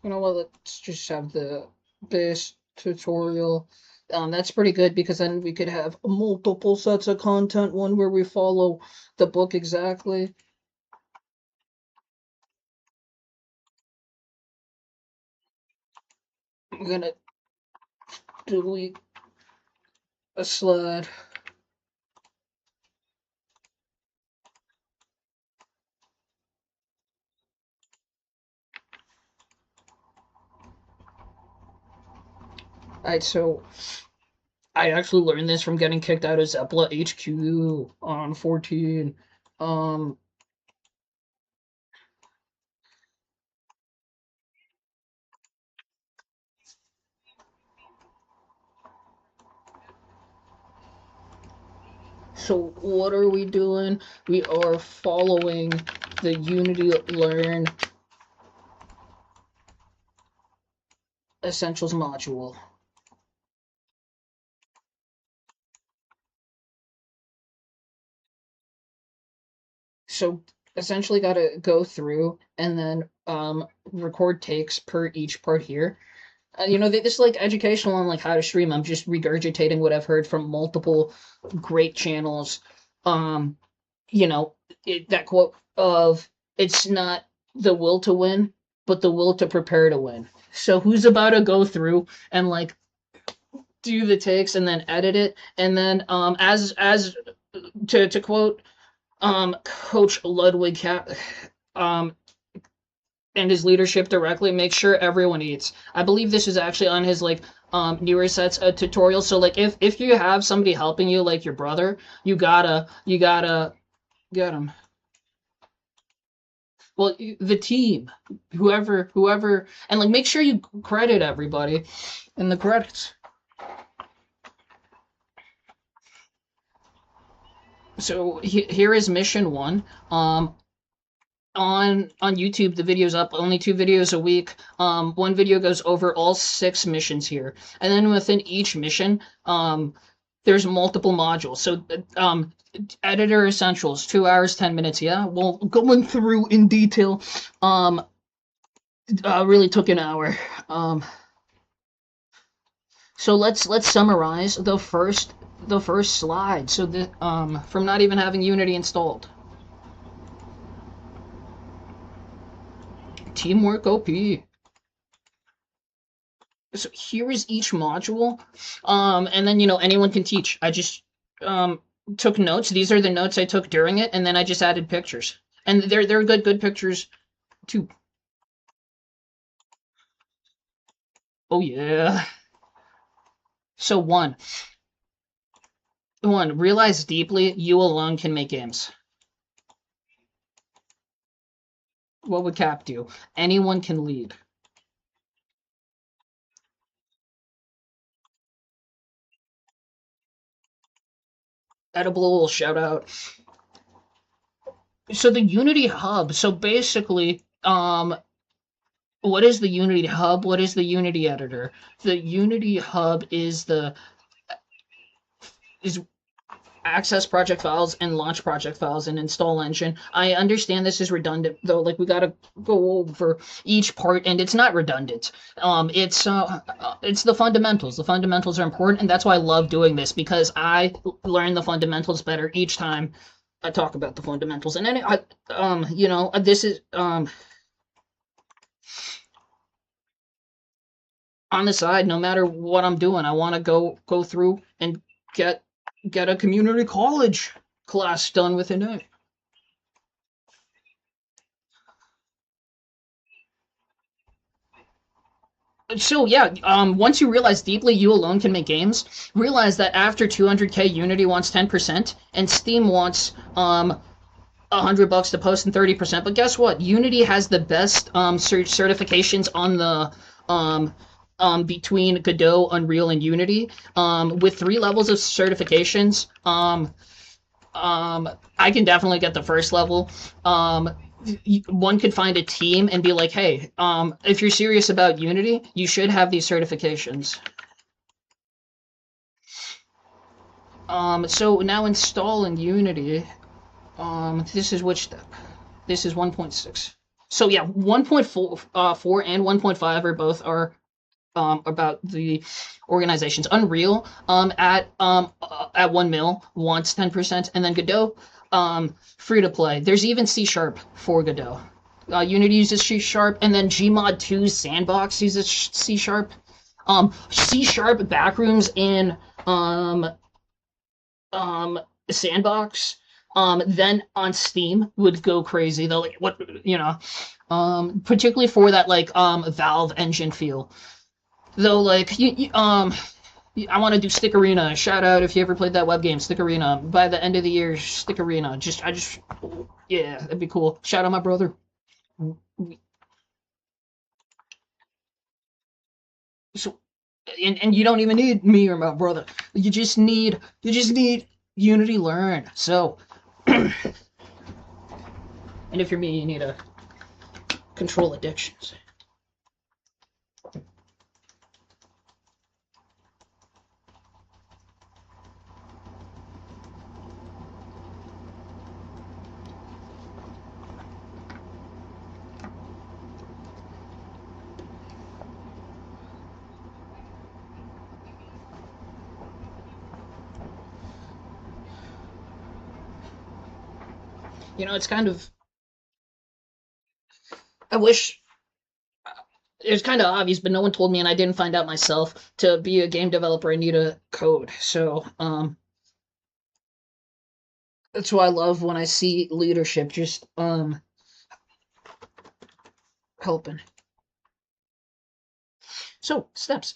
You know what? Let's just have the base tutorial. That's pretty good because then we could have multiple sets of content, one where we follow the book exactly. I'm gonna delete a slide. Alright, so I actually learned this from getting kicked out of Zeppela HQ on 14. Um, so what are we doing? We are following the Unity Learn Essentials module. So essentially got to go through and then record takes per each part here. You know, this is like educational on like how to stream. I'm just regurgitating what I've heard from multiple great channels. Um, you know, that quote of it's not the will to win, but the will to prepare to win. So who's about to go through and like do the takes and then edit it and then as to quote Coach Ludwig um and his leadership directly, make sure everyone eats. I believe this is actually on his like newer sets tutorial. So like if you have somebody helping you like your brother, you gotta get him. Well, the team, whoever, and like make sure you credit everybody in the credits. So here is mission one. On YouTube, the video's up. Only 2 videos a week. One video goes over all 6 missions here, and then within each mission, there's multiple modules. So, editor essentials, 2 hours 10 minutes. Yeah, well, going through in detail, really took an hour. So let's summarize the first slide. So the from not even having Unity installed. Teamwork OP. So here is each module, and then anyone can teach. I just um, took notes. These are the notes I took during it, and then I just added pictures, and they're good pictures too. Oh yeah. So one, realize deeply you alone can make games. What would Cap do? Anyone can lead. Edible shout out. So the Unity Hub. So basically, what is the Unity Hub? What is the Unity Editor? The Unity Hub is access project files and launch project files and install engine. I understand this is redundant though. Like we gotta go over each part, and it's not redundant. It's the fundamentals. The fundamentals are important, and that's why I love doing this because I learn the fundamentals better each time I talk about the fundamentals. And then this is on the side. No matter what I'm doing, I want to go through and get get a community college class done within it. So yeah, once you realize deeply you alone can make games, realize that after 200K, Unity wants 10%, and Steam wants $100 to post and 30%. But guess what? Unity has the best certifications on the between Godot, Unreal, and Unity. With 3 levels of certifications, I can definitely get the first level. One could find a team and be like, hey, if you're serious about Unity, you should have these certifications. So now installing Unity. This is which step? This is 1.6. So yeah, 1.4 4 and 1.5 are both are about the organizations. Unreal at 1 mil wants 10%, and then Godot free to play. There's even C Sharp for Godot. Unity uses C Sharp, and then Gmod 2's Sandbox uses C Sharp. C Sharp backrooms in um, Sandbox. Then on Steam would go crazy. They'll like what particularly for that like Valve engine feel. Though like I want to do Stick Arena. Shout out if you ever played that web game, Stick Arena. By the end of the year, Stick Arena. Yeah, that'd be cool. Shout out my brother. So, and you don't even need me or my brother. You just need Unity Learn. So, and if you're me, you need to control addictions. It's kind of. I wish it was kind of obvious, but no one told me, and I didn't find out myself. To be a game developer, I need a code. So, that's why I love when I see leadership just helping. So steps.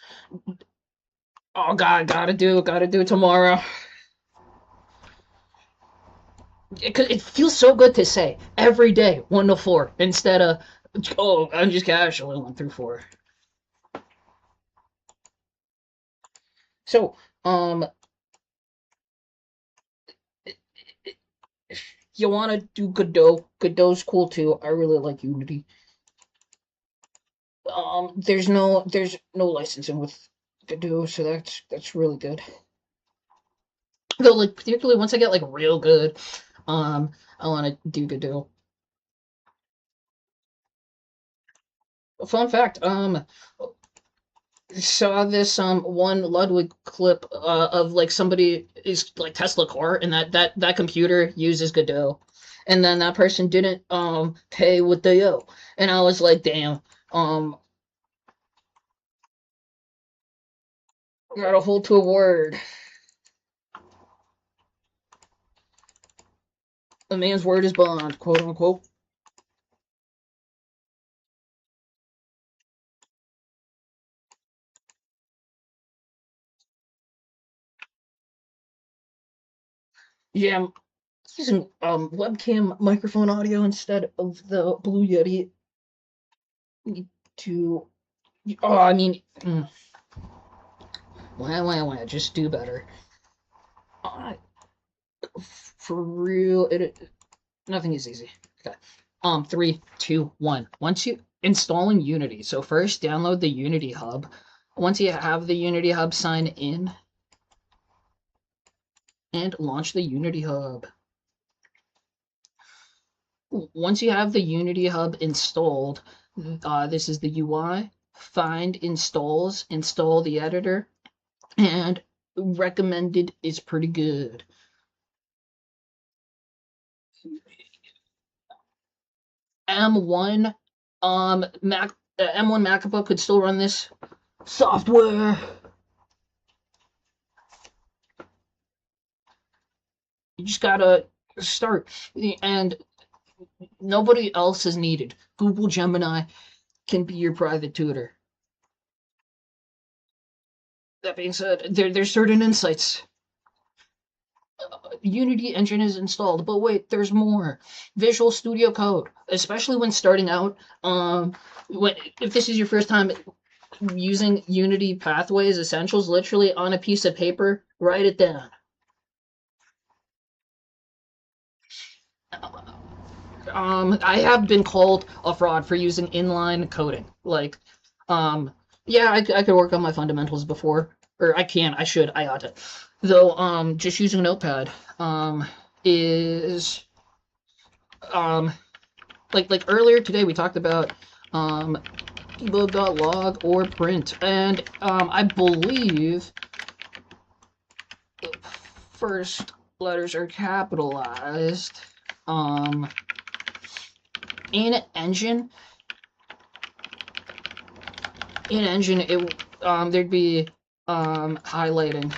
Oh God, gotta do it tomorrow. It feels so good to say every day 1 to 4 instead of I'm just casually 1 through 4. So if you want to do Godot, Godot's cool too. I really like Unity. There's no licensing with Godot, so that's really good. Though like particularly once I get like real good, I want to do Godot. Fun fact, saw this one Ludwig clip of like somebody is like Tesla car, and that computer uses Godot, and then that person didn't pay with the yo, and I was like, damn, gotta hold to a word. A man's word is bond, quote unquote. Yeah, I'm using webcam microphone audio instead of the Blue Yeti. Need to. Oh, I mean, well, just do better. Uh, for real, nothing is easy. Okay. 3, 2, 1. Once you installing Unity, so first download the Unity Hub. Once you have the Unity Hub, sign in and launch the Unity Hub. Once you have the Unity Hub installed, this is the UI. Find installs, install the editor, and recommended is pretty good. M1 M1 MacBook could still run this software. You just gotta start, and nobody else is needed. Google Gemini can be your private tutor. That being said, there's certain insights. Unity engine is installed, but wait, there's more. Visual Studio Code, especially when starting out. If this is your first time using Unity Pathways Essentials, literally on a piece of paper, write it down. I have been called a fraud for using inline coding. Like, yeah, I could work on my fundamentals before, or I should, I ought to. Though, just using Notepad, is, um, like earlier today we talked about debug.log or print, and I believe the first letters are capitalized. In engine, it there'd be highlighting.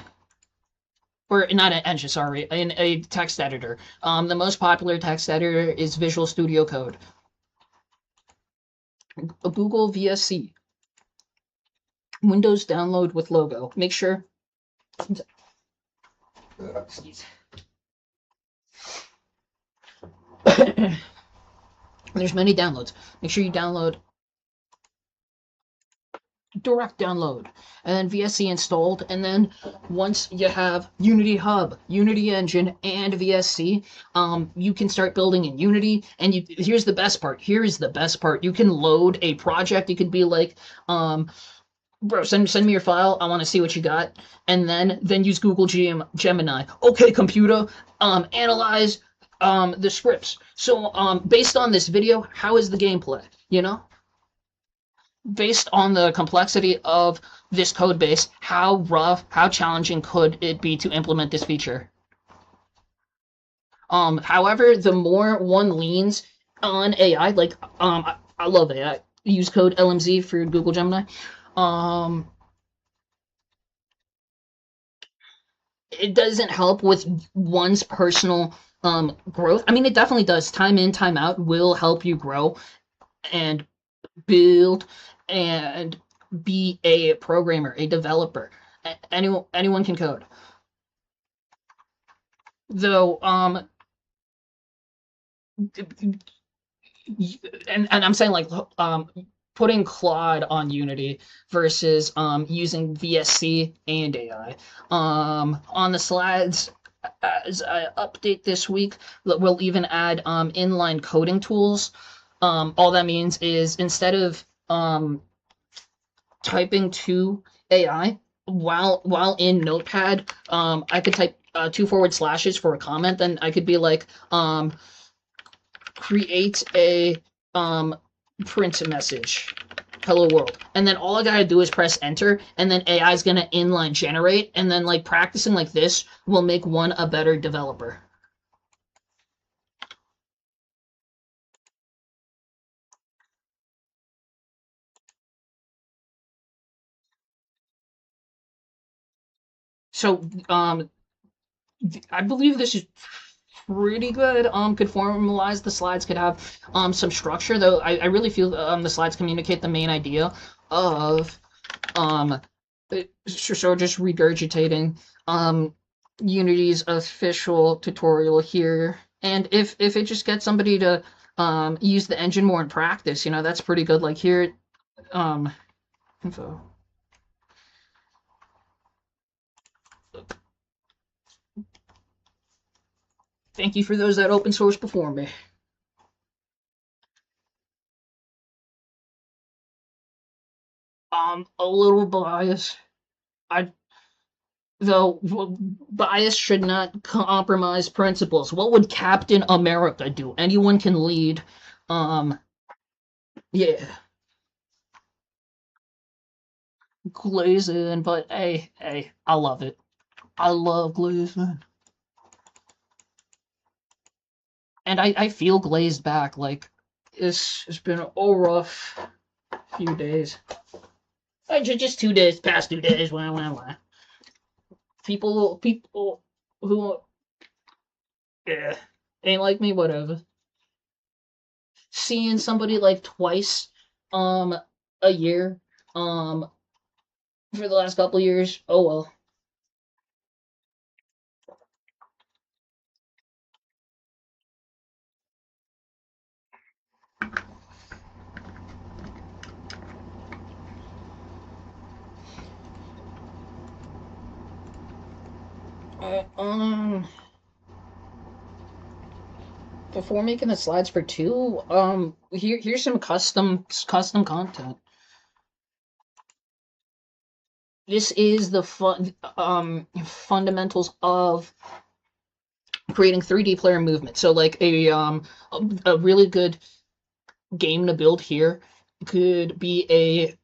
Or not an engine, sorry, in a text editor. The most popular text editor is Visual Studio Code. Google VSC. Windows download with logo. Make sure. There's many downloads. Make sure you download direct download, and then VSC installed, and then once you have Unity Hub, Unity Engine, and VSC, you can start building in Unity. And here's the best part. Here is the best part. You can load a project. You could be like, bro, send me your file. I want to see what you got, and then use Google Gemini. Okay, computer, analyze the scripts. So based on this video, how is the gameplay? You know, based on the complexity of this code base, how rough, how challenging could it be to implement this feature? However, the more one leans on AI, like I love AI. Use code LMZ for Google Gemini. It doesn't help with one's personal growth. I mean, it definitely does. Time in, time out will help you grow and build and be a programmer, a developer. Anyone can code. Though, and I'm saying like putting Claude on Unity versus using VSC and AI. On the slides, as I update this week, we'll even add inline coding tools. All that means is instead of typing to AI while in Notepad, I could type 2 forward slashes for a comment. Then I could be like, create a print message, hello world, and then all I gotta do is press enter, and then AI is gonna inline generate, and then like practicing like this will make one a better developer. So I believe this is pretty good. Could formalize the slides, could have some structure, though I really feel the slides communicate the main idea of so just regurgitating Unity's official tutorial here. And if it just gets somebody to use the engine more in practice, you know, that's pretty good. Like here, info. Thank you for those that open source before me. A little bias. Though bias should not compromise principles. What would Captain America do? Anyone can lead. Yeah. Glazing, but hey, I love it. I love glazing. And I feel glazed back. Like, it's been a rough few days. Just 2 days, past 2 days, wah. People who, yeah, ain't like me, whatever. Seeing somebody like twice, a year, for the last couple years, oh well. Uh, before making the slides for 2, here's some custom content. This is the fundamentals of creating 3D player movement. So like a really good game to build here could be a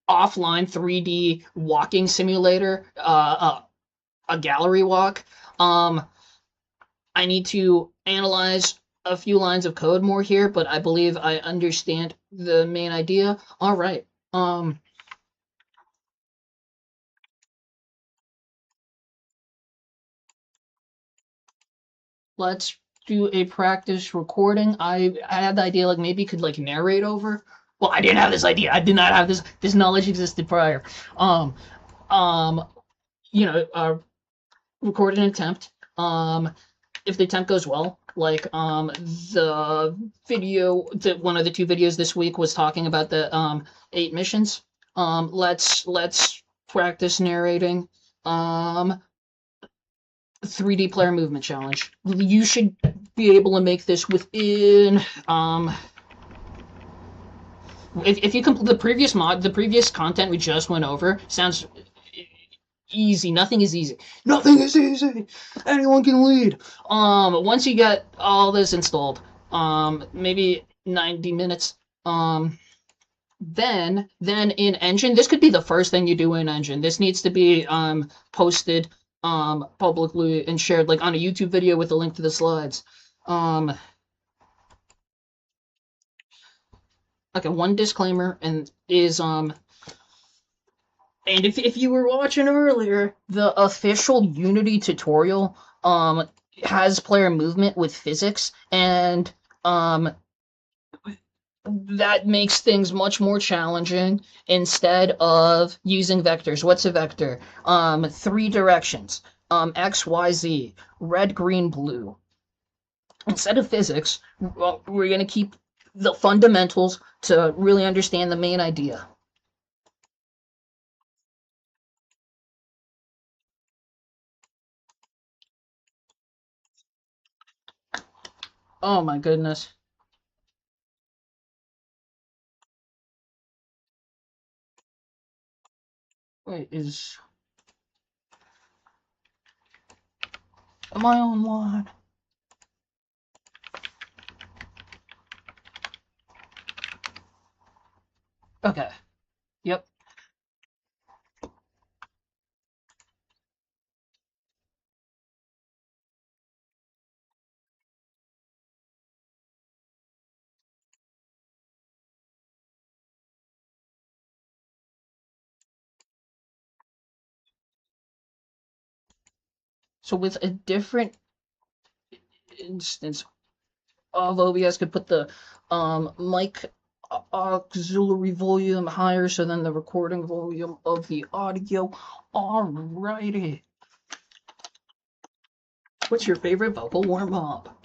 offline 3D walking simulator, a gallery walk. Um, I need to analyze a few lines of code more here, but I believe I understand the main idea. All right. Let's do a practice recording. I had the idea like maybe you could like narrate over. Well, I didn't have this idea. I did not have this knowledge existed prior. Um um record an attempt. If the attempt goes well, like the video that one of the two videos this week was talking about the 8 missions. Let's practice narrating. 3D player movement challenge. You should be able to make this within if you complete the previous content we just went over sounds easy. Nothing is easy. Nothing is easy. Anyone can lead. Once you get all this installed, maybe 90 minutes. Then in Engine, this could be the first thing you do in Engine. This needs to be posted publicly and shared like on a YouTube video with a link to the slides. Okay, one disclaimer and if you were watching earlier, the official Unity tutorial has player movement with physics, and that makes things much more challenging instead of using vectors. What's a vector? 3 directions. X, Y, Z, red, green, blue. Instead of physics, we're going to keep the fundamentals to really understand the main idea. Oh my goodness. Wait, am I online? Okay. Yep. So with a different instance of OBS, could put the mic auxiliary volume higher, so then the recording volume of the audio. Alrighty. What's your favorite vocal warm up?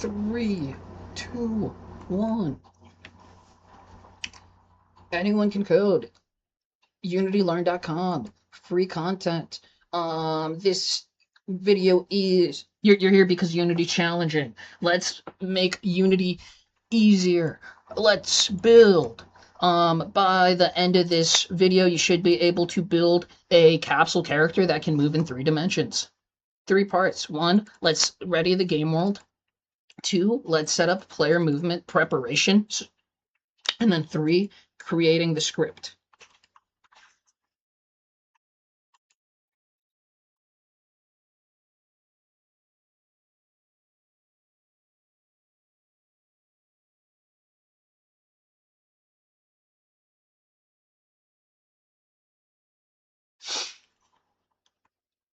Three, two, one. Anyone can code. UnityLearn.com. Free content. This video is you're here because Unity challenging. Let's make Unity easier. Let's build. By the end of this video, you should be able to build a capsule character that can move in 3 dimensions. 3 parts. 1, let's ready the game world. 2, let's set up player movement preparation. And then 3, creating the script.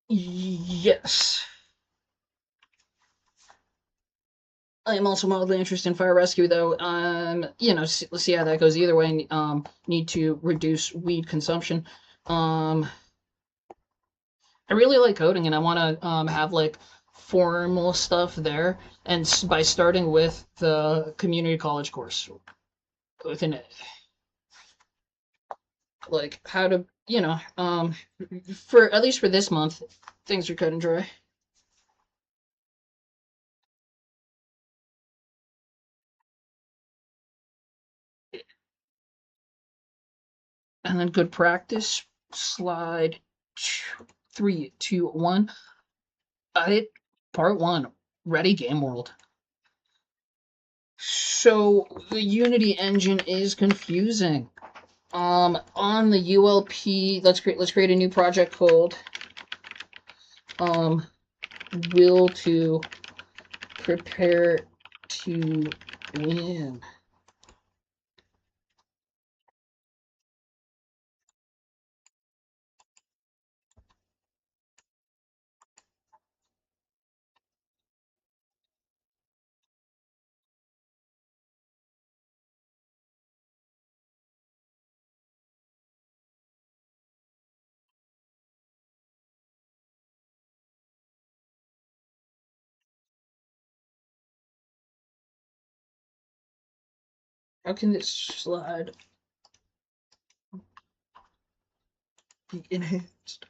Yes. I am also mildly interested in fire rescue, though. Let's see how that goes. Either way, need to reduce weed consumption. I really like coding, and I want to have like formal stuff there. And by starting with the community college course, within it, like how to you know, for at least for this month, things are cut and dry. And then good practice. Slide 3, 2, 1. It part one. Ready game world. So the Unity engine is confusing. On the ULP, let's create a new project called will to prepare to win. How can this slide be enhanced?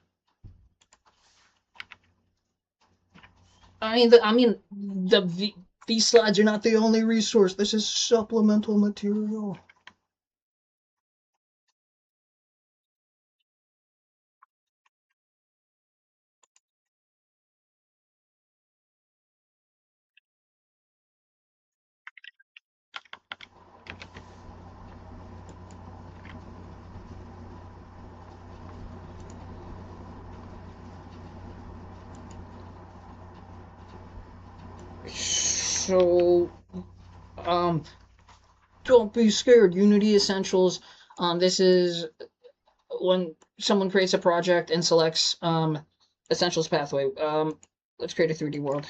These slides are not the only resource. This is supplemental material. So, um, don't be scared. Unity Essentials. This is when someone creates a project and selects Essentials pathway. Let's create a 3D world.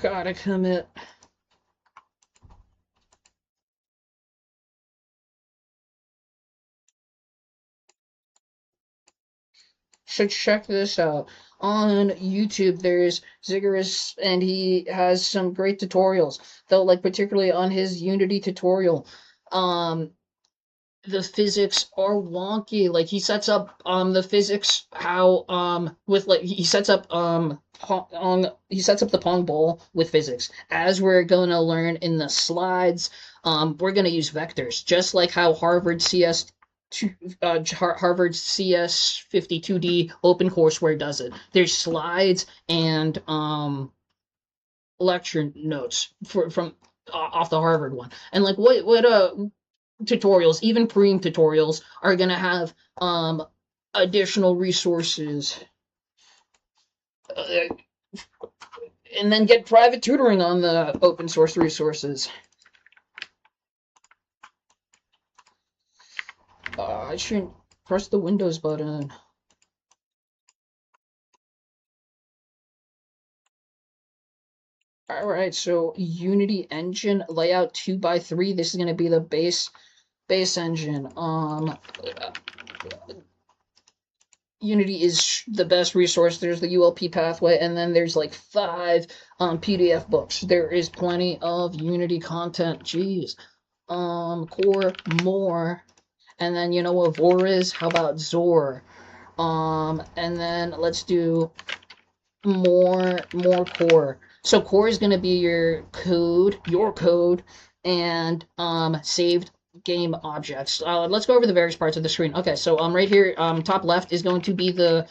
Gotta commit. So check this out. On YouTube, there's Ziggurat, and he has some great tutorials. Though, like particularly on his Unity tutorial, um, the physics are wonky. Like he sets up the physics how with like he sets up he sets up the pong ball with physics. As we're gonna learn in the slides, we're gonna use vectors, just like how Harvard CS 52D OpenCourseware does it. There's slides and lecture notes from off the Harvard one, and like what tutorials, even Preem tutorials, are gonna have additional resources, uh, and then get private tutoring on the open source resources. I shouldn't press the Windows button. All right, so Unity engine layout 2x3. This is gonna be the base engine. Unity is the best resource. There's the ULP pathway, and then there's like 5 PDF books. There is plenty of Unity content. Jeez. Core more, and then you know what Vor is? How about Zor? And then let's do more core. So core is gonna be your code, and saved game objects. Let's go over the various parts of the screen. Okay, so right here, top left is going to be the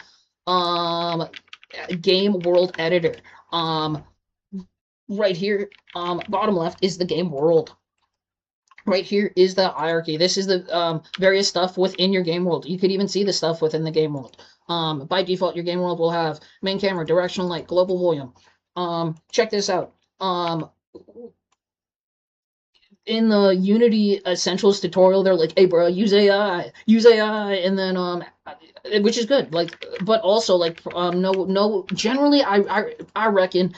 game world editor. Right here, bottom left is the game world. Right here is the hierarchy. This is the various stuff within your game world. You could even see the stuff within the game world. By default, your game world will have main camera, directional light, global volume. Check this out. In the Unity Essentials tutorial, they're like, "Hey, bro, use AI, and then which is good. Like, but also like, no. Generally, I reckon,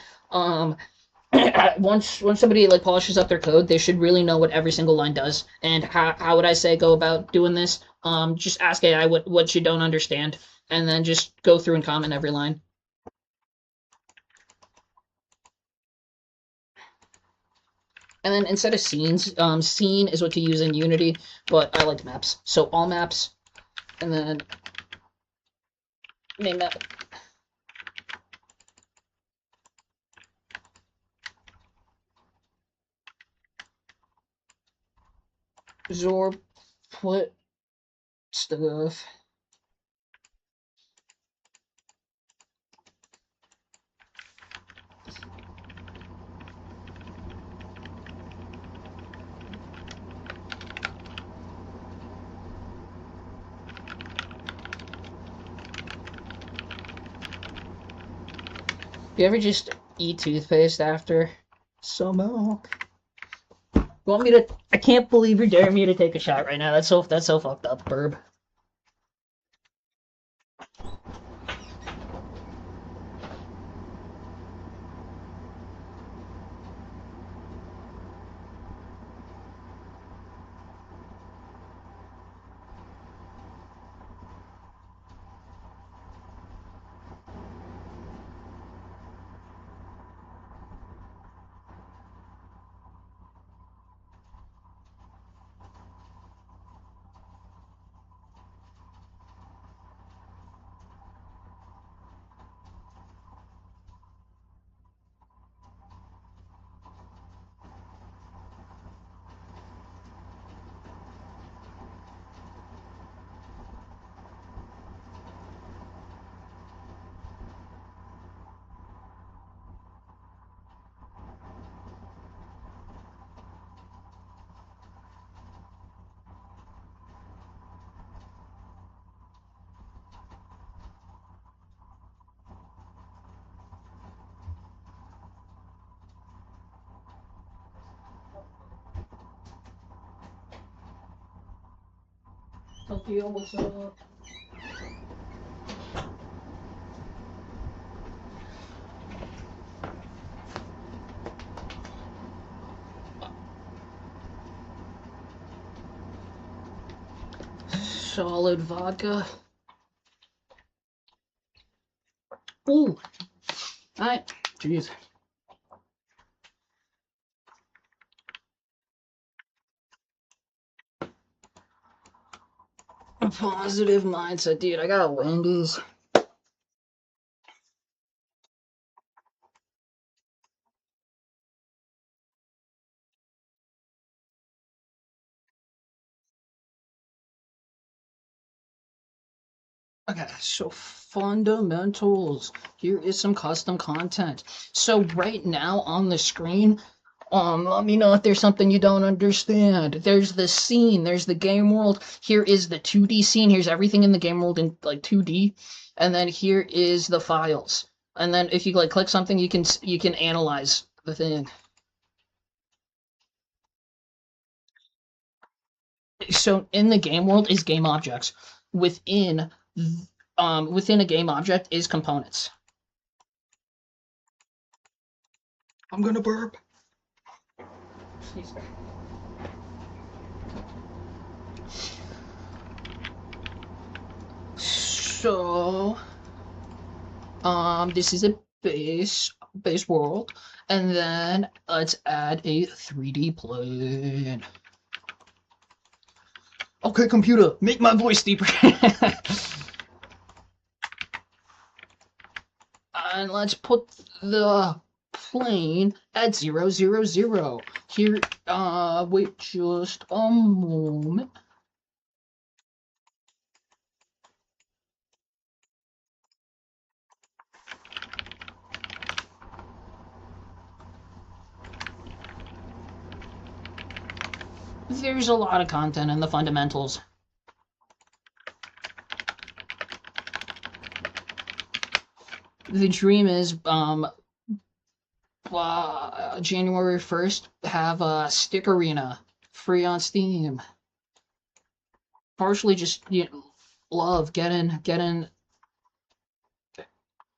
once somebody like polishes up their code, they should really know what every single line does. And how would I say go about doing this? Just ask AI what you don't understand, and then just go through and comment every line. And then instead of scenes, scene is what you use in Unity, but I like maps. So all maps, and then name map. Zorb, what stuff? You ever just eat toothpaste after? So milk. You want me to? I can't believe you're daring me to take a shot right now. That's so fucked up, Burb. Tokyo, what's up? Solid vodka. Ooh. Alright. Jeez. A positive mindset, dude. I got Wendy's. Okay, so fundamentals. Here is some custom content. So right now on the screen, let me know if there's something you don't understand. There's the scene, there's the game world. Here is the 2D scene. Here's everything in the game world in like 2D. And then here is the files. And then if you like click something, you can analyze the thing. So in the game world is game objects. Within within a game object is components. I'm gonna burp. So, this is a base world, and then let's add a 3D plane. Okay, computer, make my voice deeper. And let's put the plane at 0, 0, 0. Here, wait just a moment. There's a lot of content in the fundamentals. The dream is, January 1st, have a Stick Arena free on Steam. Partially just love getting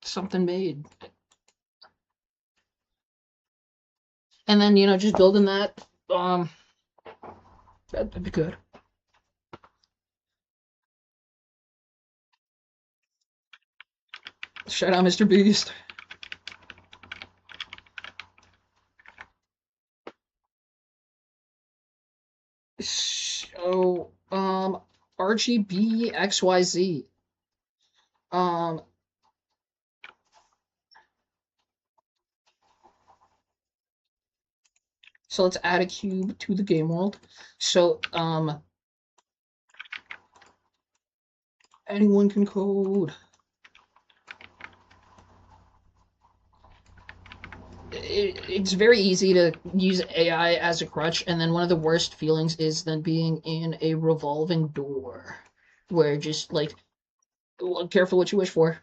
something made, and then just building that. That'd be good. Shout out Mr. Beast. So, RGB XYZ. Um, so let's add a cube to the game world. So, anyone can code. It's very easy to use AI as a crutch, and then one of the worst feelings is then being in a revolving door, where just like, careful what you wish for.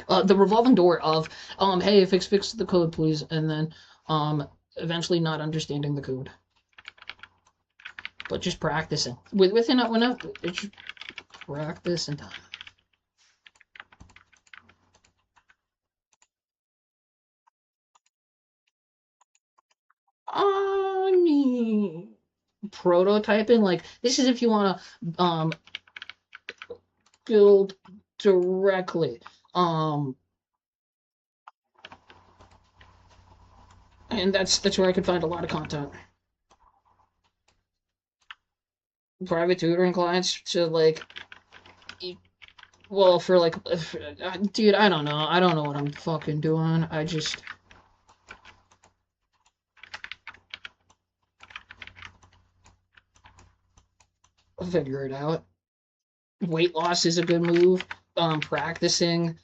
The revolving door of, hey, fix the code, please, and then, eventually not understanding the code, but just practicing within it's just practice and time. I mean, prototyping, like, this is if you want to build directly. And that's where I could find a lot of content. Private tutoring clients to like, well, for like, dude, I don't know. I don't know what I'm fucking doing. I just figure it out. Weight loss is a good move. Practicing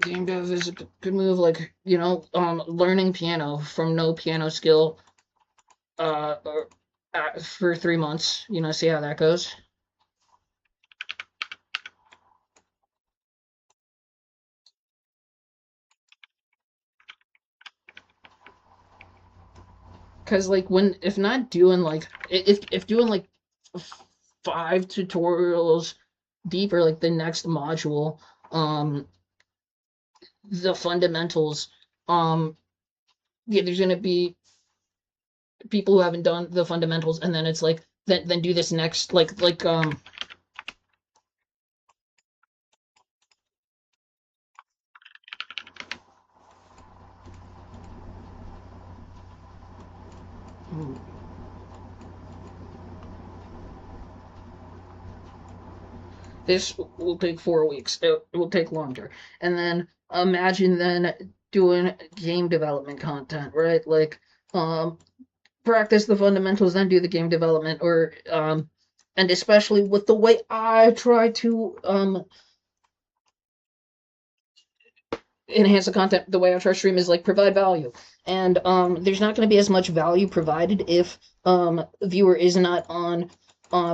game dev is a good move. Like, learning piano from no piano skill, uh, for 3 months. See how that goes. Because like if not doing like if doing like 5 tutorials deeper, like the next module, the fundamentals, yeah, there's gonna be people who haven't done the fundamentals, and then it's like then do this next hmm, this will take 4 weeks. It will take longer, and then imagine then doing game development content, right? Like, practice the fundamentals, then do the game development, or and especially with the way I try to enhance the content, the way I try to stream is like provide value, and there's not going to be as much value provided if a viewer is not on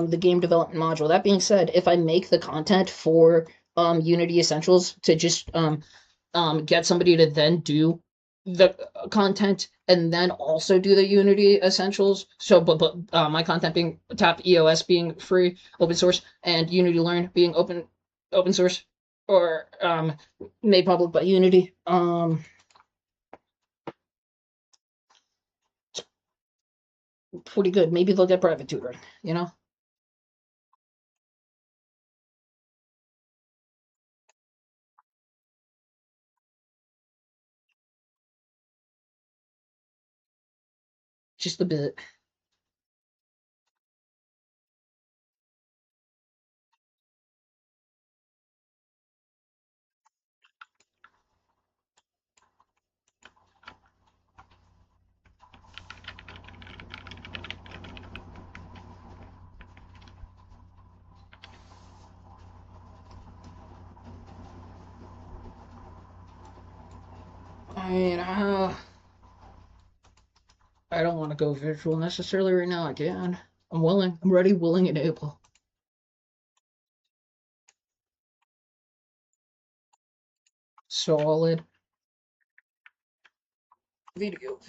the game development module. That being said, if I make the content for Unity Essentials to just get somebody to then do the content and then also do the Unity Essentials. So, but my content being Tap EOS being free, open source, and Unity Learn being open source, or made public by Unity. Pretty good. Maybe they'll get private tutoring. Just a bit. I mean, I don't want to go visual necessarily right now. I can. I'm willing. I'm ready, willing, and able. Solid. Video.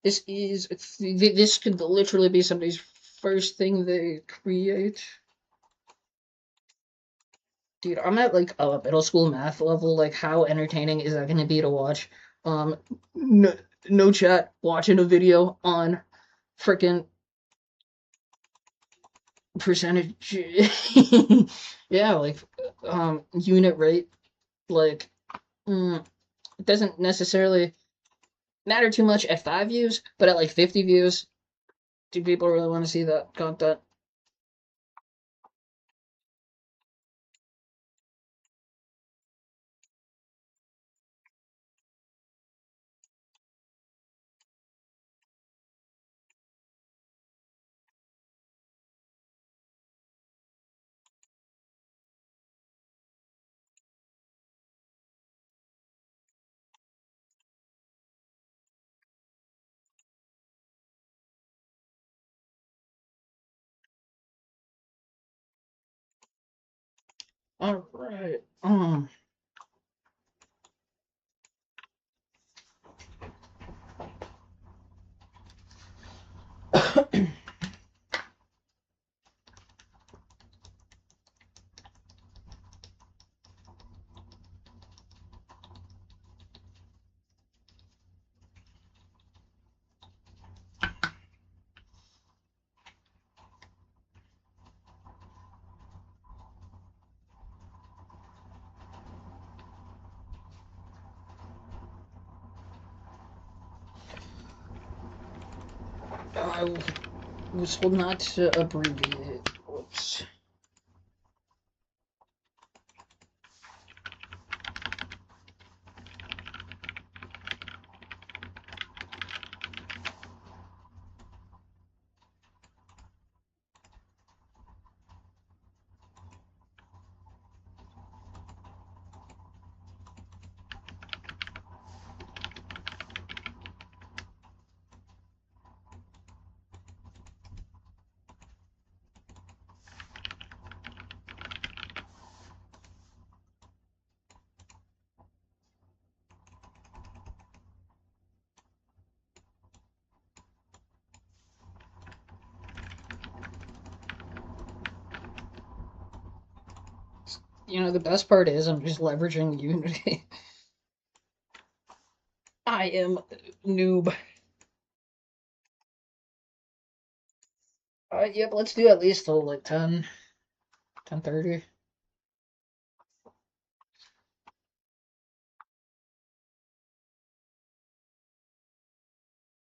This could literally be somebody's first thing they create. Dude, I'm at like a middle school math level. Like, how entertaining is that going to be to watch? No, no chat, watching a video on freaking percentage. Yeah, like unit rate. Like it doesn't necessarily matter too much at 5 views, but at like 50 views, do people really want to see that content? All right. I was told not to abbreviate. Whoops. You know, the best part is I'm just leveraging Unity. I am noob. Yep, let's do at least till like 10, 10:30.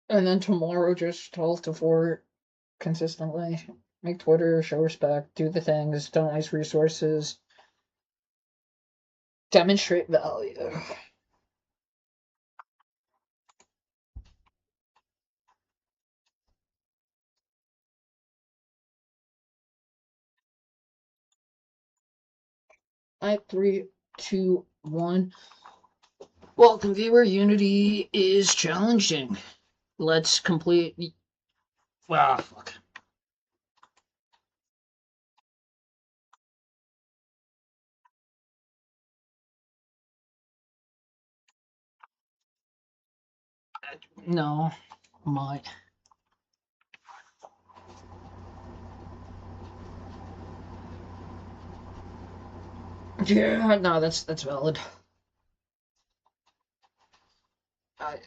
And then tomorrow, just 12 to 4 consistently. Make Twitter, show respect, do the things, don't waste resources, demonstrate value. Alright, 3, 2, 1. Welcome, viewer. Unity is challenging. Let's complete. Ah, fuck. No, my. Yeah, no, that's valid. I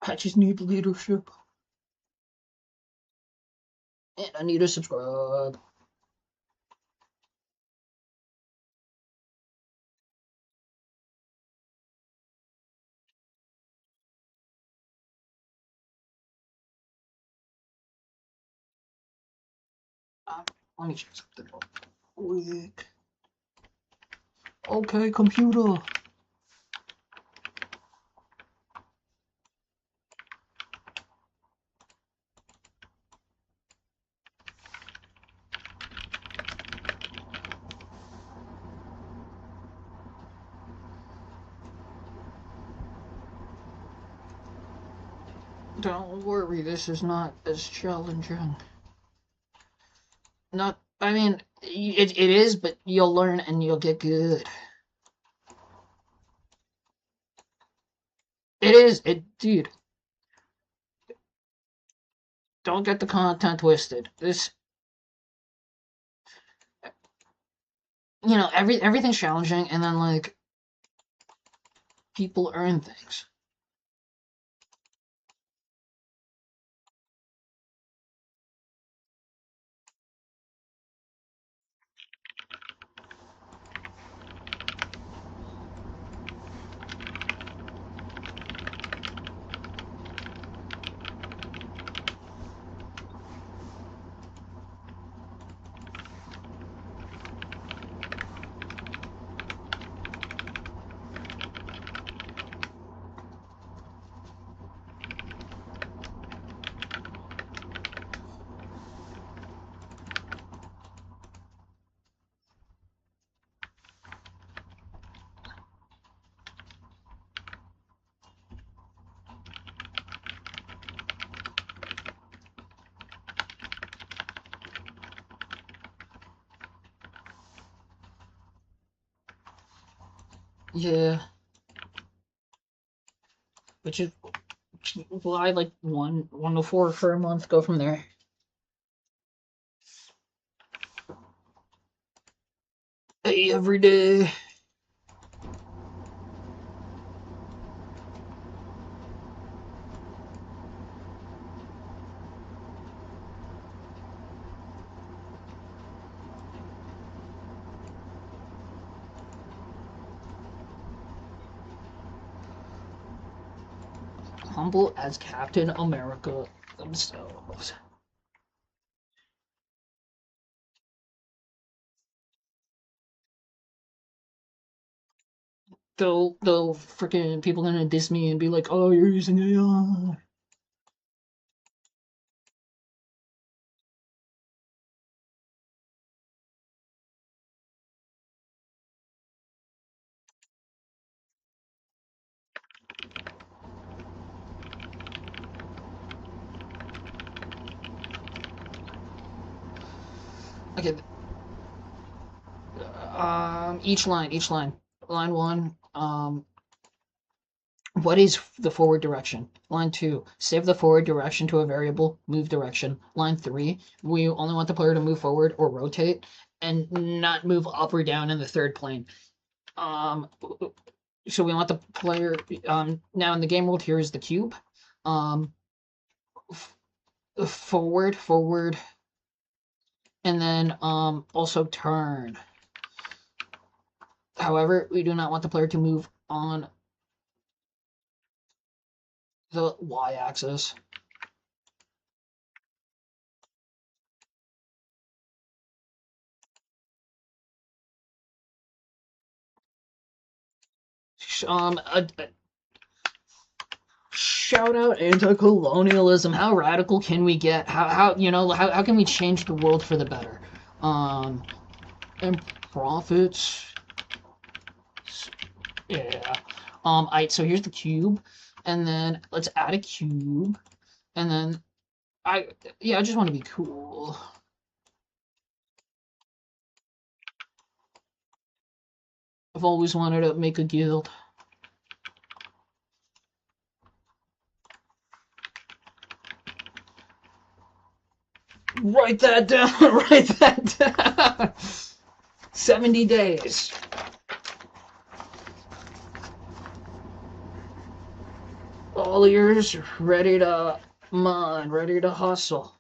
I just need leadership. And I need to subscribe. Let me check something real quick. Okay, computer. Don't worry, this is not as challenging. Not, I mean, it is, but you'll learn and you'll get good. It is, dude. Don't get the content twisted. This, everything's challenging, and then like people earn things. Yeah, which is why like 104 for a month. Go from there. Hey, every day. Humble as Captain America themselves. They'll freaking people gonna diss me and be like, "Oh, you're using AI." Okay, each line. Line one, what is the forward direction? Line two, save the forward direction to a variable, move direction. Line three, we only want the player to move forward or rotate and not move up or down in the third plane. Um, so we want the player, now in the game world, here is the cube. Um, forward, and then also turn. However, we do not want the player to move on the y-axis. Shout out anti-colonialism. How radical can we get? How can we change the world for the better? And profits. Yeah. So here's the cube, and then let's add a cube, and then I yeah, I just want to be cool. I've always wanted to make a guild. Write that down. Write that down. 70 days. All ears, ready to mine, ready to hustle.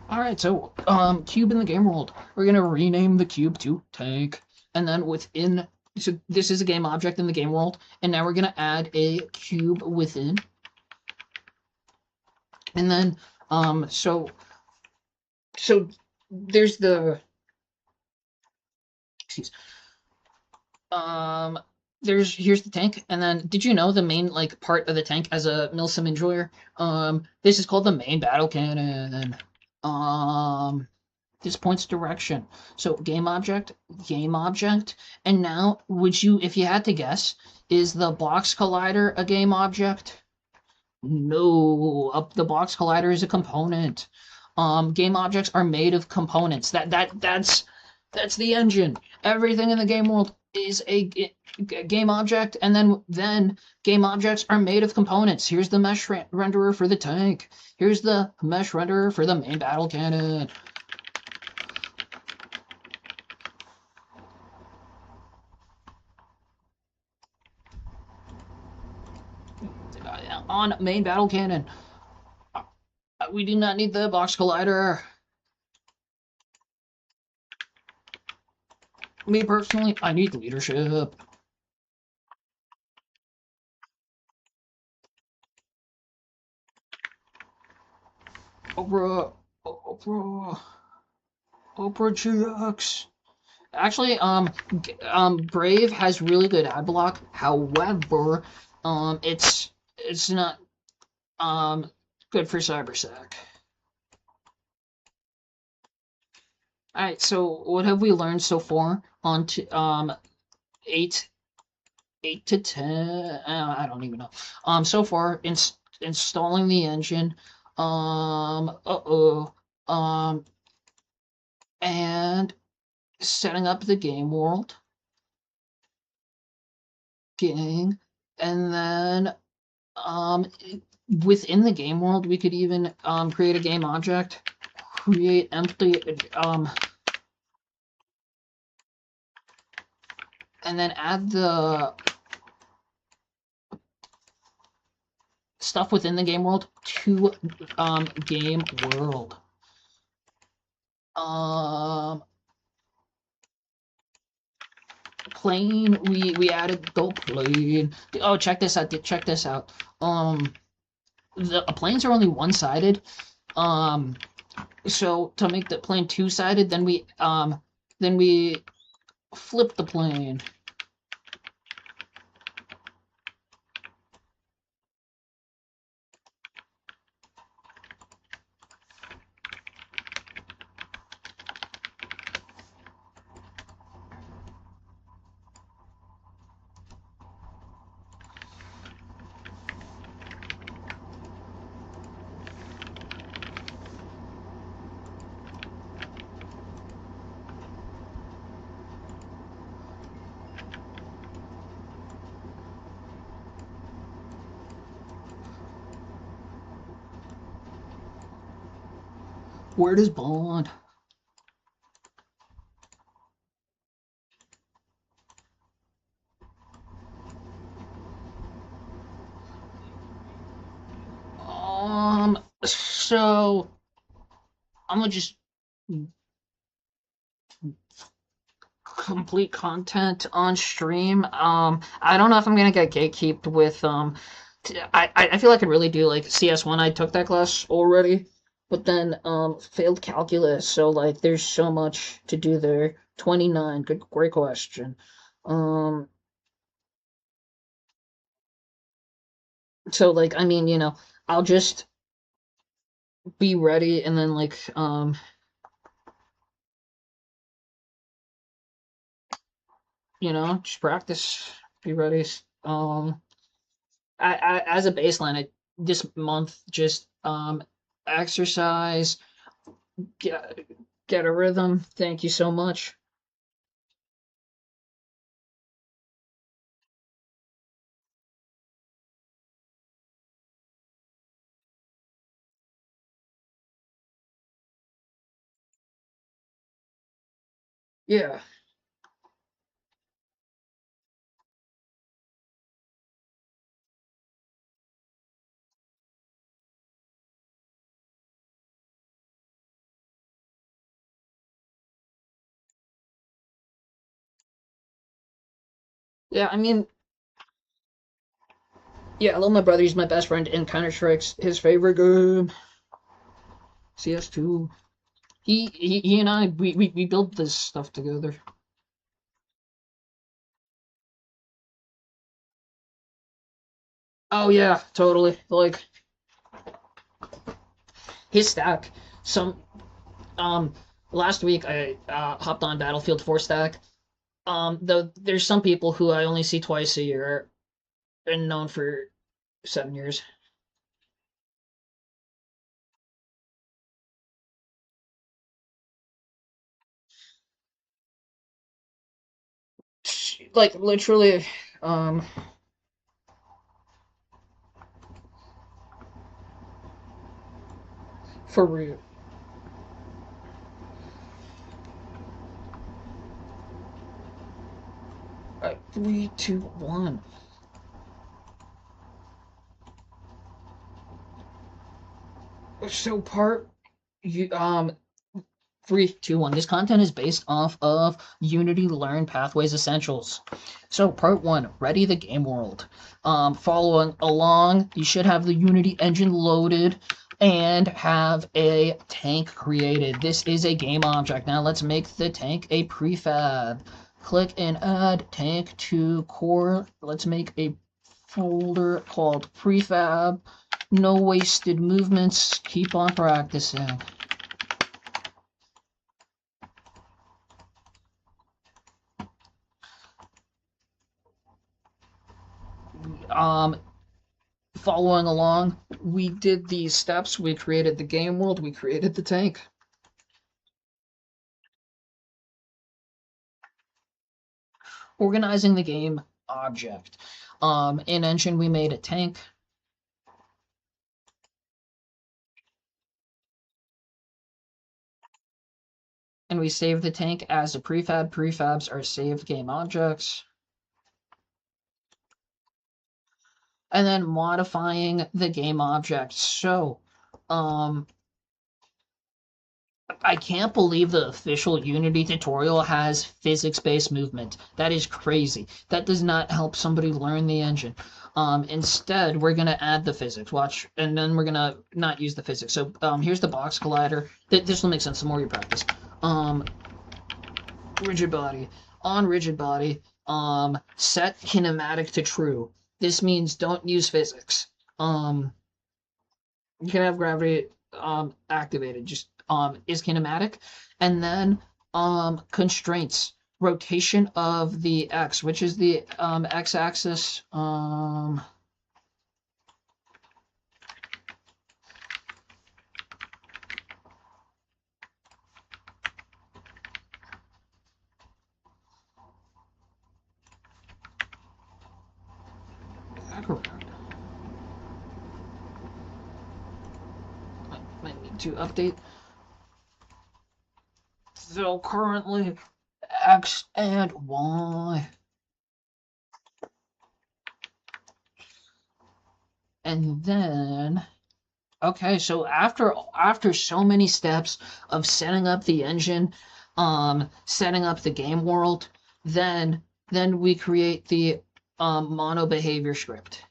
All right, so cube in the game world. We're gonna rename the cube to tank, and then within. So this is a game object in the game world, and now we're gonna add a cube within, and then so there's the excuse here's the tank, and then did you know the main like part of the tank as a Milsim enjoyer? This is called the main battle cannon. Um, this points direction. So game object, and now would you, if you had to guess, is the box collider a game object? No, the box collider is a component. Game objects are made of components. That's the engine. Everything in the game world is a game object, and then game objects are made of components. Here's the mesh renderer for the tank. Here's the mesh renderer for the main battle cannon. On main battle cannon. We do not need the box collider. Me personally, I need leadership. Oprah, Oprah, Oprah GX. Actually, Brave has really good ad block. However, it's not good for cybersec. All right, so what have we learned so far on eight to 10. I don't even know. So far, installing the engine. Um, and setting up the game world. Gang, and then um, within the game world, we could even create a game object, create empty and then add the stuff within the game world to game world. Plane, we added the plane. Oh, check this out. Check this out. The planes are only one-sided. So to make the plane two-sided, then we flip the plane. Where does Bond? So I'm gonna just complete content on stream. I don't know if I'm gonna get gatekeeped with I feel I could really do like CS1. I took that class already, but then failed calculus. So like there's so much to do there. 29. Great question. Um, so like I mean, I'll just be ready and then like just practice, be ready. As a baseline, this month just exercise, get get a rhythm. Thank you so much. Yeah, yeah. I mean, yeah. I love my brother. He's my best friend, and Counter Strike's his favorite game. CS2. He and I we built this stuff together. Oh yeah, totally. Like his stack. Some um last week I hopped on Battlefield 4 stack. Though there's some people who I only see twice a year and known for 7 years. Like literally, um, for real. 3, 2, 1. So part you 3, 2, 1. This content is based off of Unity Learn Pathways Essentials. So part 1, ready the game world. Following along, you should have the Unity engine loaded and have a tank created. This is a game object. Now let's make the tank a prefab. Click and add tank to core. Let's make a folder called prefab. No wasted movements. Keep on practicing. following along, we did these steps. We created the game world. We created the tank. Organizing the game object. In Engine, we made a tank. And we saved the tank as a prefab. Prefabs are saved game objects. And then modifying the game object. So, I can't believe the official Unity tutorial has physics-based movement. That is crazy. That does not help somebody learn the engine. Instead, we're going to add the physics. Watch, and then we're going to not use the physics. So here's the box collider. This will make sense the more you practice. Rigid body. On rigid body, set kinematic to true. This means don't use physics. You can have gravity activated. Just is kinematic. And then constraints. Rotation of the x, which is the x-axis. Might need to update. So currently X and Y. And then, okay, so after so many steps of setting up the engine, setting up the game world, then we create the mono behavior script.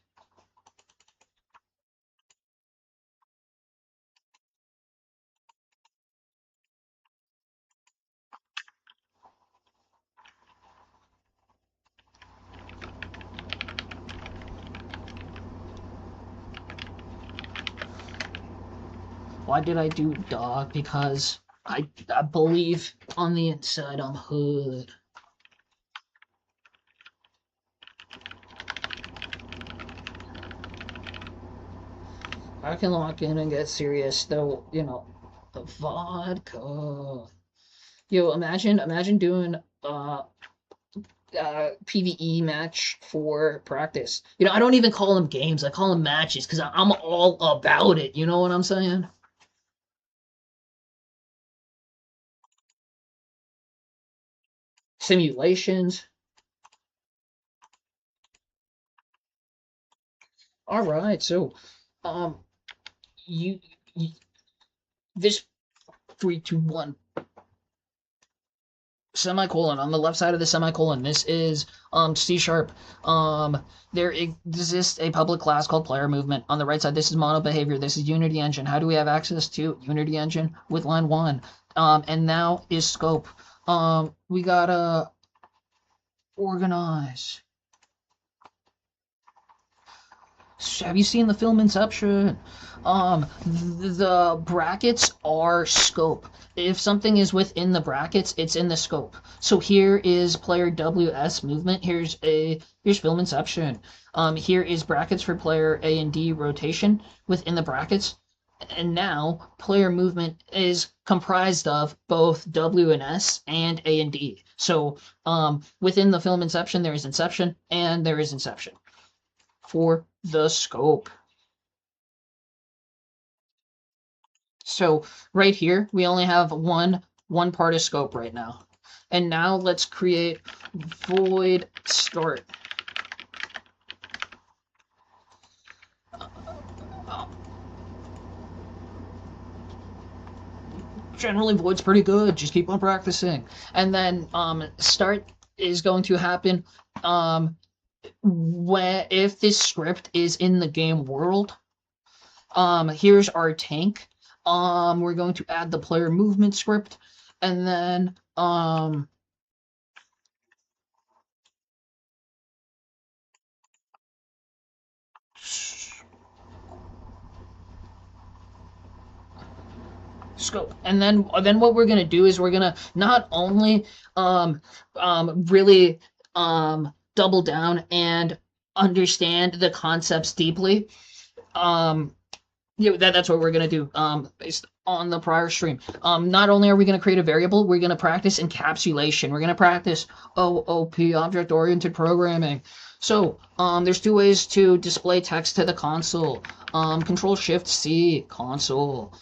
Why did I do dog? Because I believe on the inside I'm hood. I can lock in and get serious, though, you know, the vodka. Yo, imagine doing PvE match for practice. You know, I don't even call them games. I call them matches because I'm all about it. You know what I'm saying? Simulations. All right, so you this 3, 2, 1 semicolon on the left side of the semicolon. This is C#. There exists a public class called player movement. On the right side, this is mono behavior. This is Unity engine. How do we have access to Unity engine? With line 1. And now is scope. We gotta organize. Have you seen the film Inception? The brackets are scope. If something is within the brackets, it's in the scope. So here is player WS movement. Here's film Inception. Here is brackets for player A and D rotation within the brackets. And now player movement is comprised of both W and S and A and D. So within the film Inception, there is Inception and there is Inception for the scope. So right here, we only have one part of scope right now. And now let's create void start. Generally, void's pretty good. Just keep on practicing. And then start is going to happen if this script is in the game world. Here's our tank. We're going to add the player movement script, and then scope. And then what we're gonna do is we're gonna not only really double down and understand the concepts deeply. Yeah, that's what we're gonna do. Based on the prior stream. Not only are we gonna create a variable, we're gonna practice encapsulation. We're gonna practice OOP, object-oriented programming. So, there's two ways to display text to the console. Control Shift C, console.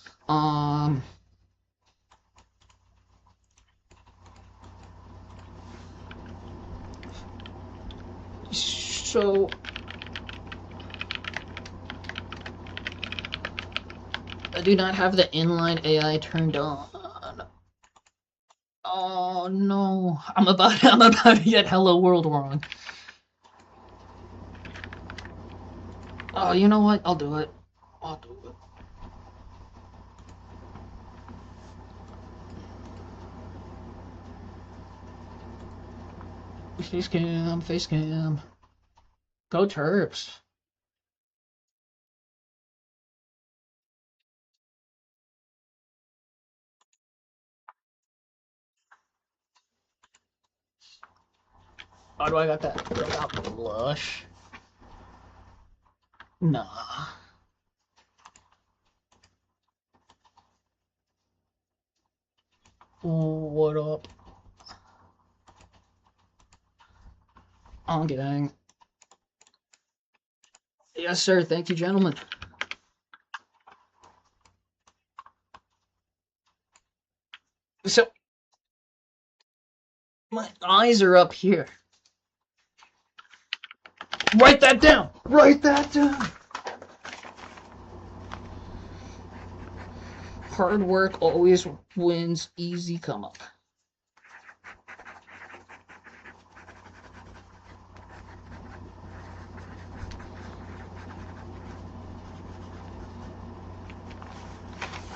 So I do not have the inline AI turned on. Oh no, I'm about to get Hello World wrong. Oh, you know what? I'll do it. I'll do it. Face cam, face cam. Go Terps. How do I got that? I got blush. Nah. What up? I'm getting. Yes, sir. Thank you, gentlemen. So, my eyes are up here. Write that down! Write that down! Hard work always wins. Easy come up.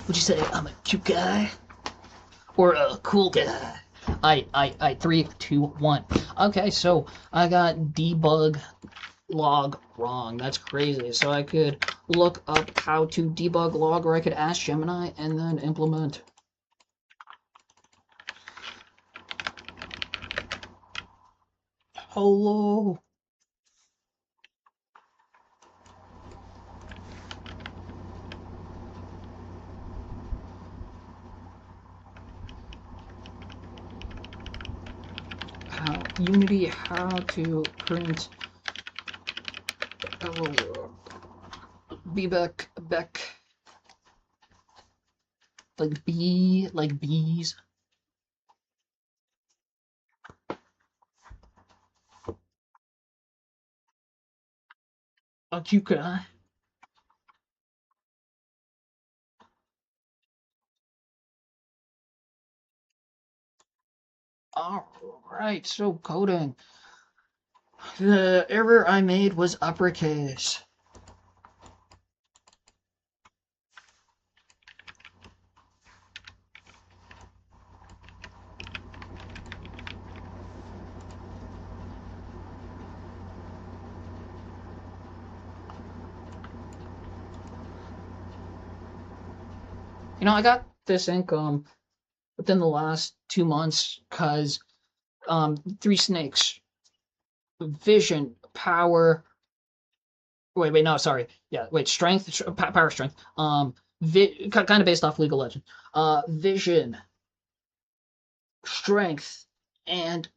Would you say I'm a cute guy? Or a cool guy? I, 3, 2, 1. Okay, so I got debug log wrong. That's crazy. So I could look up how to debug log, or I could ask Gemini and then implement. Hello. Unity, how to print Beck, like bee, like bees. A cute guy. Alright, so coding. The error I made was uppercase. You know, I got this income within the last 2 months because 3 snakes, vision, power. Wait, no, sorry. Yeah, wait, strength, power, strength. Kind of based off League of Legends. Vision, strength, and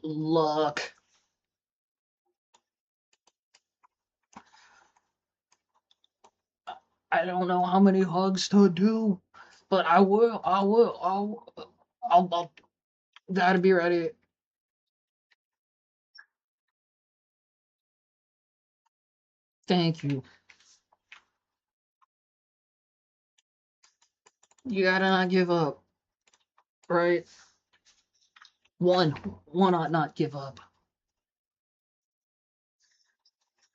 luck. I don't know how many hugs to do, but I will. I'll gotta be ready. Thank you. You gotta not give up, right? One ought not give up.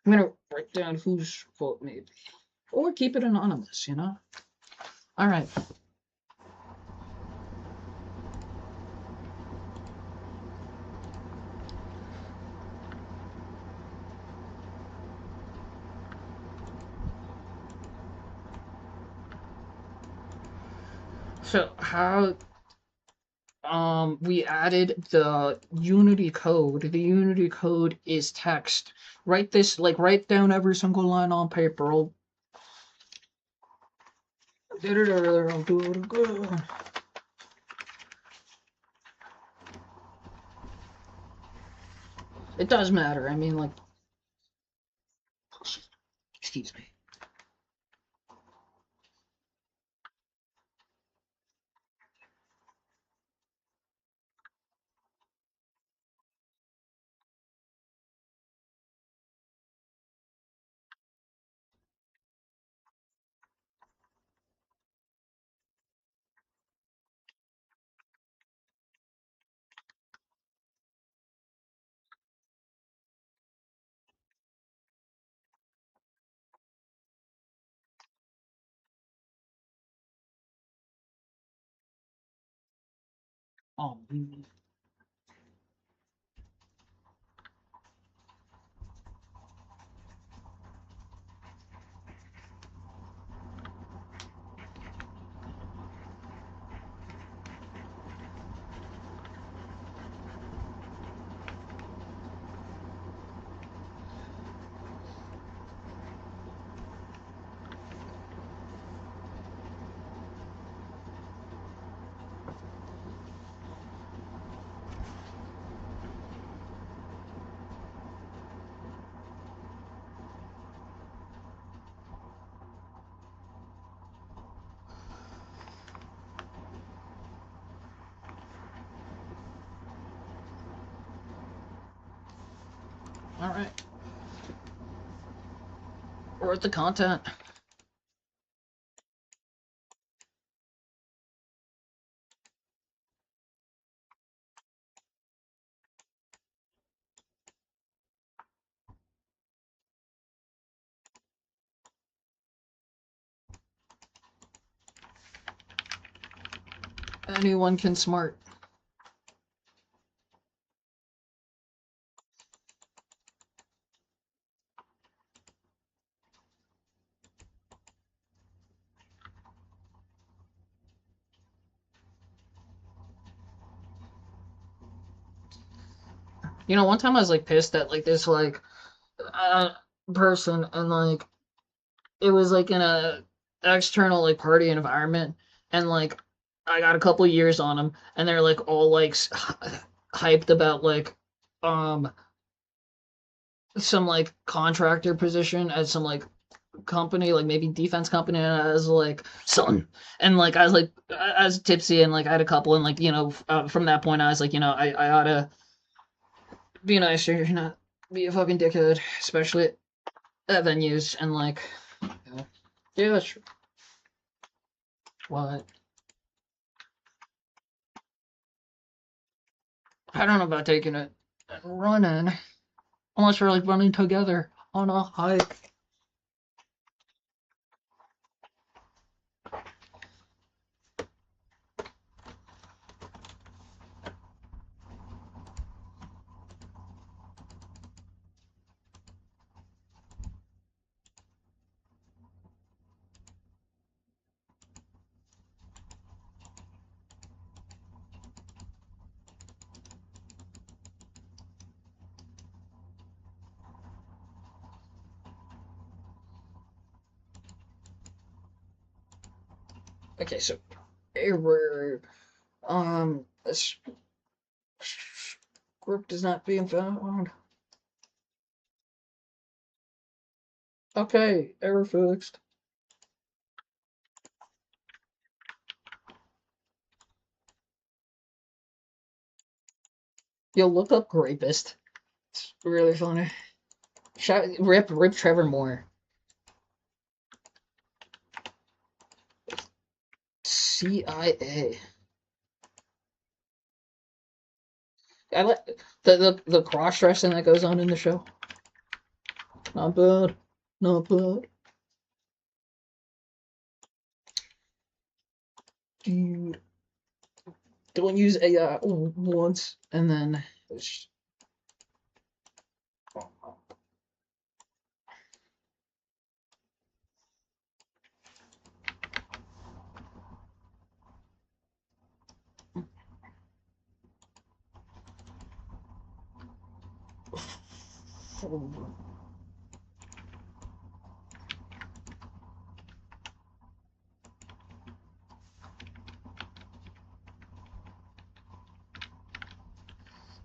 I'm gonna write down whose vote maybe, or keep it anonymous. You know. All right. So how we added the Unity code. The Unity code is text. Write this, like, write down every single line on paper. I'll do it again. It does matter. I mean, like, excuse me. Oh, all right. We're at the content. Anyone can smart. You know, one time I was like pissed at like this like uh, person, and like it was like in a external like party environment, and like I got a couple years on them, and they're like all like hyped about like um some like contractor position at some like company, like maybe defense company, and I was like, son, and like I was tipsy, and like I had a couple, and like, you know, from that point I was like, you know, I ought to be nicer, not be a fucking dickhead, especially at venues, and like, yeah, yeah, that's true. What? I don't know about taking it and running, unless we're like running together on a hike. Okay, so error. This script is not being found. Okay, error fixed. Yo, look up rapist. It's really funny. Rip Trevor Moore. CIA. I like the cross dressing that goes on in the show. Not bad. Not bad. Dude, don't use AI once and then.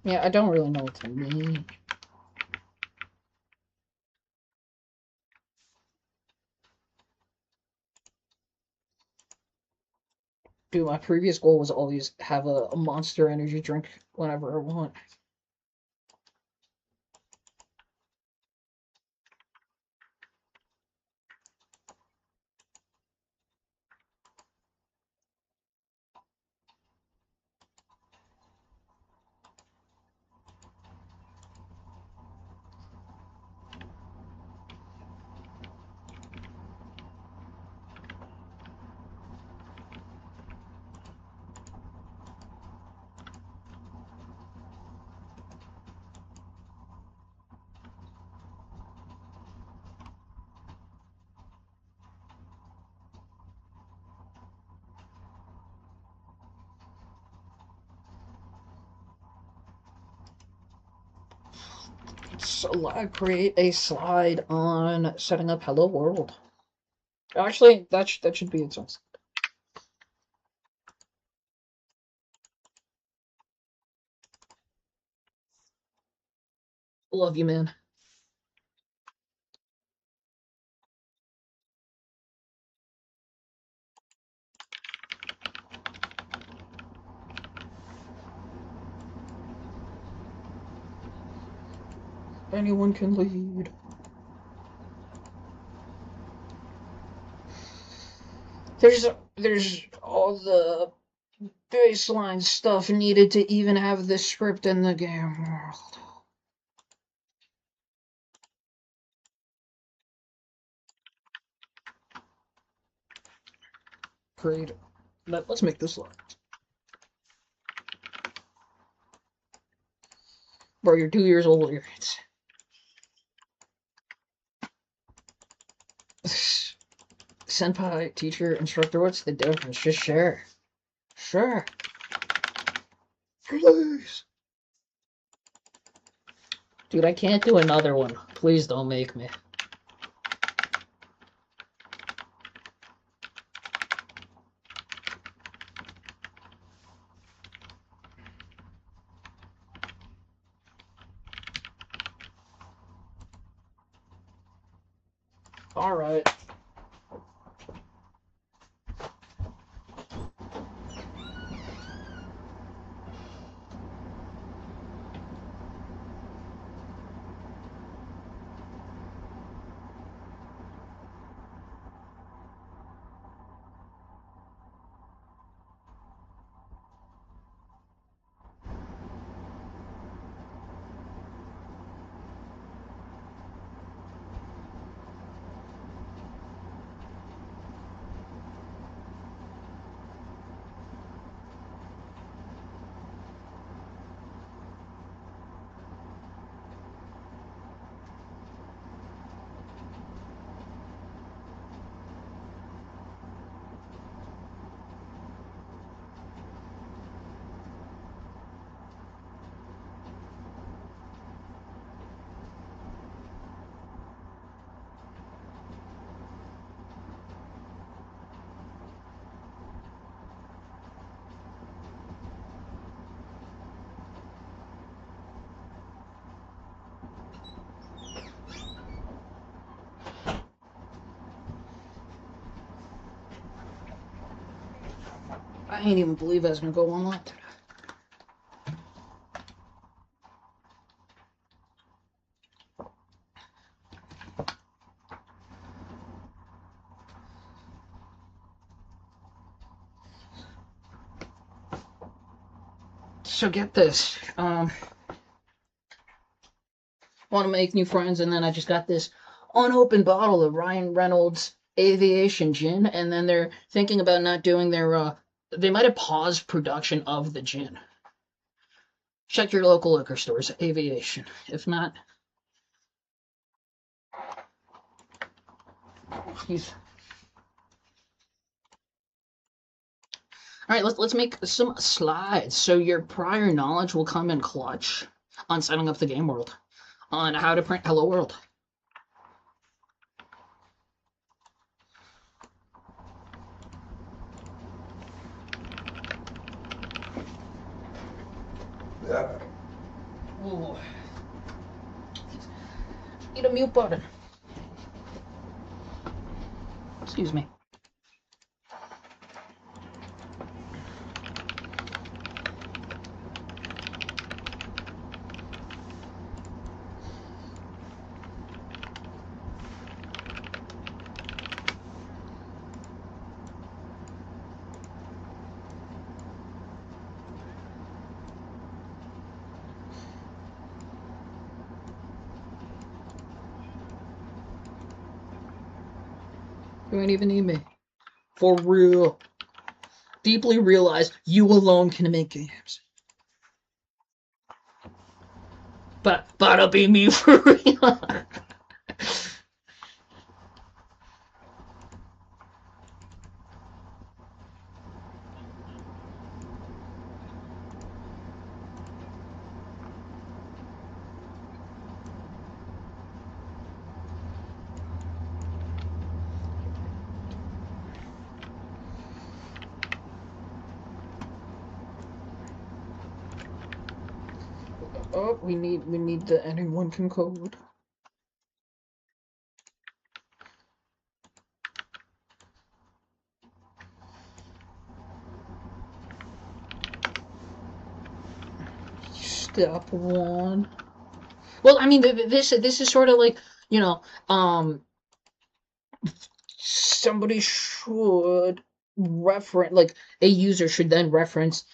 Yeah, I don't really know what to mean. Dude, my previous goal was always have a Monster energy drink whenever I want. So I create a slide on setting up Hello World. Actually, that should be its own. Love you, man. Anyone can lead. There's all the baseline stuff needed to even have this script in the game world. Great. Let's make this look. Bro, you're 2 years older. Senpai, teacher, instructor, what's the difference? Just share. Sure. Please. Dude, I can't do another one. Please don't make me. Alright. I ain't even believe I was gonna go online today. So get this. Want to make new friends, and then I just got this unopened bottle of Ryan Reynolds Aviation Gin, and then they're thinking about not doing their. They might have paused production of the gin. Check your local liquor stores, Aviation. If not, he's. All right, let's make some slides so your prior knowledge will come in clutch on setting up the game world. on how to print Hello World. Ooh. Need a mute button. Excuse me. You ain't even need me. For real. Deeply realize you alone can make games. But it'll be me for real. Oh, we need the anyone can code. Step one. Well, I mean, this is sort of like, you know, somebody should reference, like a user should then reference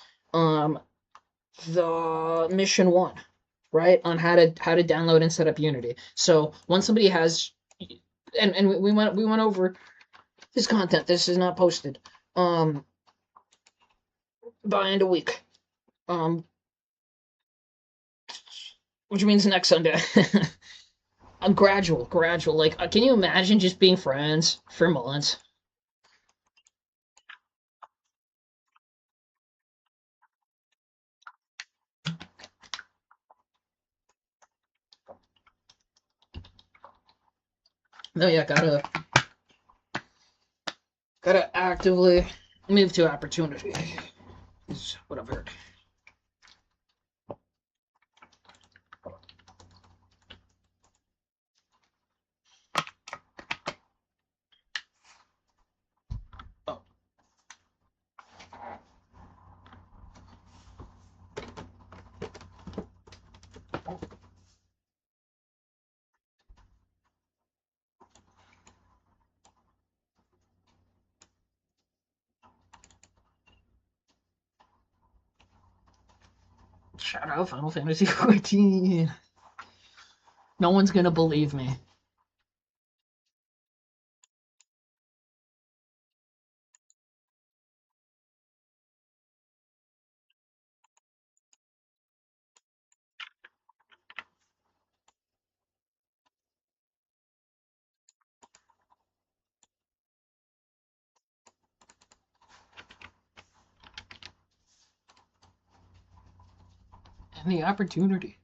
the mission one, right, on how to download and set up Unity. So once somebody has, and we went over this content. This is not posted by end of week, which means next Sunday. A gradual. Like, can you imagine just being friends for months? No, yeah, gotta actively move to opportunity. Is what I've heard. Oh. Shout out Final Fantasy XIV. No one's gonna believe me. And the opportunity.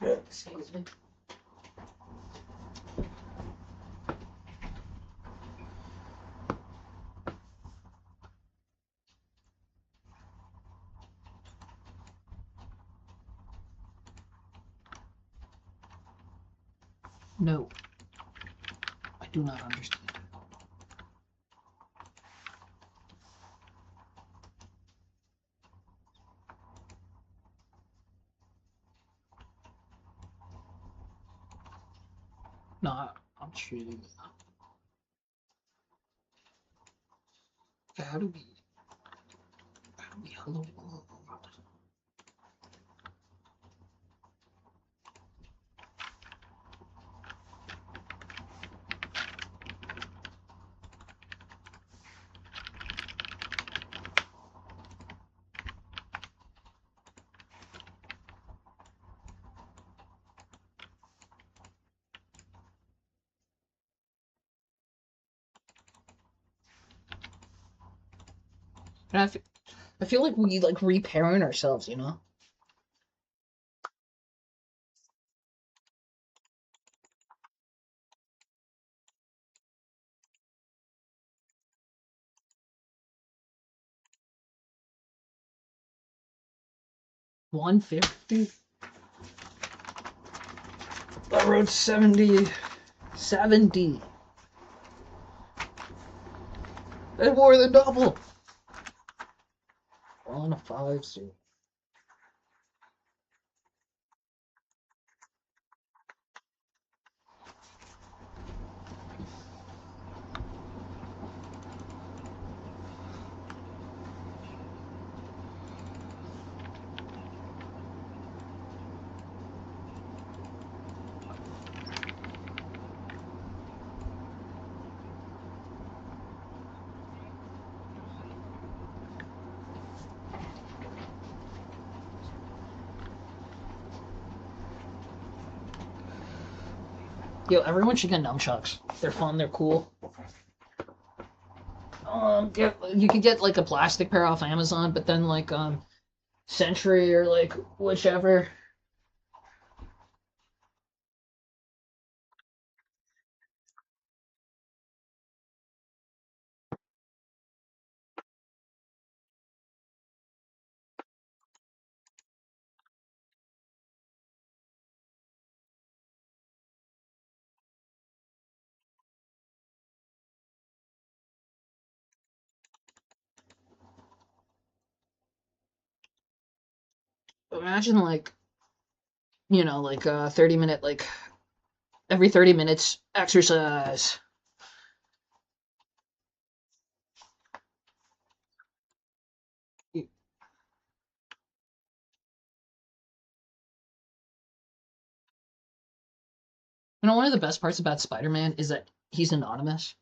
Excuse me. No, I do not understand. No, I'm shooting. How do we hello world? And I feel like we like reparent ourselves, you know? 150? I wrote 70. 70. That's more than double. On a 5-0. Yo, everyone should get nunchucks. They're fun, they're cool. You could get like a plastic pair off Amazon, but then like Century or like whichever. Imagine like, like 30-minute, like every 30 minutes exercise. You know, one of the best parts about Spider-Man is that he's anonymous.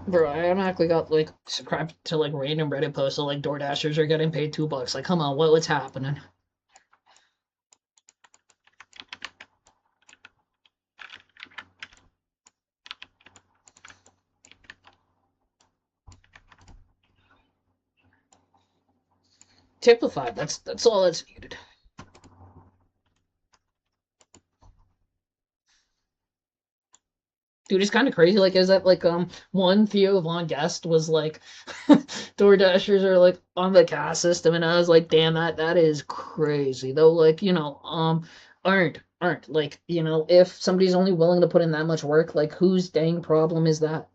Bro, I automatically got like subscribed to like random Reddit posts so like DoorDashers are getting paid $2. Like, come on, what's happening? Typified. That's all that's needed. Dude, it's kind of crazy. Like, is that like one Theo Von Guest was like, DoorDashers are like on the caste system, and I was like, damn, that is crazy. Though, like, aren't like, if somebody's only willing to put in that much work, like, whose dang problem is that?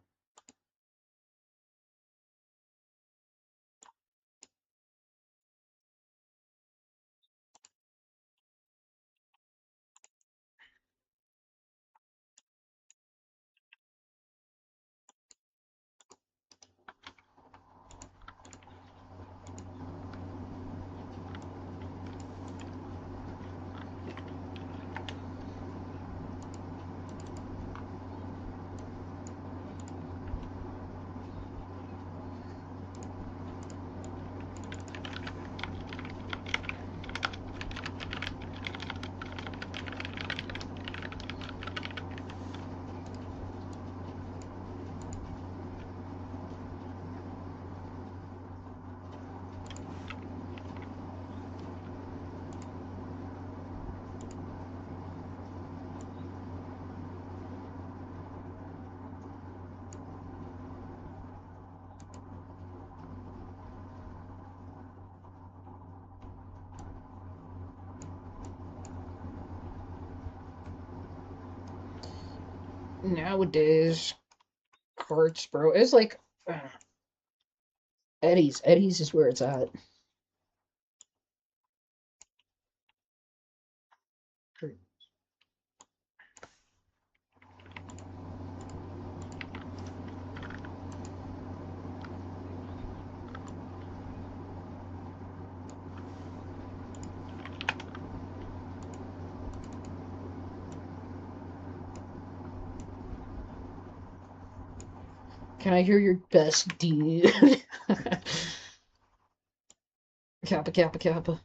nowadays, carts, bro, it's like Eddie's. Eddie's is where it's at. Can I hear your best, dude? Kappa, kappa, kappa.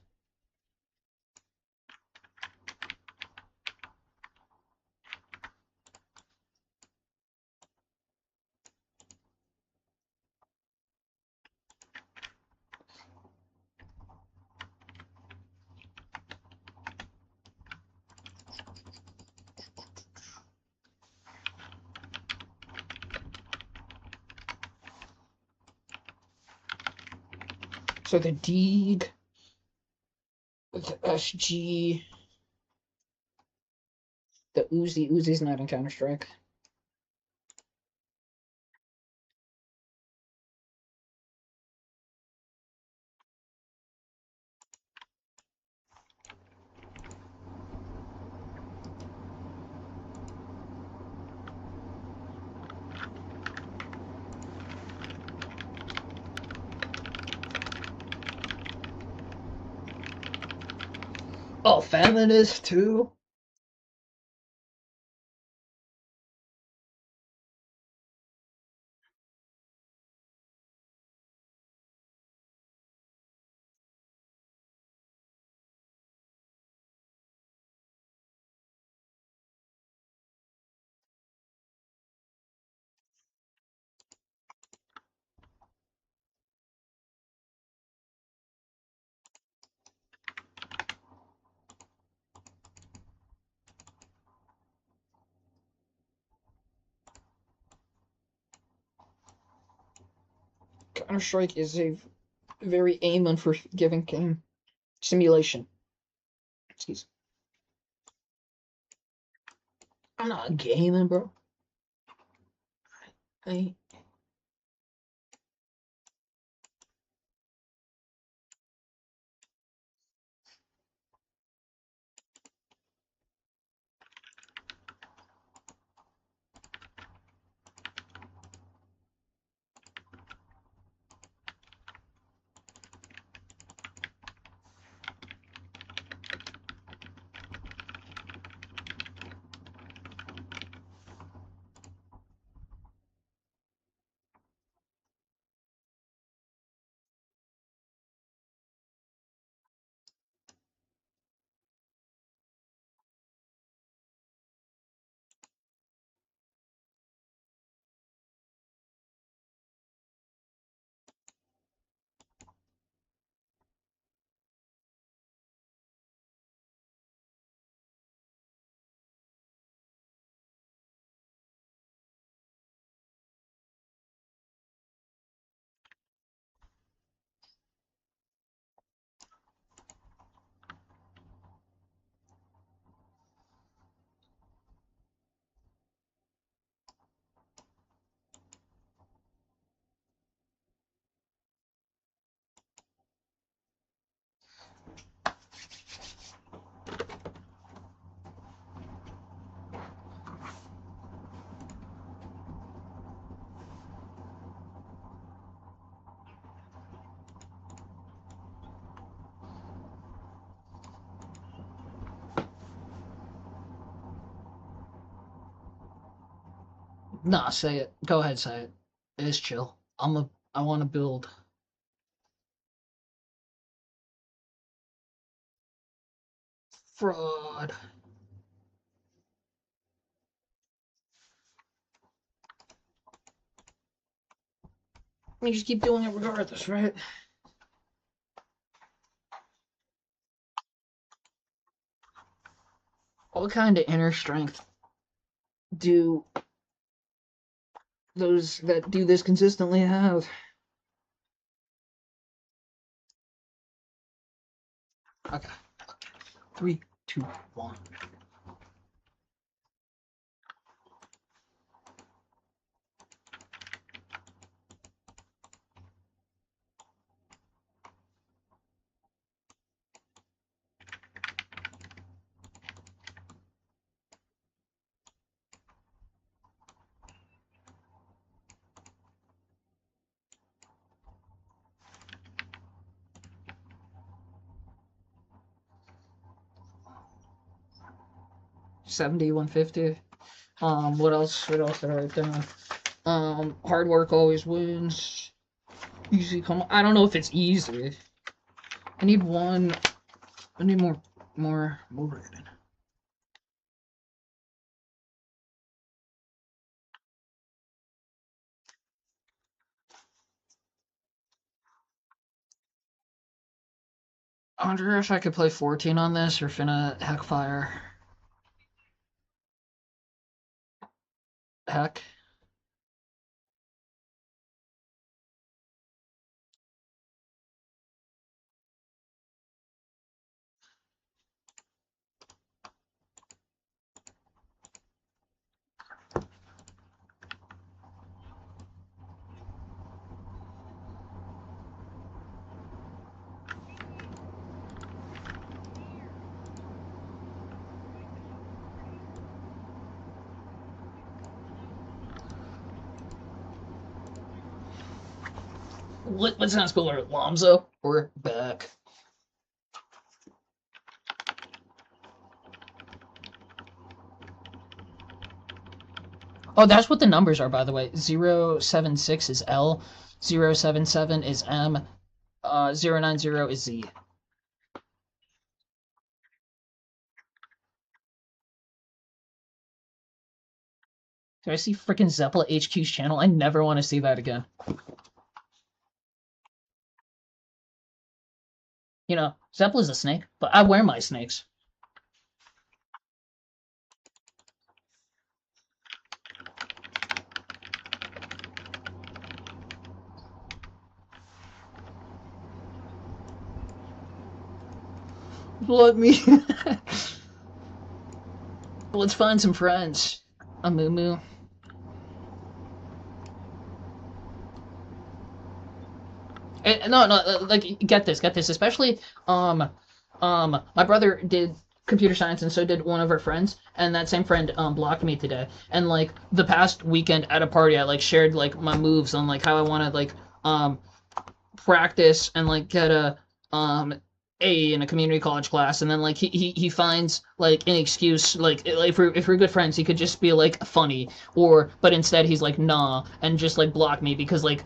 So the Deeg, the SG, the Uzi. Uzi's not in Counter Strike. Oh, feminist too. Counter Strike is a very aim unforgiving game. Simulation. Excuse. I'm not gaming, bro. I Nah, say it. Go ahead, say it. It's chill. I want to build. Fraud. You just keep doing it regardless, right? What kind of inner strength do those that do this consistently have? Okay. 3, 2, 1. 70, 150. What else? What else did I write down? Hard work always wins. Easy come. I don't know if it's easy. I need one. I need more rating. I wonder if I could play 14 on this or finna Heckfire. Heck. What sounds cooler, Lomzo or Beck? Oh, that's what the numbers are, by the way. 076 is L, 077 is M, 090 is Z. Do I see freaking Zeppela HQ's channel? I never want to see that again. You know, Zeppela's a snake, but I wear my snakes. Let me. Let's find some friends. A moo moo. No, like get this, especially my brother did computer science and so did one of our friends, and that same friend blocked me today. And like the past weekend at a party, I like shared like my moves on like how I want to like practice and like get a A in a community college class, and then like he finds like an excuse, like if we're good friends, he could just be like funny, or but instead he's like nah and just like block me because like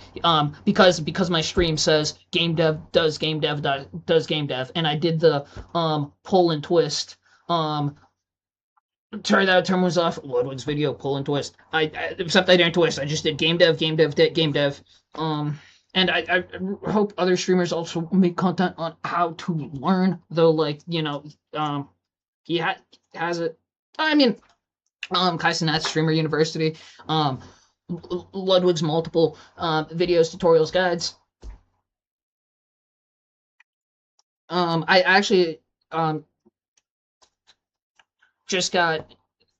because my stream says game dev does game dev does game dev, and I did the pull and twist. Sorry, that term was off. Ludwig's video pull and twist. Except I didn't twist. I just did game dev, game dev. And I hope other streamers also make content on how to learn. Though, like you know, he has it. I mean, Kaizenat Streamer University, Ludwig's multiple videos, tutorials, guides. I actually just got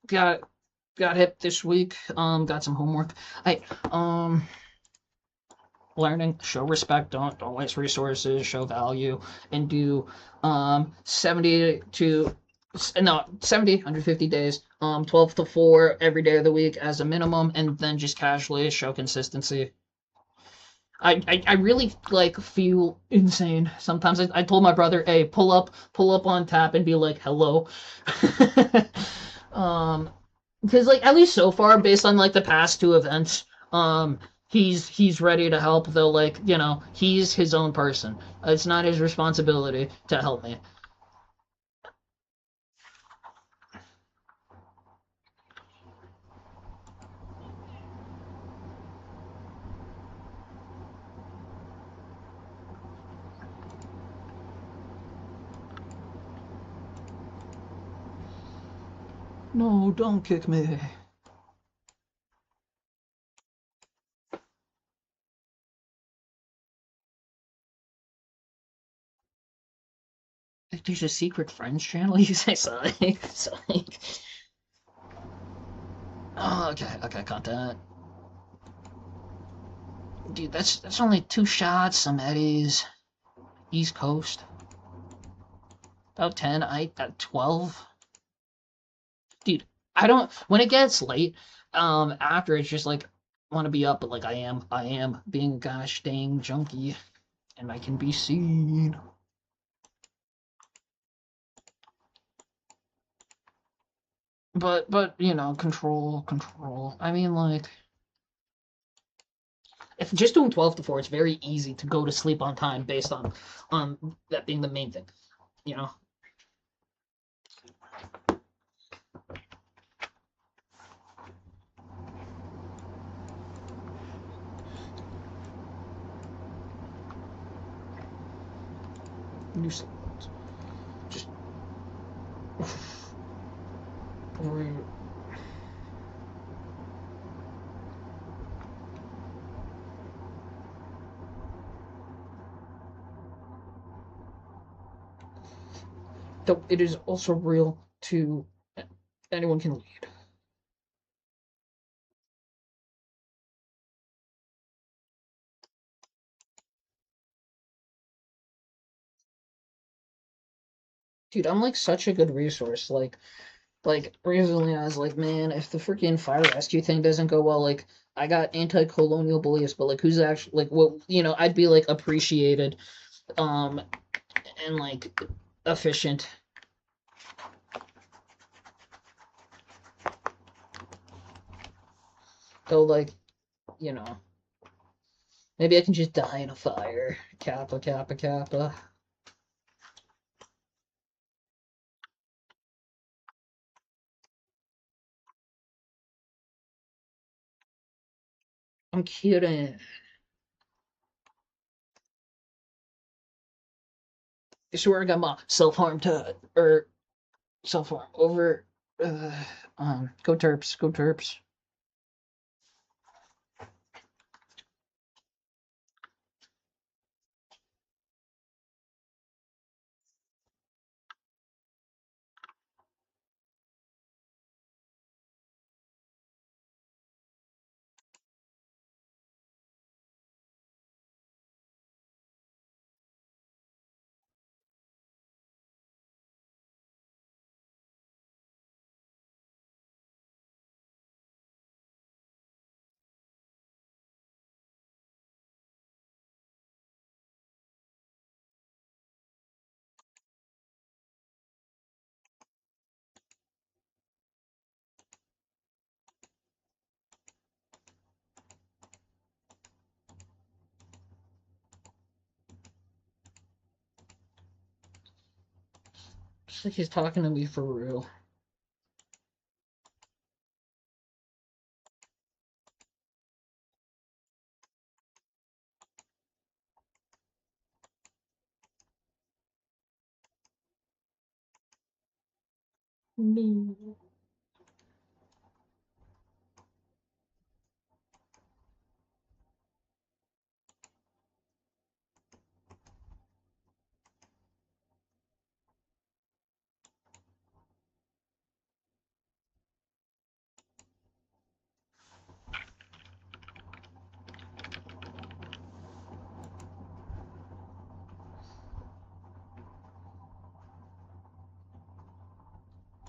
hip this week. Got some homework. I learning, show respect, don't waste resources, show value, and do 70 to no 70 150 days 12 to 4 every day of the week as a minimum, and then just casually show consistency. I really like feel insane sometimes. I told my brother, hey, pull up on tap and be like hello. um because like at least so far based on like the past two events, he's ready to help, though like you know he's his own person. It's not his responsibility to help me. No, don't kick me. There's a secret friends channel. You say sorry. Sorry. Oh, okay, content. Dude, that's only 2 shots. Some eddies. East Coast. About 10. I at 12. Dude, I don't. When it gets late, after it's just like want to be up, but like I am being a gosh dang junkie, and I can be seen. But you know, control. I mean, like, if just doing 12 to 4, it's very easy to go to sleep on time based on that being the main thing. You know. New sleep. Just. Though it is also real to anyone can lead. Dude, I'm like such a good resource. Like recently I was like, man, if the freaking fire rescue thing doesn't go well, like I got anti-colonial beliefs, but like who's actually like what I'd be like appreciated, um, and like efficient. Though like, you know, maybe I can just die in a fire. Kappa, kappa, kappa. I'm kidding. I swear I got my self-harm to or self-harm over uh, go Terps, go Terps. It's like he's talking to me for real. No.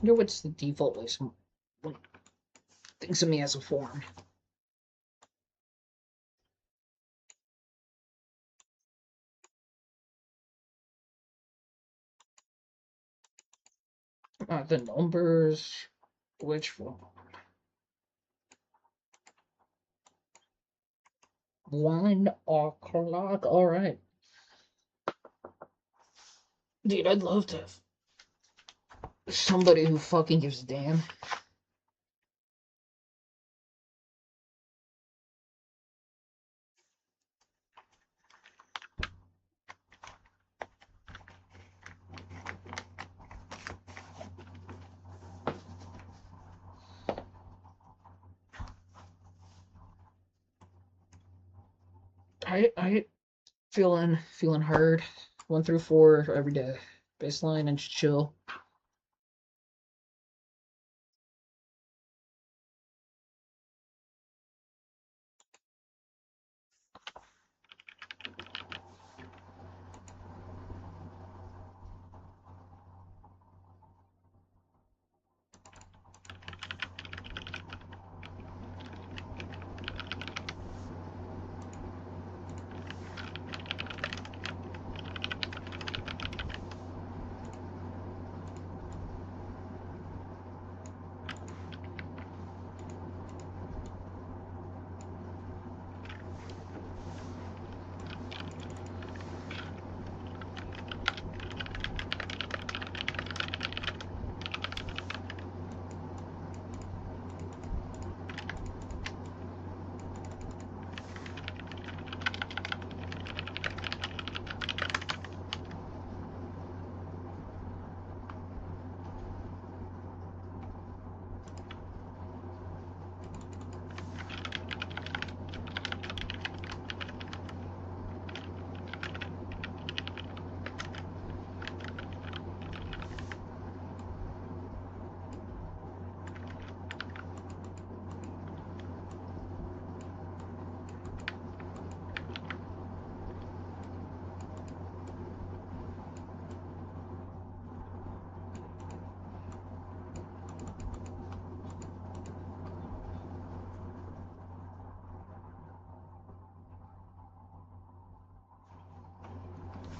You know what's the default way someone thinks of me as a form? The numbers, which one? 1 o'clock. All right, dude. I'd love to have somebody who fucking gives a damn. I feeling hard. 1 through 4 every day, baseline and just chill.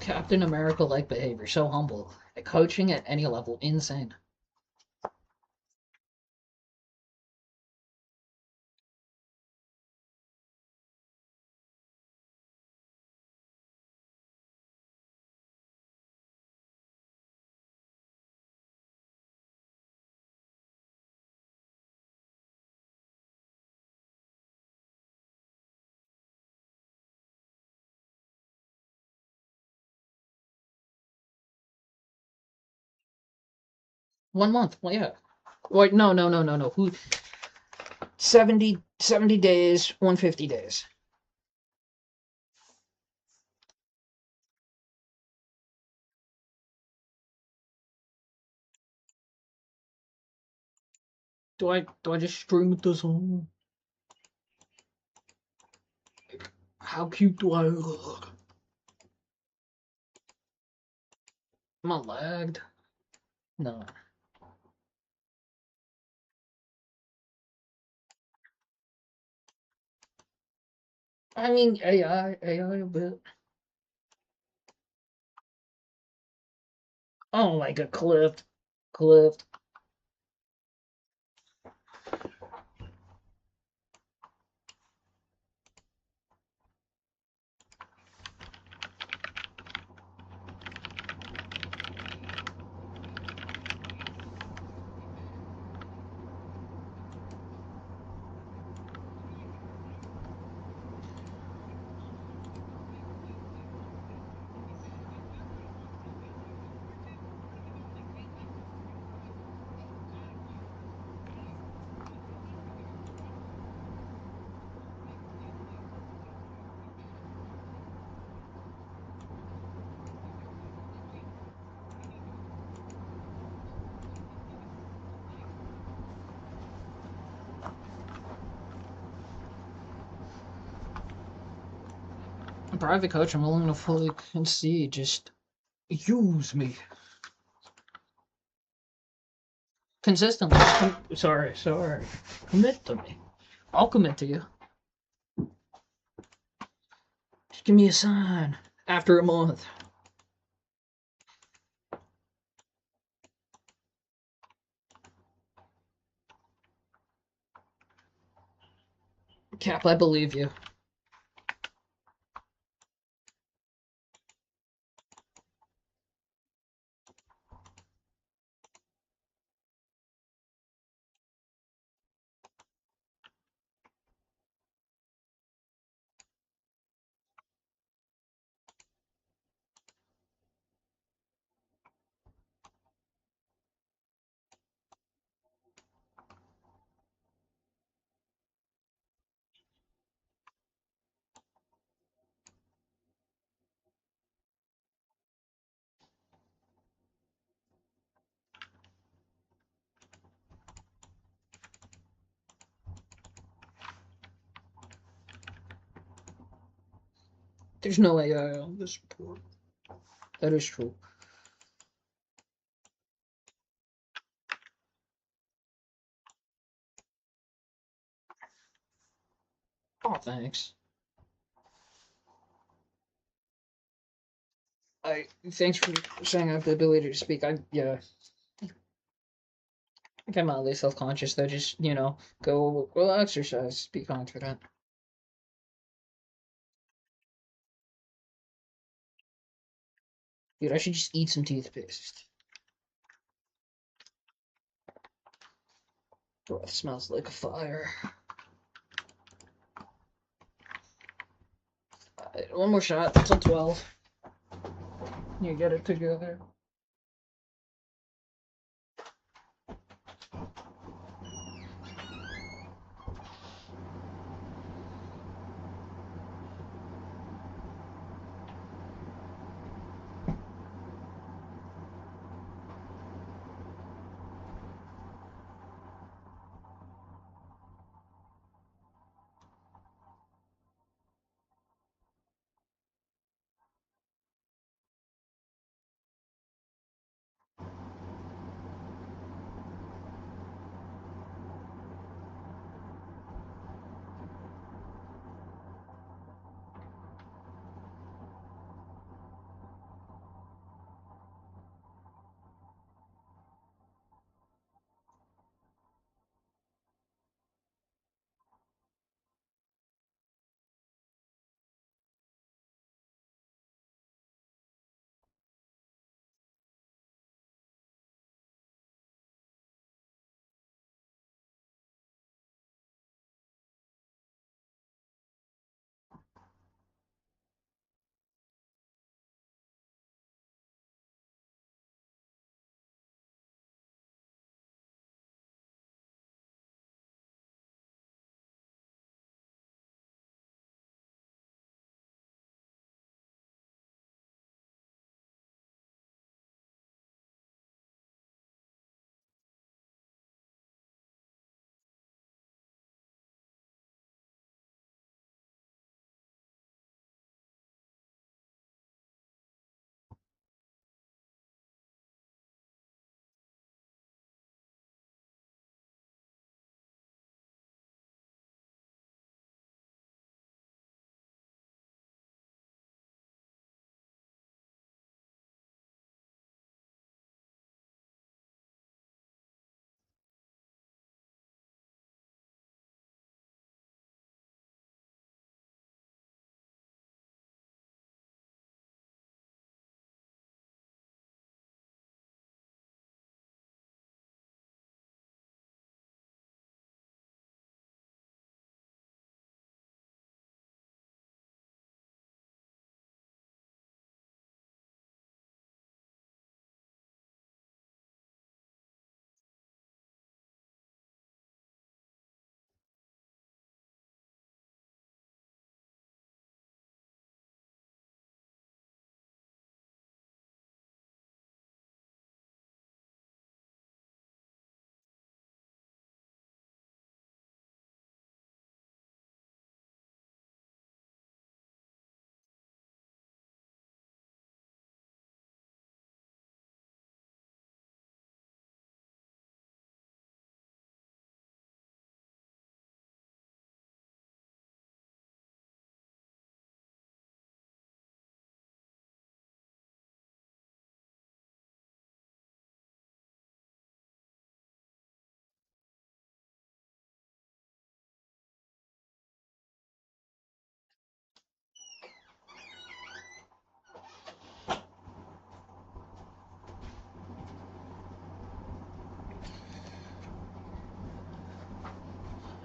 Captain America-like behavior, so humble. At coaching at any level, insane. One month. Well, yeah. Wait, no, no, no, no, no. Who? 70 days, 150 days. Do I just stream it this on? How cute do I look? Am I lagged? No. I mean AI a bit. Oh my god, clipped. Clipped. A private coach, I'm willing to fully concede. Just use me. Consistently. Sorry. Commit to me. I'll commit to you. Just give me a sign. After a month. Cap, I believe you. There's no AI on this report. That is true. Oh, thanks. Thanks for saying I have the ability to speak. Yeah. I think I'm mildly self-conscious though. Just go exercise. Be confident. Dude, I should just eat some toothpaste. Breath smells like fire. One more shot. It's on 12. You get it together.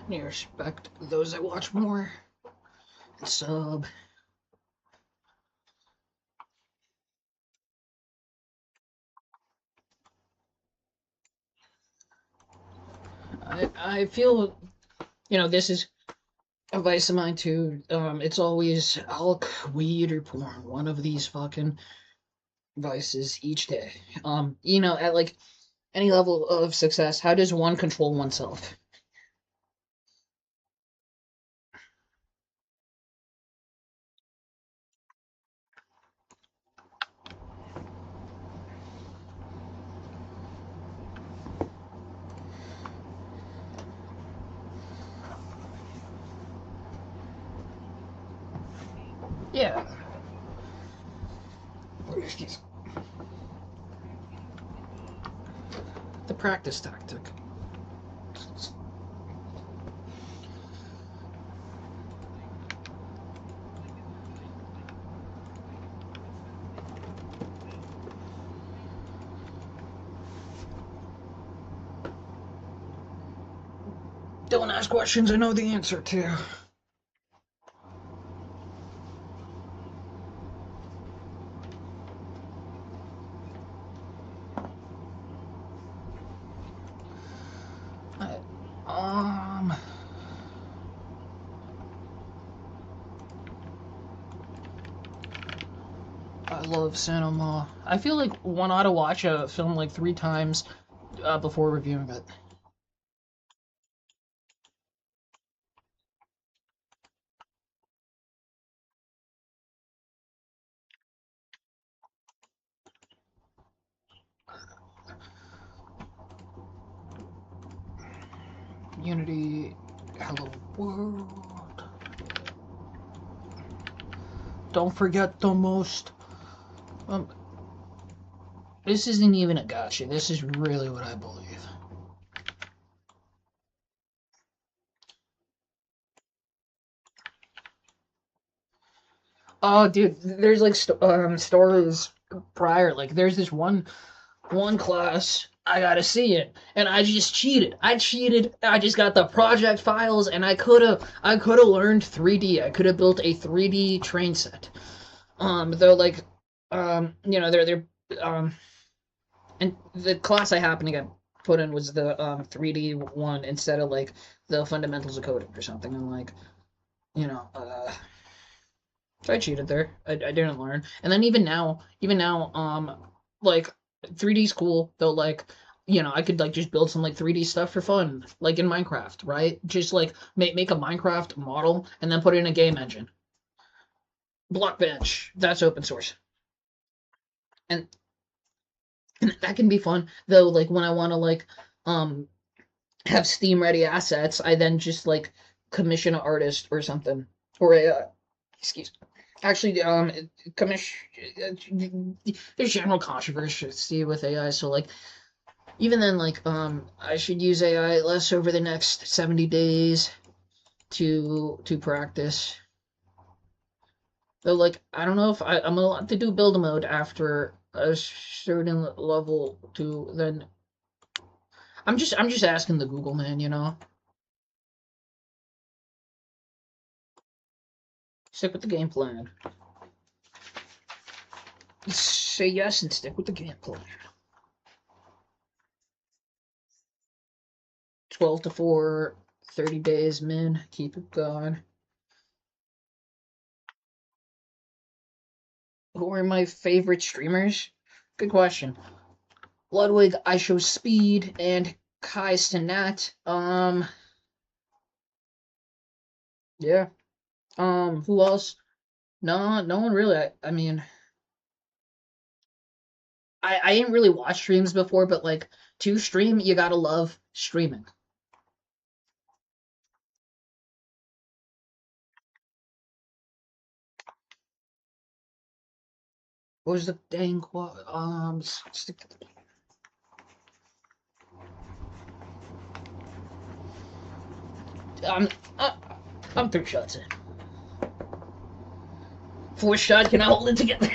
You respect those that watch more. Sub. I feel, this is a vice of mine too. It's always alk, weed, or porn. One of these fucking vices each day. At like any level of success, how does one control oneself? Yeah. The practice tactic. Don't ask questions I know the answer to. I, um, I love cinema. I feel like one ought to watch a film like 3 times before reviewing it. Unity, hello world. Don't forget the most. Um, this isn't even a gotcha. This is really what I believe. Oh, dude, there's like stories prior. Like, there's this one class I gotta see it, and I just cheated. I cheated. I just got the project files, and I could have learned 3D. I could have built a 3D train set. Though like, they're and the class I happened to get put in was the 3D one instead of like the fundamentals of coding or something. And like, you know, uh, so I cheated there. I didn't learn. And then even now, like 3D's cool though. Like, I could like just build some like 3D stuff for fun, like in Minecraft, right? Just like make a Minecraft model and then put it in a game engine. Blockbench, that's open source, and, and that can be fun though. Like when I want to like um have Steam ready assets, I then just like commission an artist or something, or a excuse. Actually, commission. There's general controversy with AI, so like even then, like I should use AI less over the next 70 days to practice. Though, like I don't know if I'm allowed to do build mode after a certain level to then. I'm just asking the Google man, Stick with the game plan. Say yes and stick with the game plan. 12 to 4, 30 days, min. Keep it going. Who are my favorite streamers? Good question. Ludwig, I Show Speed, and Kai Cenat. Yeah. Who else? No, no one really. I mean, I didn't really watch streams before, but like to stream, you gotta love streaming. What was the dang stick to uh, I'm 3 shots in. 4 shot, can I hold it together?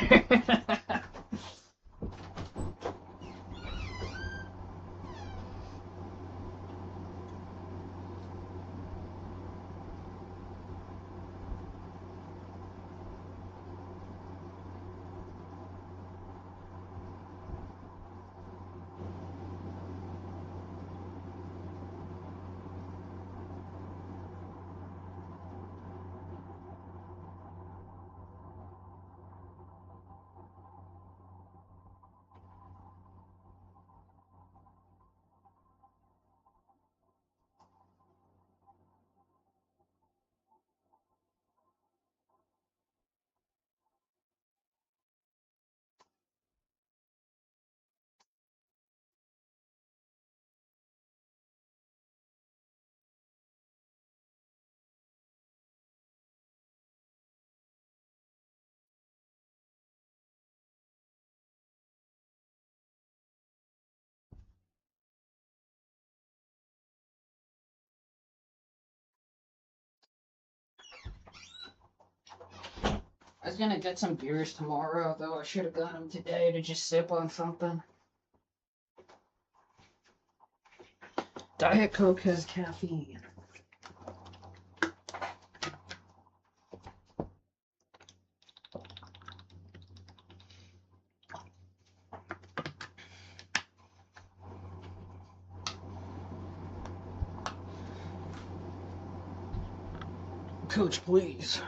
I was gonna get some beers tomorrow, though I should have got them today to just sip on something. Diet Coke has caffeine. Coach, please.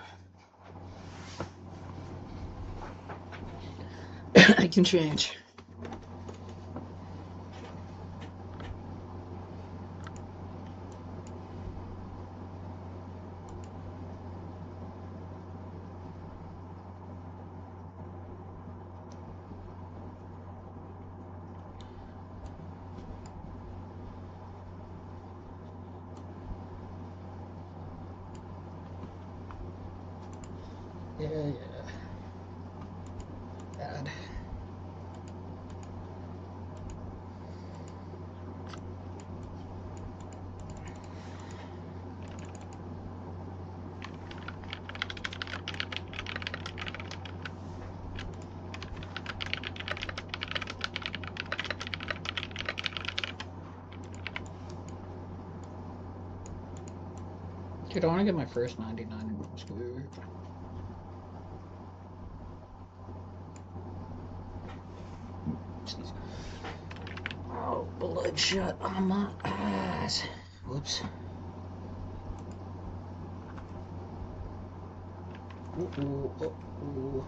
I can change. Yeah. Bad. Dude, I want to get my first 99 in school. Oh, bloodshot on my eyes. Whoops. Ooh.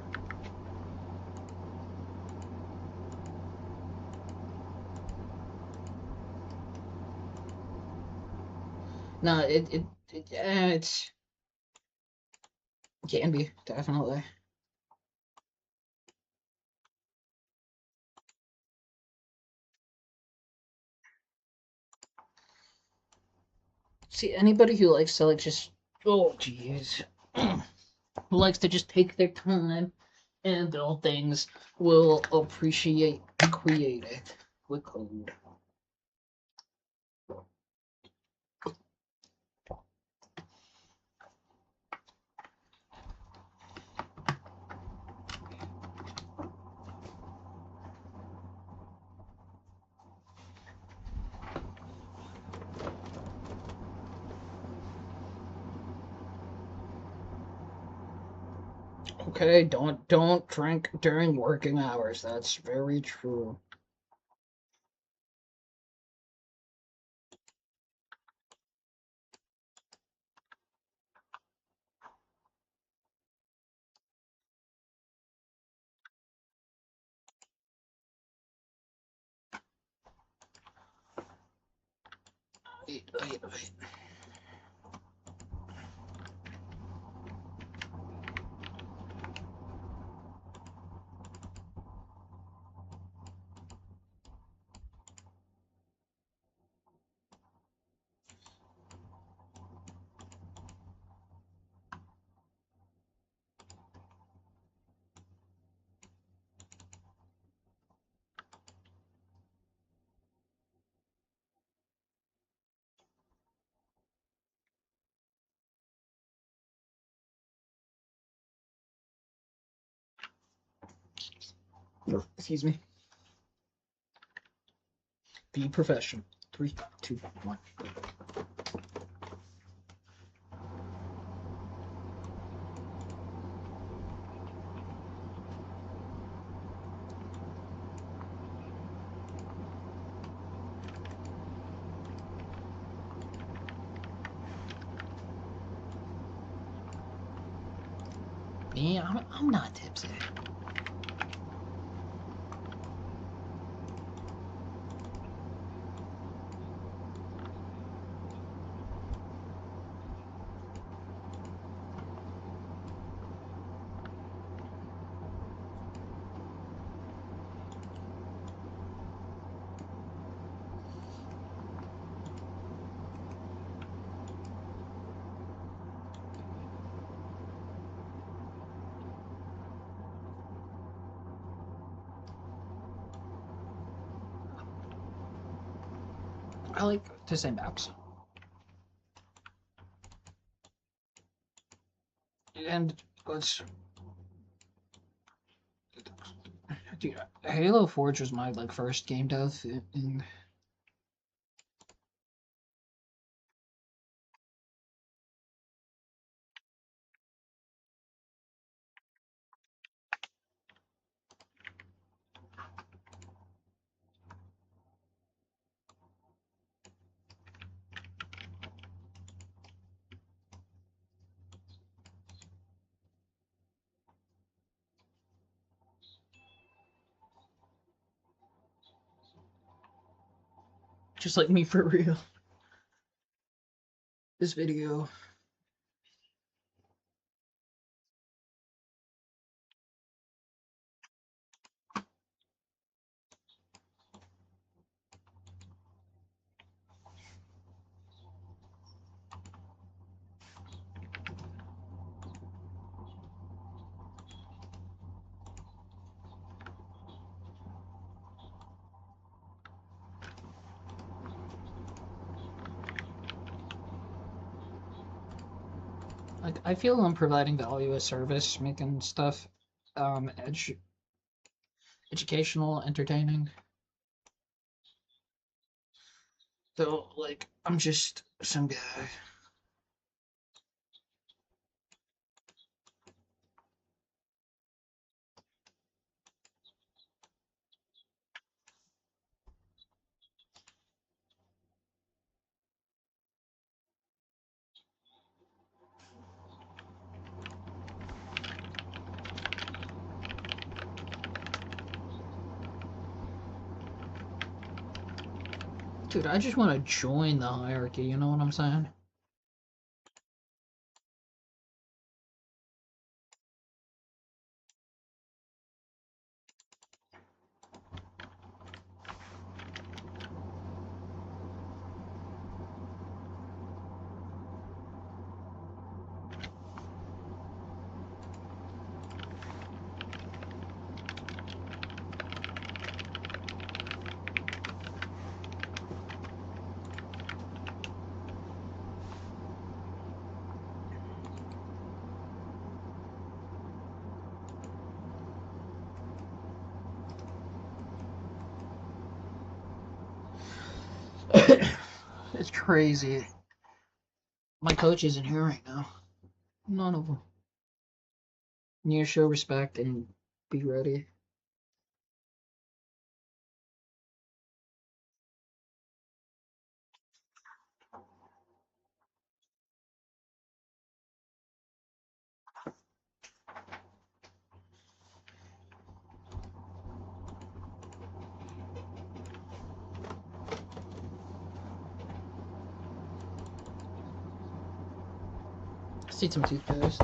No, it's can be definitely. See, anybody who likes to just jeez, who likes to just take their time and build things will appreciate create it with code. Okay, don't drink during working hours. That's very true. Wait. Excuse me. Be professional. 3, 2, 1. Me, I'm not tipsy. I like to say maps. And let's Dude, Halo Forge was my like first game dev in just like me for real. This video. Like I feel I'm providing value as service, making stuff educational, entertaining. So like I'm just some guy. Dude, I just want to join the hierarchy, you know what I'm saying? It's crazy. My coach isn't here right now. None of them. You show respect and be ready. Let's eat some toothpaste.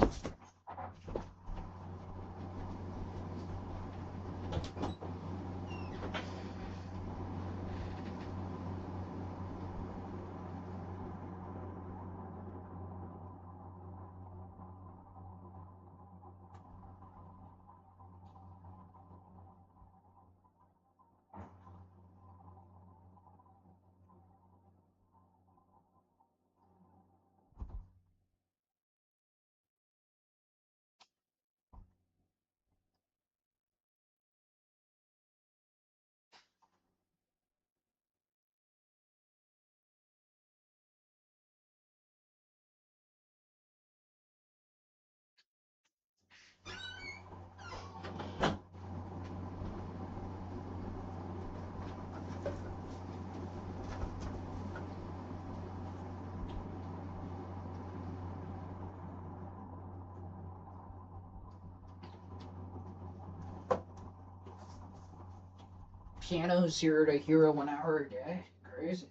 Piano 0 to hero 1 hour a day. Crazy.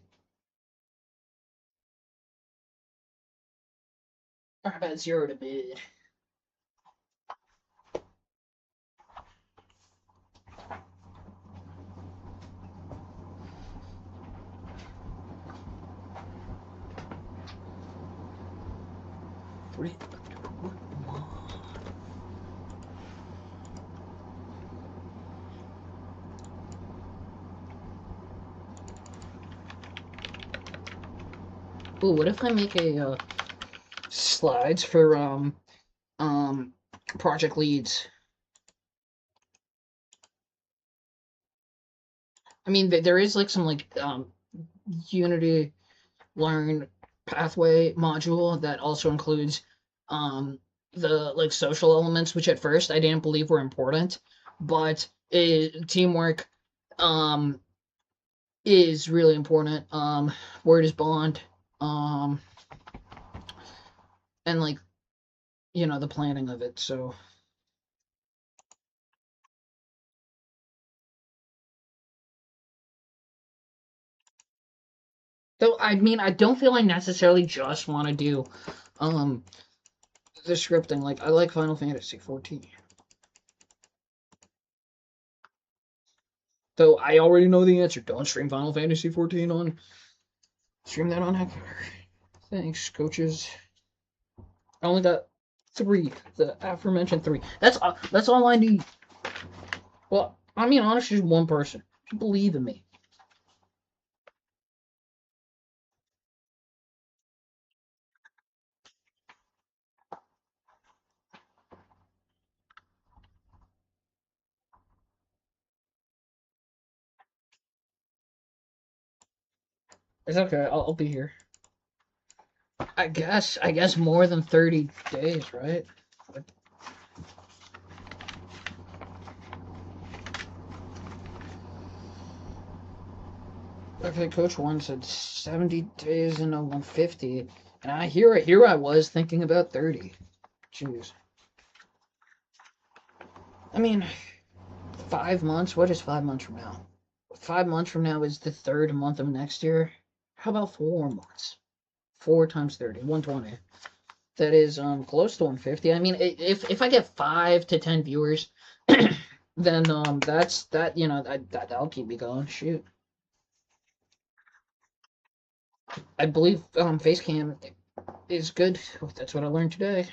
Or about 0 to mid. What? Ooh, what if I make a slides for project leads? I mean, there is like some like Unity Learn pathway module that also includes the like social elements, which at first I didn't believe were important, but teamwork um is really important. Word is bond, um, and like the planning of it. So though I mean I don't feel I necessarily just want to do um the scripting. Like I like Final Fantasy 14. Though I already know the answer. Don't stream Final Fantasy 14 on stream that on Heckler. Thanks, coaches. I only got three. The aforementioned three. That's all I need. Well, I mean honestly just one person. If you believe in me. It's okay, I'll be here. I guess more than 30 days, right? Okay, Coach One said 70 days in a 150, and here I was thinking about 30. Jeez. I mean, 5 months. What is 5 months from now? 5 months from now is the third month of next year. How about 4 months? 4 times 30, 120. That is close to 150. I mean, if I get 5 to 10 viewers, then that's that that'll keep me going. Shoot. I believe Facecam is good. That's what I learned today,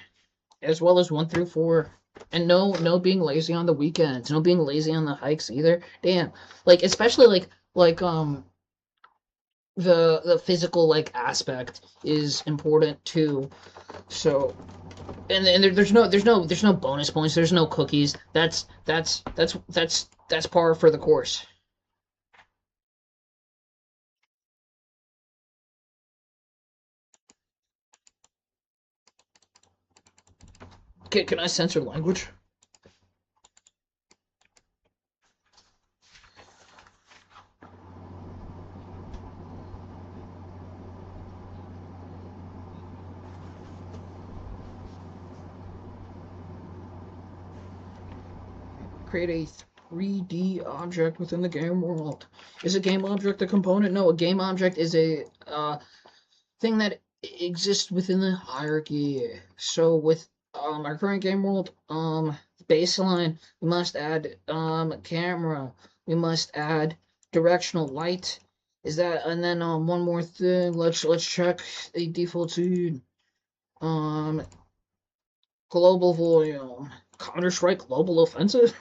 as well as 1 through 4. And no being lazy on the weekends. No being lazy on the hikes either. Damn, like especially like the physical like aspect is important too. So and there's no bonus points. There's no cookies. That's par for the course. Can I censor language? Create a 3D object within the game world. Is a game object a component? No, a game object is a thing that exists within the hierarchy. So with our current game world, baseline, we must add camera, we must add directional light. Is that and then one more thing, let's check a default scene. Um global volume. Counter-Strike Global Offensive?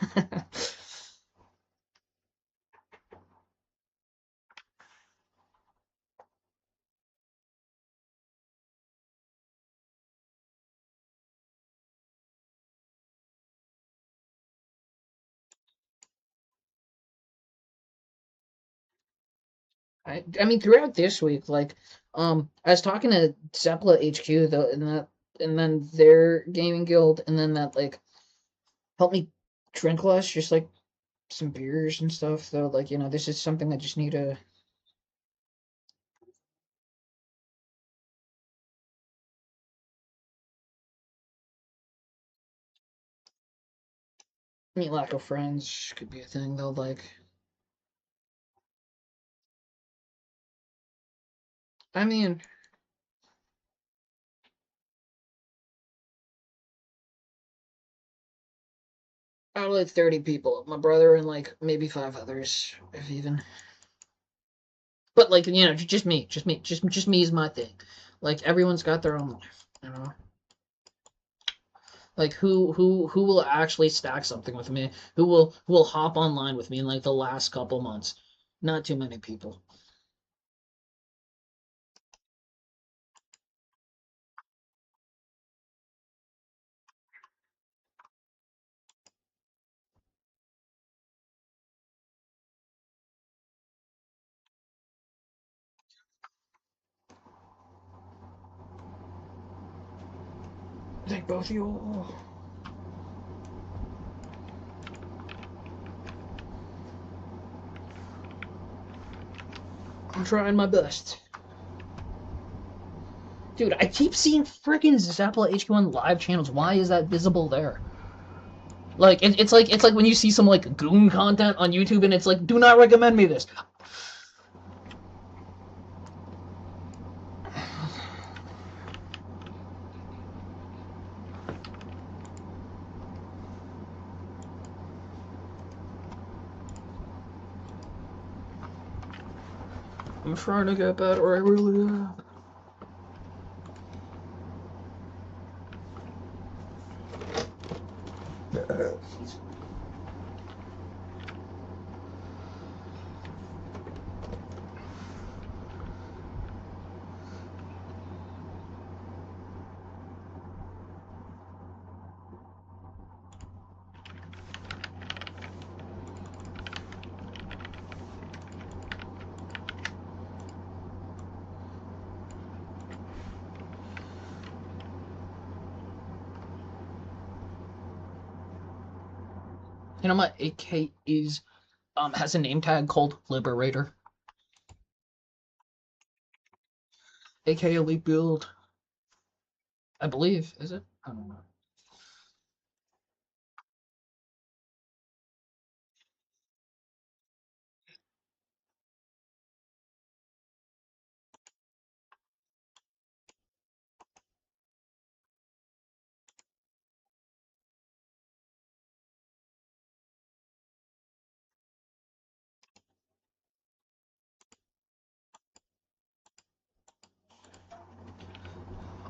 I mean throughout this week, like I was talking to Zeppela HQ though and then their gaming guild and then that like helped me drink less, just like some beers and stuff though. Like, this is something I just need to meet lack of friends could be a thing though, like I mean out of like 30 people, my brother and like maybe five others, if even. But like, just me, just me is my thing. Like everyone's got their own life. Like who will actually stack something with me? Who will hop online with me in like the last couple months? Not too many people. Thank both of you all. I'm trying my best. Dude, I keep seeing freaking Zeppela HQ1 live channels. Why is that visible there? Like, it's like when you see some, like, goon content on YouTube and it's like, do not recommend me this. I'm trying to get better, I really am. You know, my AK is has a name tag called Liberator. AK Elite Build. I believe, is it? I don't know.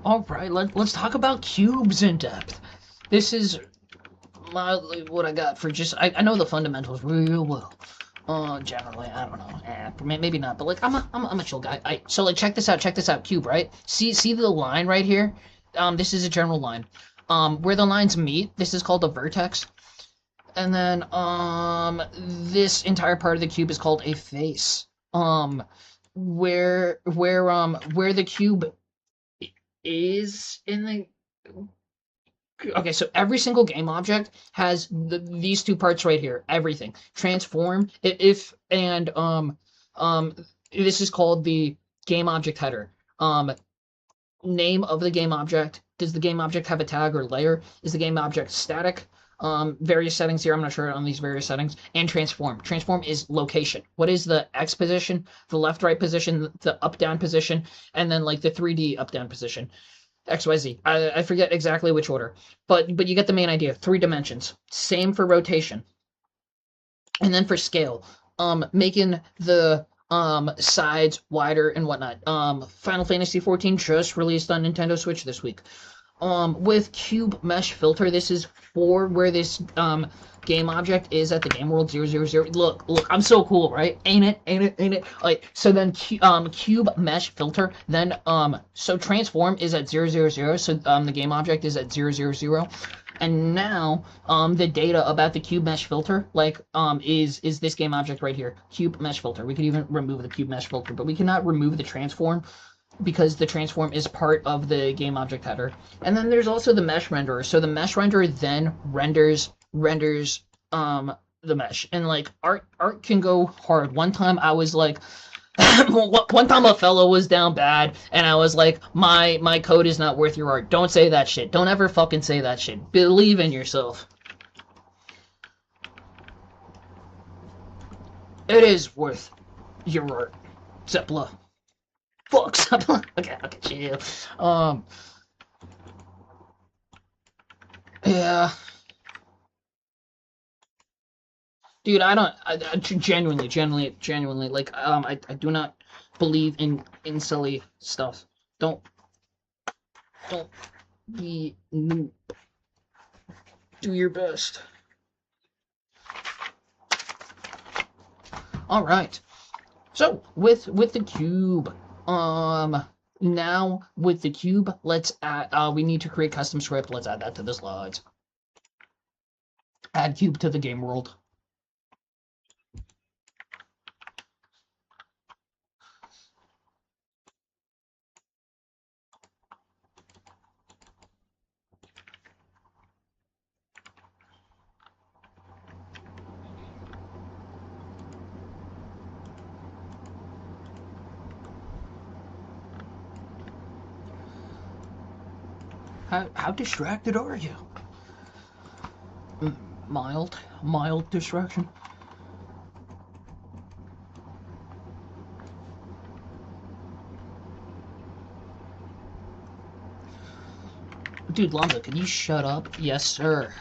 Alright, let's talk about cubes in depth. This is mildly what I got for just, I know the fundamentals real well. Generally, I don't know, maybe not, but like, I'm a chill guy. So like, check this out, cube, right? See the line right here? This is a general line. Where the lines meet, this is called a vertex. And then, this entire part of the cube is called a face. Where the cube is in the okay, so every single game object has these two parts right here. Everything transform if and this is called the game object header. Name of the game object. Does the game object have a tag or layer? Is the game object static? Various settings here. I'm not sure on these various settings. And transform. Transform is location. What is the X position, the left right position, the up down position, and then like the 3D up down position. XYZ. I forget exactly which order, but you get the main idea. 3 dimensions. Same for rotation, and then for scale, making the sides wider and whatnot. Final Fantasy 14 just released on Nintendo Switch this week. With Cube Mesh Filter, this is for where this game object is at the Game World 000. Look, I'm so cool, right? Ain't it? Like, so then Cube Mesh Filter, then so Transform is at 000, so the game object is at 000. And now, the data about the Cube Mesh Filter, like, is this game object right here, Cube Mesh Filter. We could even remove the Cube Mesh Filter, but we cannot remove the Transform, because the transform is part of the game object header. And then there's also the mesh renderer. So the mesh renderer then renders the mesh. And like art can go hard. One time I was like one time a fellow was down bad and I was like, my code is not worth your art. Don't say that shit. Don't ever fucking say that shit. Believe in yourself. It is worth your art, Zeppela. Fuck, okay, chill. Yeah, dude, I genuinely, like, I do not believe in silly stuff. Don't, don't be noob. Do your best. All right. So with the cube, now with the cube, let's add. We need to create custom script. Let's add that to the slides. Add cube to the game world. How distracted are you? Mild distraction. Dude, Lonzo, can you shut up? Yes, sir.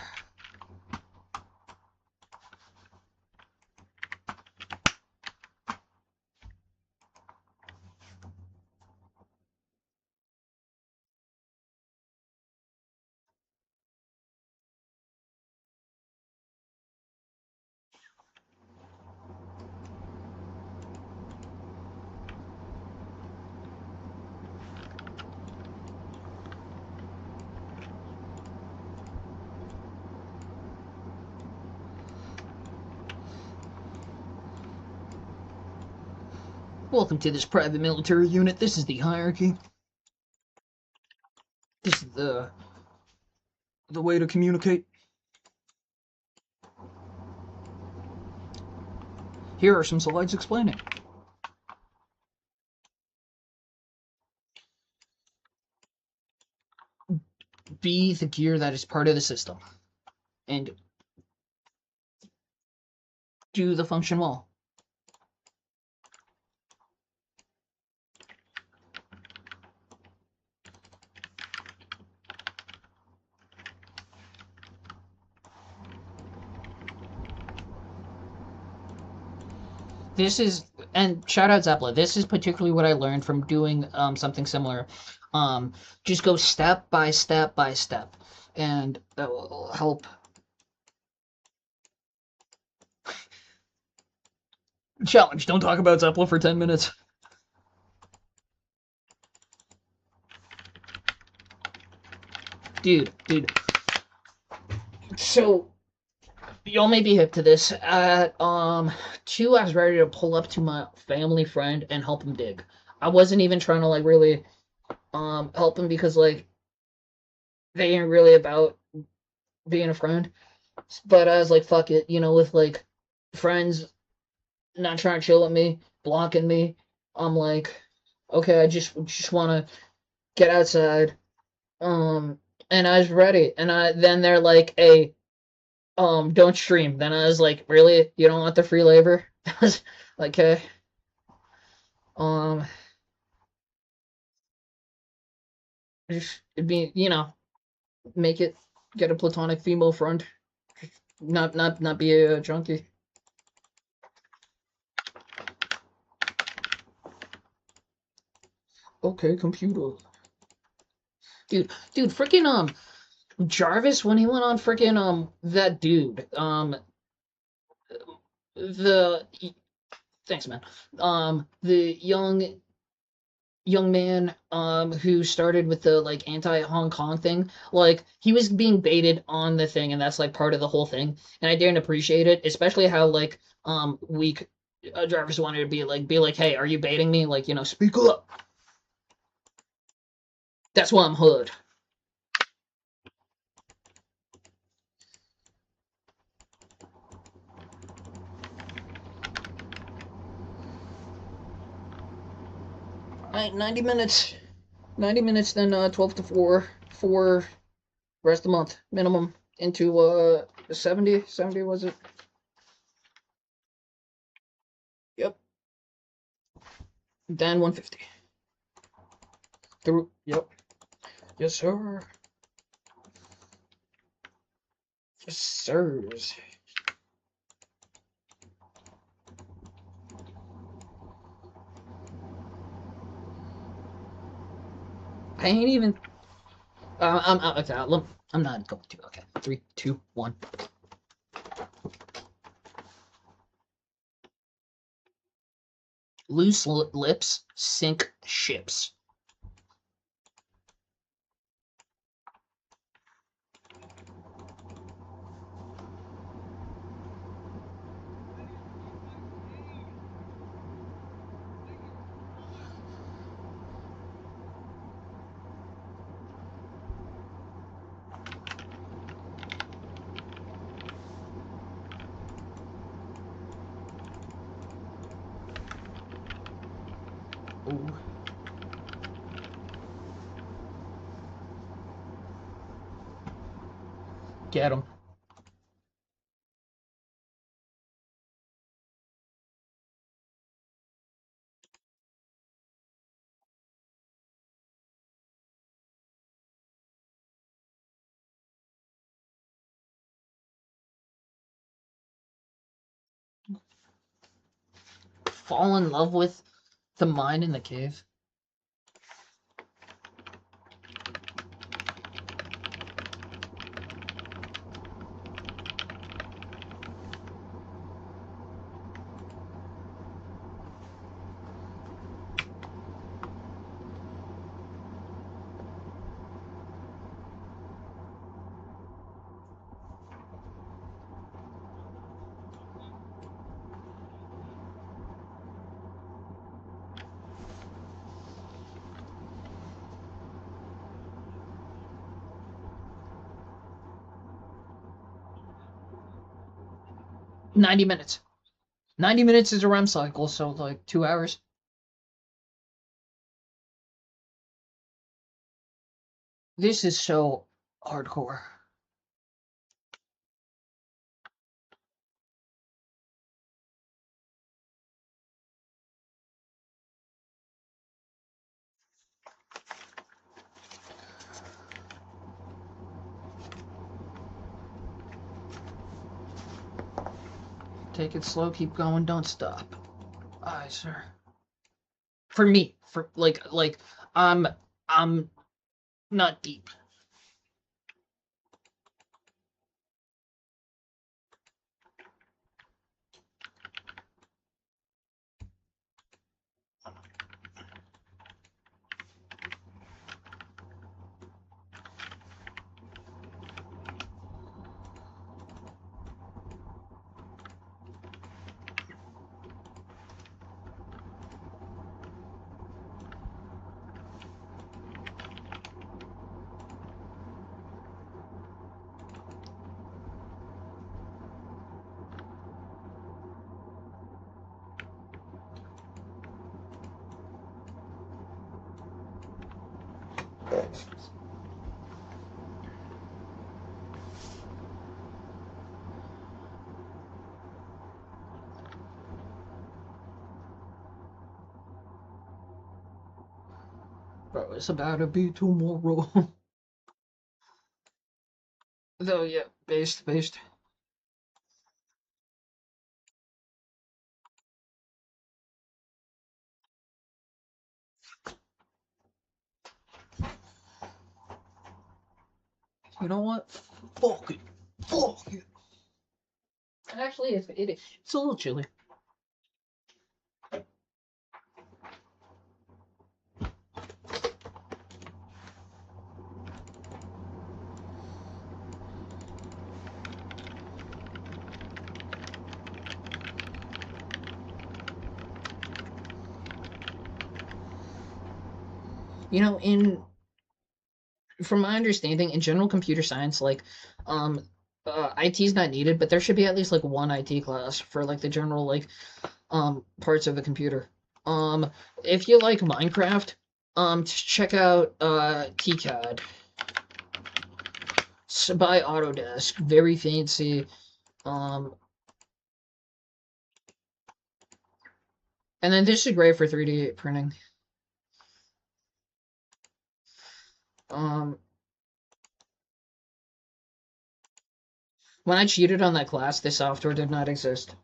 Welcome to this private military unit. This is the hierarchy. This is the way to communicate. Here are some slides explaining. Be the gear that is part of the system. And do the function well. This is, and shout out Zeppela, this is particularly what I learned from doing something similar. Just go step by step by step, and that will help. Challenge, don't talk about Zeppela for 10 minutes. Dude. So, y'all may be hip to this. At 2, I was ready to pull up to my family friend and help him dig. I wasn't even trying to, like, really help him because, like, they ain't really about being a friend. But I was like, fuck it, you know, with, like, friends not trying to chill with me, blocking me, I'm like, okay, I just want to get outside. And I was ready. And then they're like, hey, don't stream. Then I was like, really? You don't want the free labor? I was like, okay. Just, it'd be, you know, make it, get a platonic female friend. Not be a junkie. Okay, computer. Dude, freaking, Jarvis, when he went on freaking, that dude, the, thanks, man, the young man who started with the like anti-Hong Kong thing, like he was being baited on the thing, and that's like part of the whole thing, and I didn't appreciate it, especially how like weak Jarvis wanted to be like, hey, are you baiting me, like, you know, speak up. That's why I'm hood. Alright, 90 minutes. 90 minutes, then 12 to 4 for rest of the month minimum into 70 was it? Yep. Then 150 through. Yep. Yes, sir. Yes, sirs. I ain't even. Okay. I'm not going to. Okay. 3, 2, 1. Loose lips sink ships. Ooh. Get him. Fall in love with the mine in the cave. $90. 90 minutes is a REM cycle, so like 2 hours. This is so hardcore. Take it slow, keep going, don't stop. Aye, sir. For me, for like I'm not deep. Bro, it's about to be tomorrow. Though, yeah, based. You know what? Fuck it. Fuck it. Actually, it's a little chilly. You know, from my understanding, in general computer science, like, um, IT is not needed, but there should be at least like one IT class for like the general like parts of the computer. Um, if you like Minecraft, check out TCAD. It's by Autodesk, very fancy. Um, and then this is great for 3D printing. Um, when I cheated on that class, this software did not exist.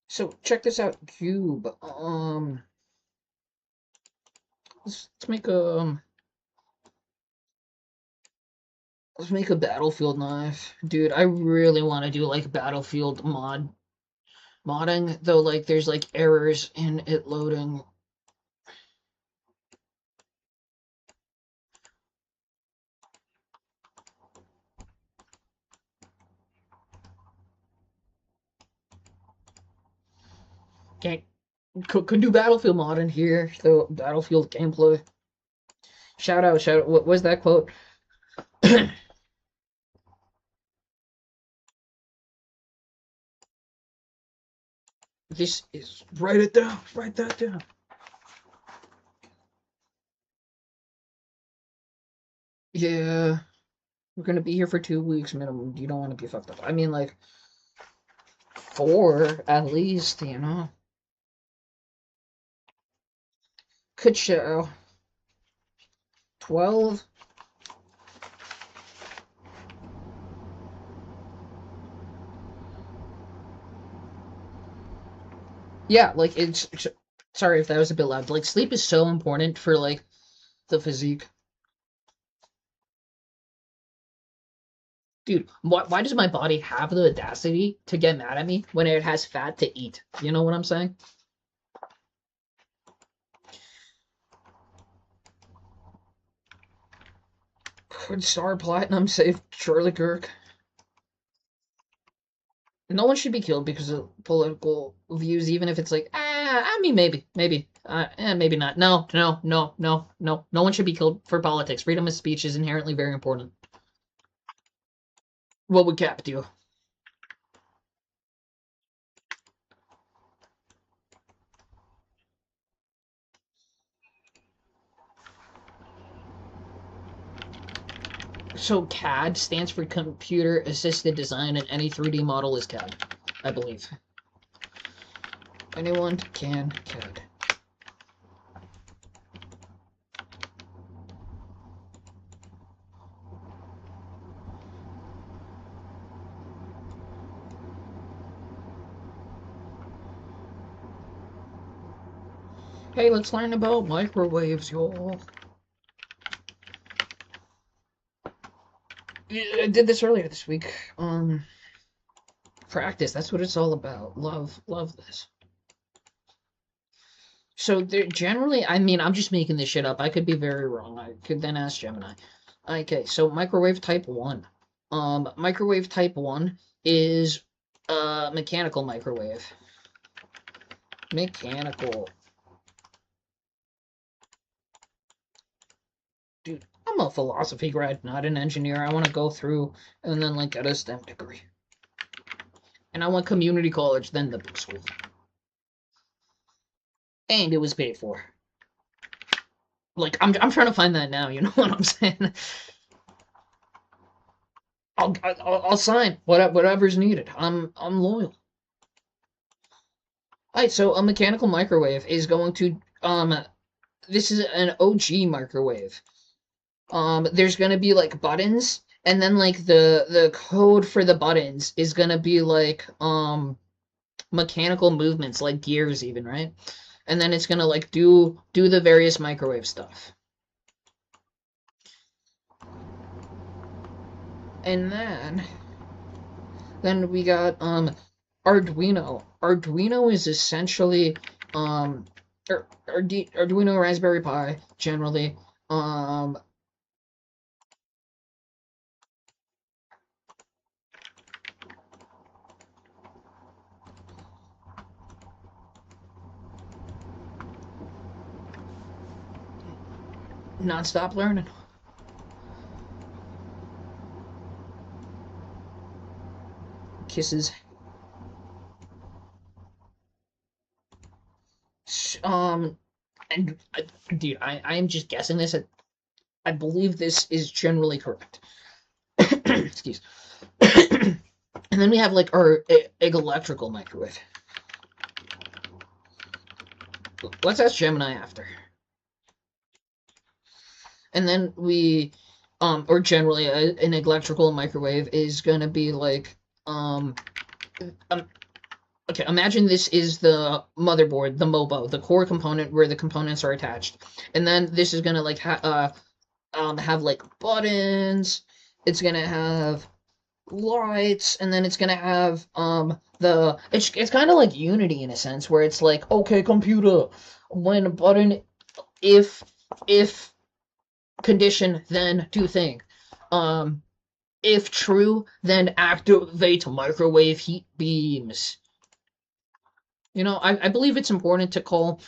So check this out, Cube. Let's make a let's make a Battlefield knife, dude. I really want to do like Battlefield modding, though. Like, there's like errors in it loading. Can't could do Battlefield modding here. So Battlefield gameplay. Shout out, shout out. What was that quote? This is write it down. Write that down. Yeah, we're gonna be here for 2 weeks minimum. You don't want to be fucked up. I mean, like 4 at least. 12. Yeah, like it's sorry if that was a bit loud. Like sleep is so important for like the physique. Dude, why does my body have the audacity to get mad at me when it has fat to eat? You know what I'm saying? Could Star Platinum save Charlie Kirk? No one should be killed because of political views, even if it's like, I mean, maybe not. No, no, no, no, no. No one should be killed for politics. Freedom of speech is inherently very important. What would Cap do? So CAD stands for Computer Assisted Design, and any 3D model is CAD, I believe. Anyone can CAD. Hey, let's learn about microwaves, y'all. I did this earlier this week. Practice. That's what it's all about. Love this. So they're generally, I mean, I'm just making this shit up. I could be very wrong. I could then ask Gemini. Okay, so microwave type 1. Microwave type 1 is mechanical microwave. Mechanical. Dude, I'm a philosophy grad, not an engineer. I want to go through and then like get a STEM degree. And I want community college, then the big school. And it was paid for. Like I'm trying to find that now. You know what I'm saying? I'll sign whatever's needed. I'm loyal. All right, so a mechanical microwave is going to this is an OG microwave. There's gonna be like buttons, and then like the code for the buttons is gonna be like mechanical movements, like gears even, right? And then it's gonna like do the various microwave stuff. And then we got Arduino. Arduino is essentially Arduino Raspberry Pi generally. Non-stop learning. Kisses. Um, and dude, I am just guessing this. I believe this is generally correct. Excuse. And then we have like our electrical microwave. Let's ask Gemini after. And then or generally an electrical microwave is gonna be like, um okay, imagine this is the motherboard, the MOBO, the core component where the components are attached. And then this is gonna like have like buttons. It's gonna have lights, and then it's gonna have it's kind of like Unity in a sense, where it's like, okay, computer, when a button, if condition, then do thing. Um, if true, then activate microwave heat beams. I believe it's important to call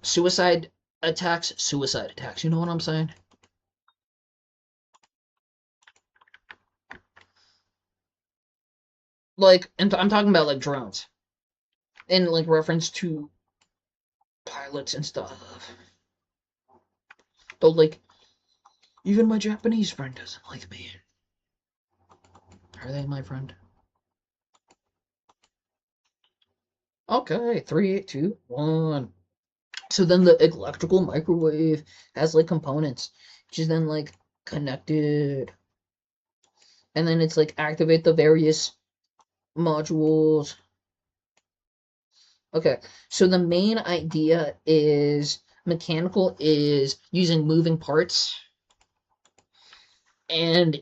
suicide attacks. You know what I'm saying? Like, and I'm talking about like drones in like reference to pilots and stuff. But like, Even my Japanese friend doesn't like me. Are they my friend? Okay, 3, 2, 1. So then the electrical microwave has like components, which is then like connected, and then it's like activate the various modules. Okay, so the main idea is mechanical is using moving parts, and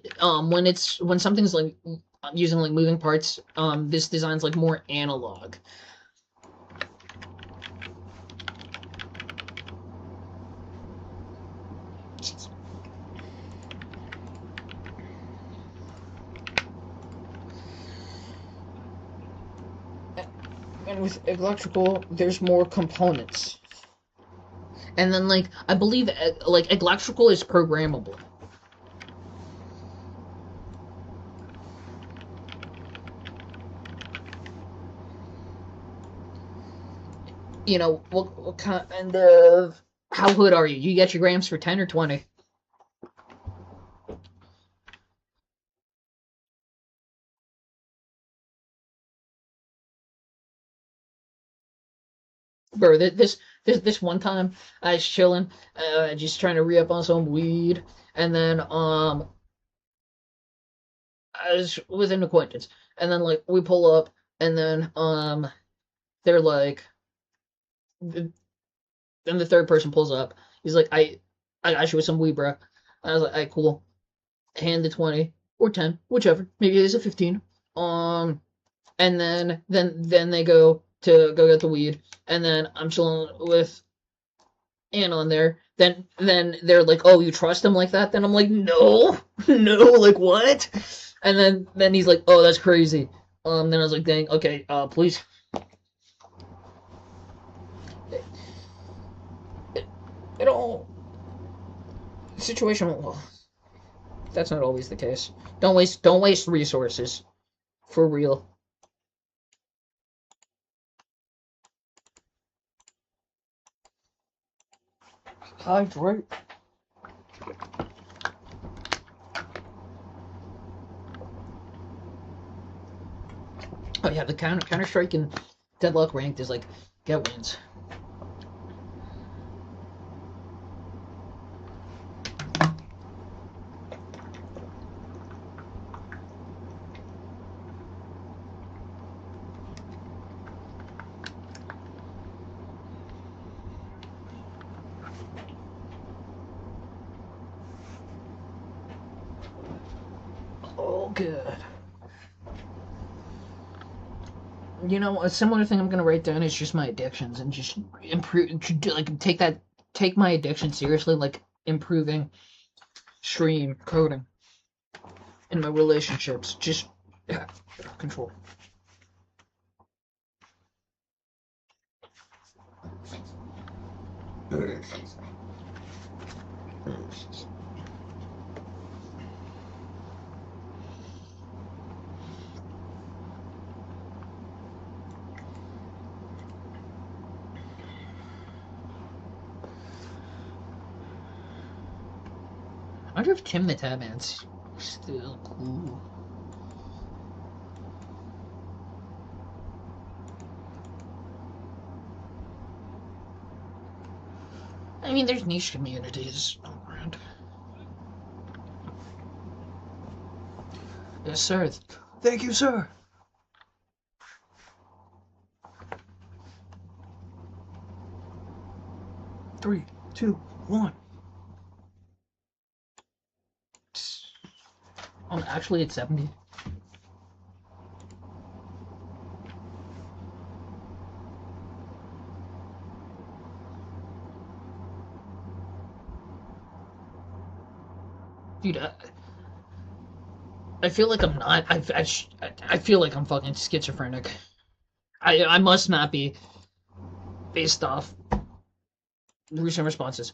when something's like using like moving parts, this design's like more analog. And with electrical, there's more components. And then, like, I believe, like, electrical is programmable. You know, what kind of... How good are you? You get your grams for 10 or 20? Bro, this one time, I was chilling, just trying to re-up on some weed, and then, I was with an acquaintance, and then, like, we pull up, and then, they're like... Then the third person pulls up. He's like, I got you with some weed, bro. I was like, alright, cool. Hand the 20 or 10, whichever. Maybe it is a 15. Um, and then they go to go get the weed, and then I'm chilling with Anna on there. Then they're like, oh, you trust him like that? Then I'm like, no, no, like what? And then he's like, oh, that's crazy. Then I was like, dang, okay, please. It all situational. Well, that's not always the case. Don't waste resources. For real. Hydrate. Oh yeah, the Counter Strike and Deadlock ranked is like get wins. Oh good. You know, a similar thing I'm gonna write down is just my addictions and just improve, like take my addiction seriously, like improving stream coding in my relationships. Just yeah, control. I wonder if Tim the Tatman's still cool. I mean, there's niche communities around. Yes, sir. Thank you, sir. 3, 2, 1. Actually, it's 70. Dude, I feel like I'm not. I feel like I'm fucking schizophrenic. I must not be, based off recent responses.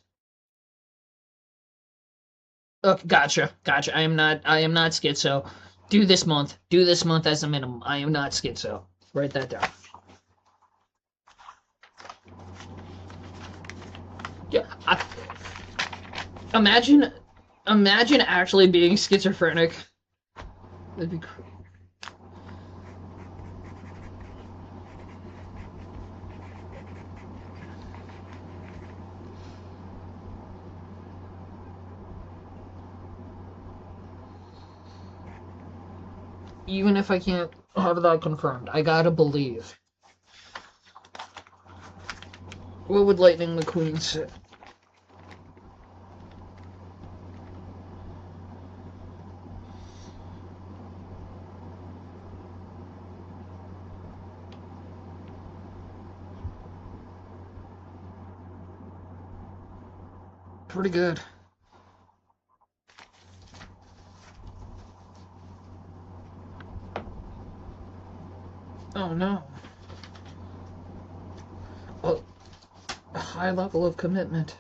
Oh, gotcha. I am not schizo. Do this month. Do this month as a minimum. I am not schizo. Write that down. Yeah. Imagine Imagine actually being schizophrenic. That'd be cr- Even if I can't have that confirmed, I gotta believe. What would Lightning McQueen say? Pretty good. Oh no. Oh, a high level of commitment.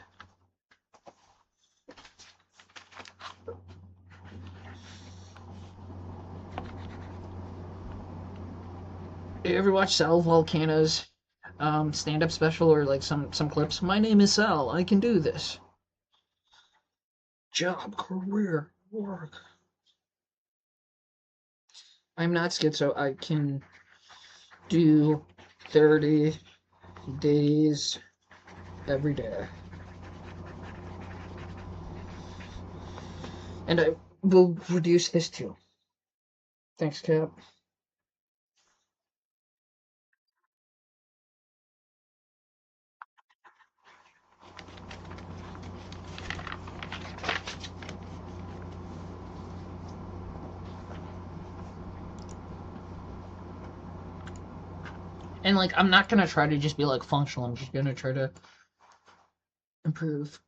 You ever watch Sal Volcano's stand-up special or like some clips? My name is Sal. I can do this. Job, career, work. I'm not schizo. I can do 30 days every day. And I will reduce this too. Thanks, Cap. And like, I'm not gonna try to just be like functional. I'm just gonna try to improve.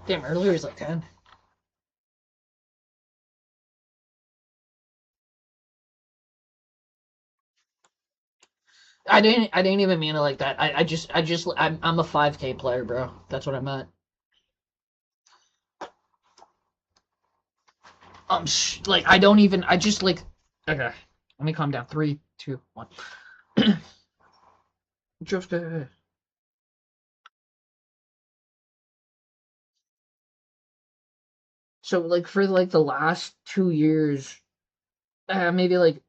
Damn, earlier was like 10. I didn't even mean it like that. I'm a 5K player, bro. That's what I meant. Like I don't even. I just like. Okay, let me calm down. Three, two, one. Just so like for like the last 2 years, maybe like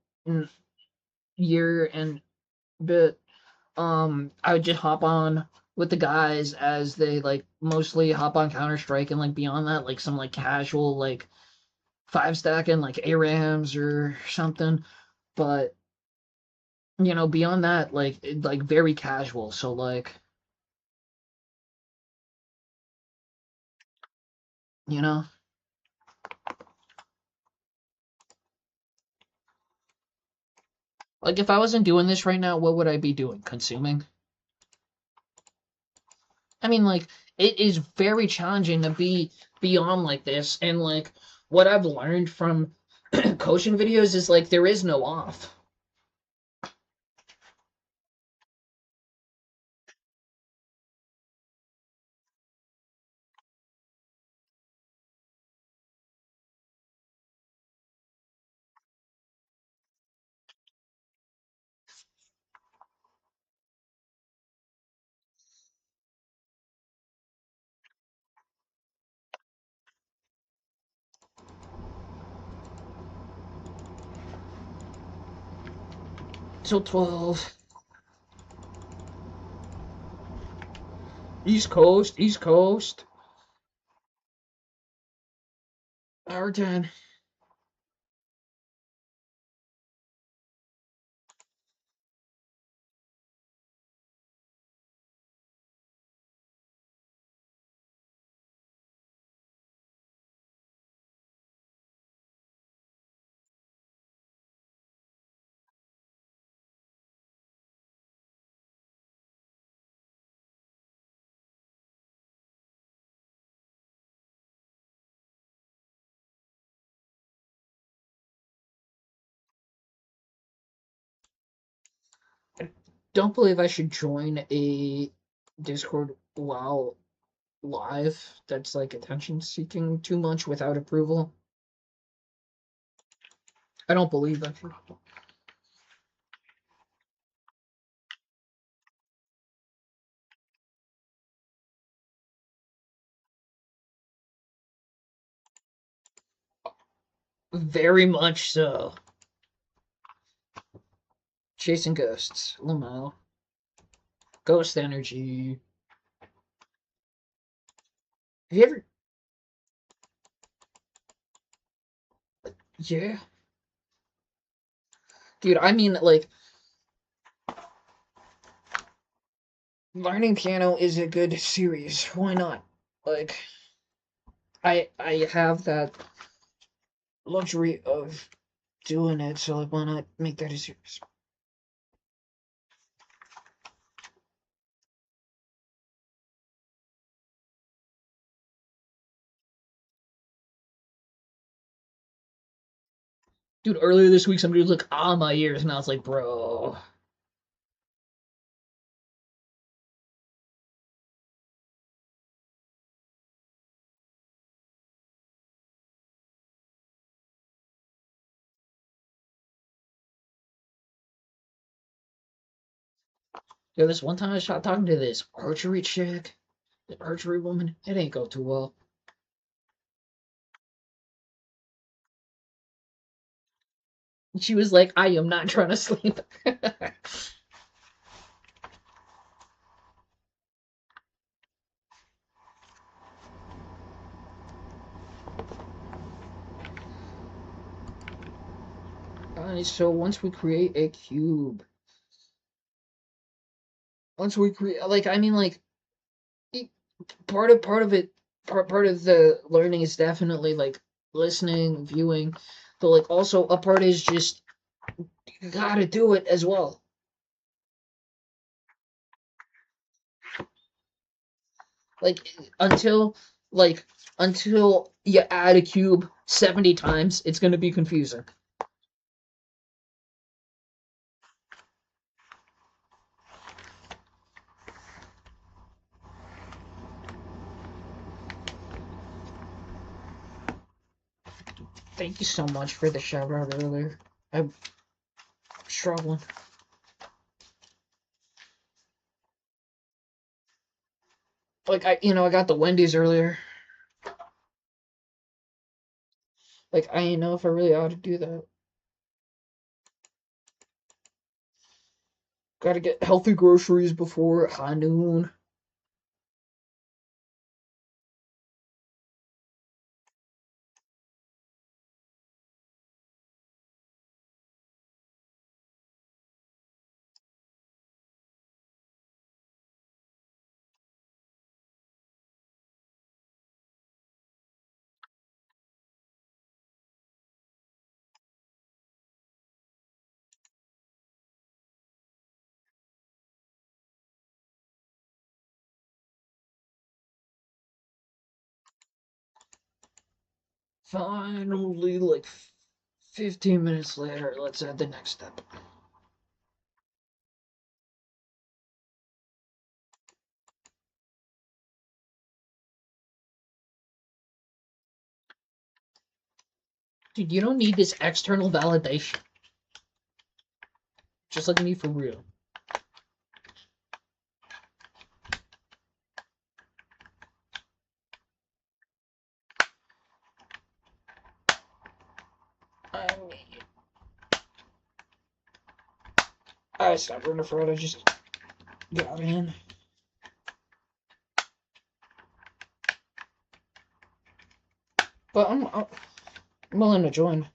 year and bit. I would just hop on with the guys as they like mostly hop on Counter Strike and like beyond that, like some like casual like five stacking like ARAMs or something. But beyond that, like very casual. So you know, like if I wasn't doing this right now, what would I be doing? Consuming? I mean, like it is very challenging to be beyond like this, and like what I've learned from coaching videos is like there is no off. Till 12. East Coast, East Coast. Hour 10. I don't believe I should join a Discord while live that's like attention seeking too much without approval. I don't believe that. Very much so. Chasing ghosts. Lamau. Ghost energy. Have you ever? Yeah, dude. I mean, like, learning piano is a good series. Why not? Like, I have that luxury of doing it, so like, why not make that a series? Dude, earlier this week, somebody was like, "Ah, my ears," and I was like, "Bro." Yo, this one time I shot talking to this archery chick, the archery woman. It ain't go too well. She was like, "I am not trying to sleep." So once we create a cube, once we create, like, I mean, like, e- part of it, part of the learning is definitely like listening, viewing, but like also a part is just you gotta do it as well. Like until like until you add a cube 70 times, it's gonna be confusing. Thank you so much for the shout out earlier. I'm struggling. Like I got the Wendy's earlier. Like I didn't know if I really ought to do that. Gotta get healthy groceries before high noon. Finally, like 15 minutes later, let's add the next step. Dude, you don't need this external validation. Just like me for real. I mean, I stopped running for it. I just got in. But I'm willing to join.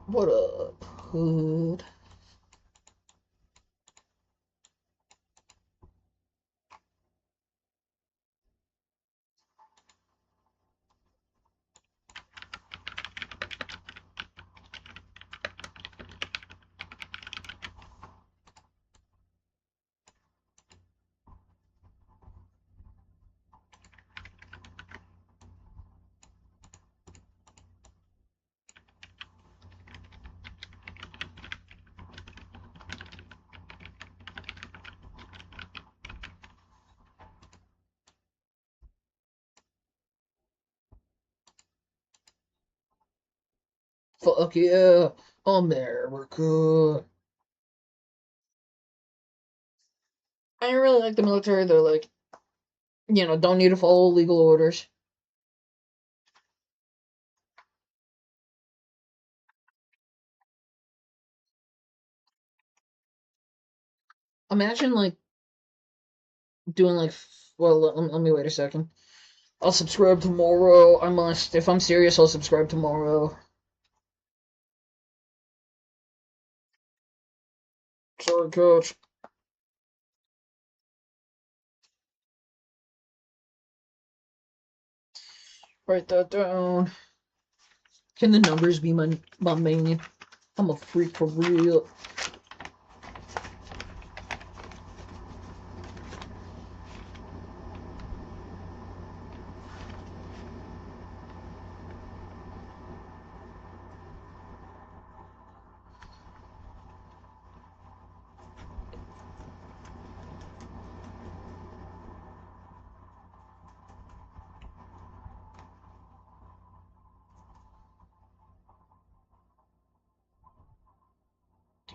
What up, hood? Fuck yeah, America. I really like the military. They're like, don't need to follow legal orders. Imagine like doing like, well, let me wait a second. I'll subscribe tomorrow. I must. If I'm serious, I'll subscribe tomorrow. Sorry, coach. Write that down. Can the numbers be my main? I'm a freak for real.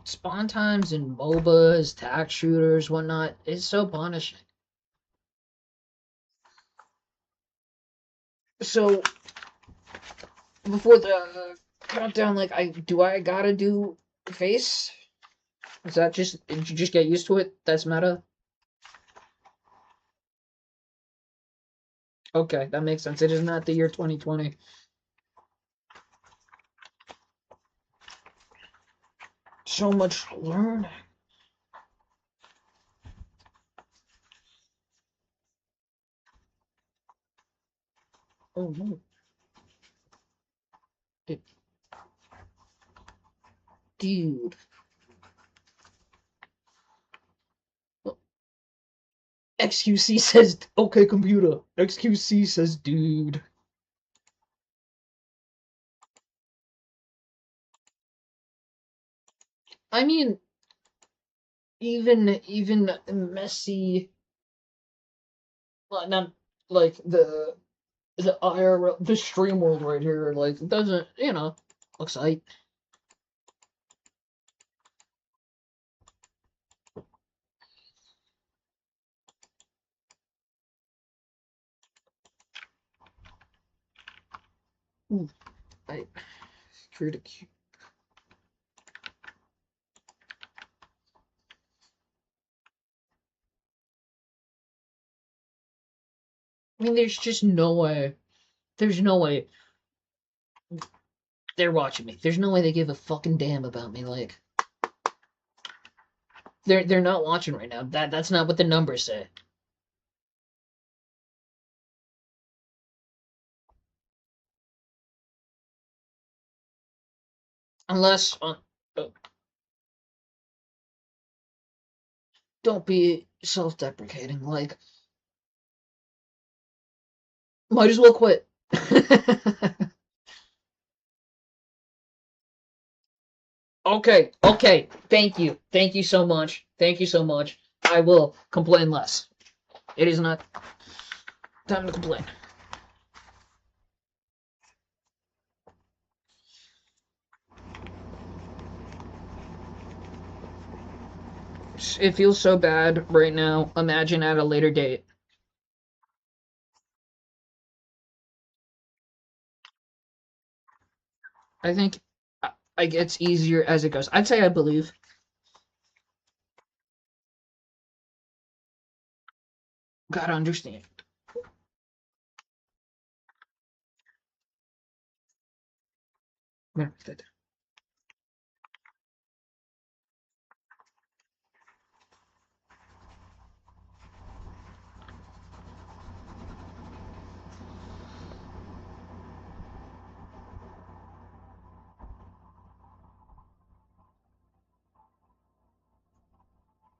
Spawn times in MOBAs, tax shooters, whatnot, is so punishing. So before the countdown, like, I gotta do face? Is that just did you just get used to it? That's meta. Okay, that makes sense. It is not the year 2020. So much learning. Oh no, it, dude. XQC says, okay, computer. XQC says, dude. I mean, even messy, not like the IRL, the stream world right here, like, doesn't, looks like. Ooh, I create a cube. I mean, there's just no way. There's no way they're watching me. There's no way they give a fucking damn about me. Like, they're not watching right now. That's not what the numbers say. Unless, don't be self-deprecating. Like, might as well quit. Okay, okay. Thank you. Thank you so much. Thank you so much. I will complain less. It is not time to complain. It feels so bad right now. Imagine at a later date. I think it gets easier as it goes. I'd say I believe. Gotta understand.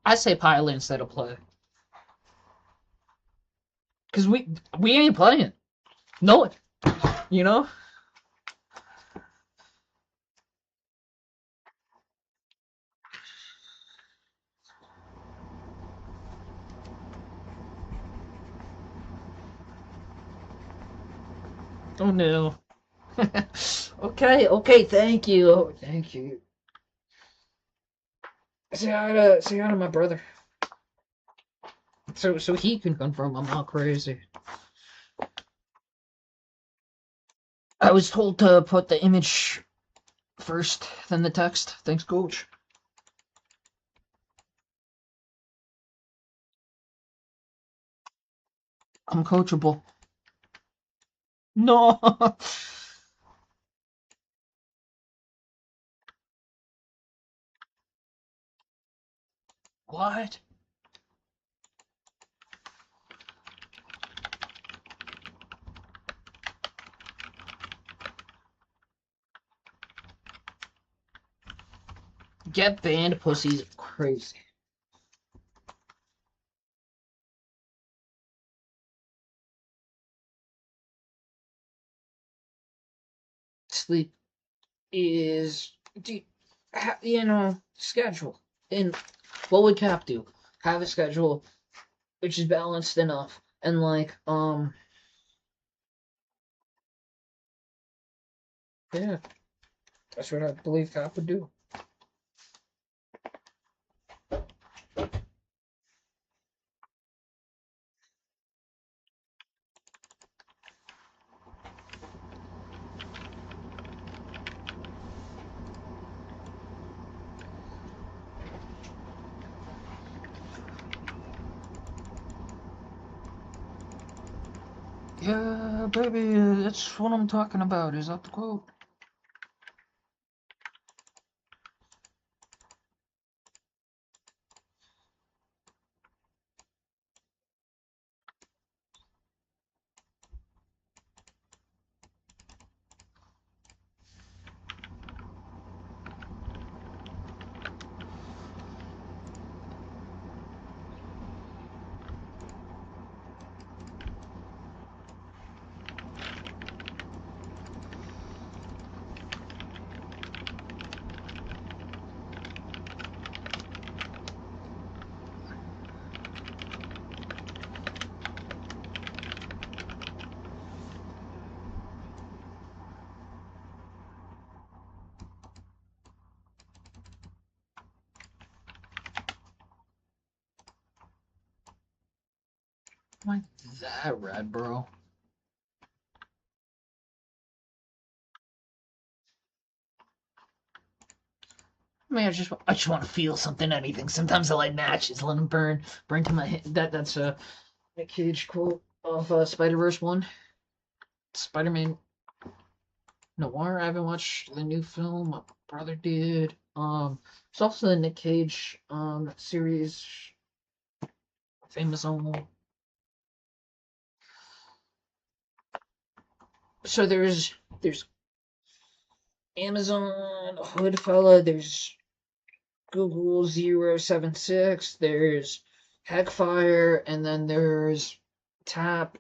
I say pilot instead of play. Cause we ain't playing. No one. You know? Oh no. Okay, thank you. Thank you. Say hi to my brother. So he can confirm I'm not crazy. I was told to put the image first, then the text. Thanks, coach. I'm coachable. No. What? Get banned pussies crazy. Sleep is, schedule. And what would Cap do? Have a schedule which is balanced enough. And like, yeah, that's what I believe Cap would do. Yeah, baby, that's what I'm talking about. Is that the quote? Like that red, bro. I mean, I just want to feel something, anything. Sometimes I light matches, let them burn to my head. That's a Nick Cage quote of Spider-Verse 1. Spider-Man Noir. I haven't watched the new film. My brother did. It's also the Nick Cage series, famous on. So there's Amazon Hoodfella. There's Google 076. There's Heckfire, and then there's Tap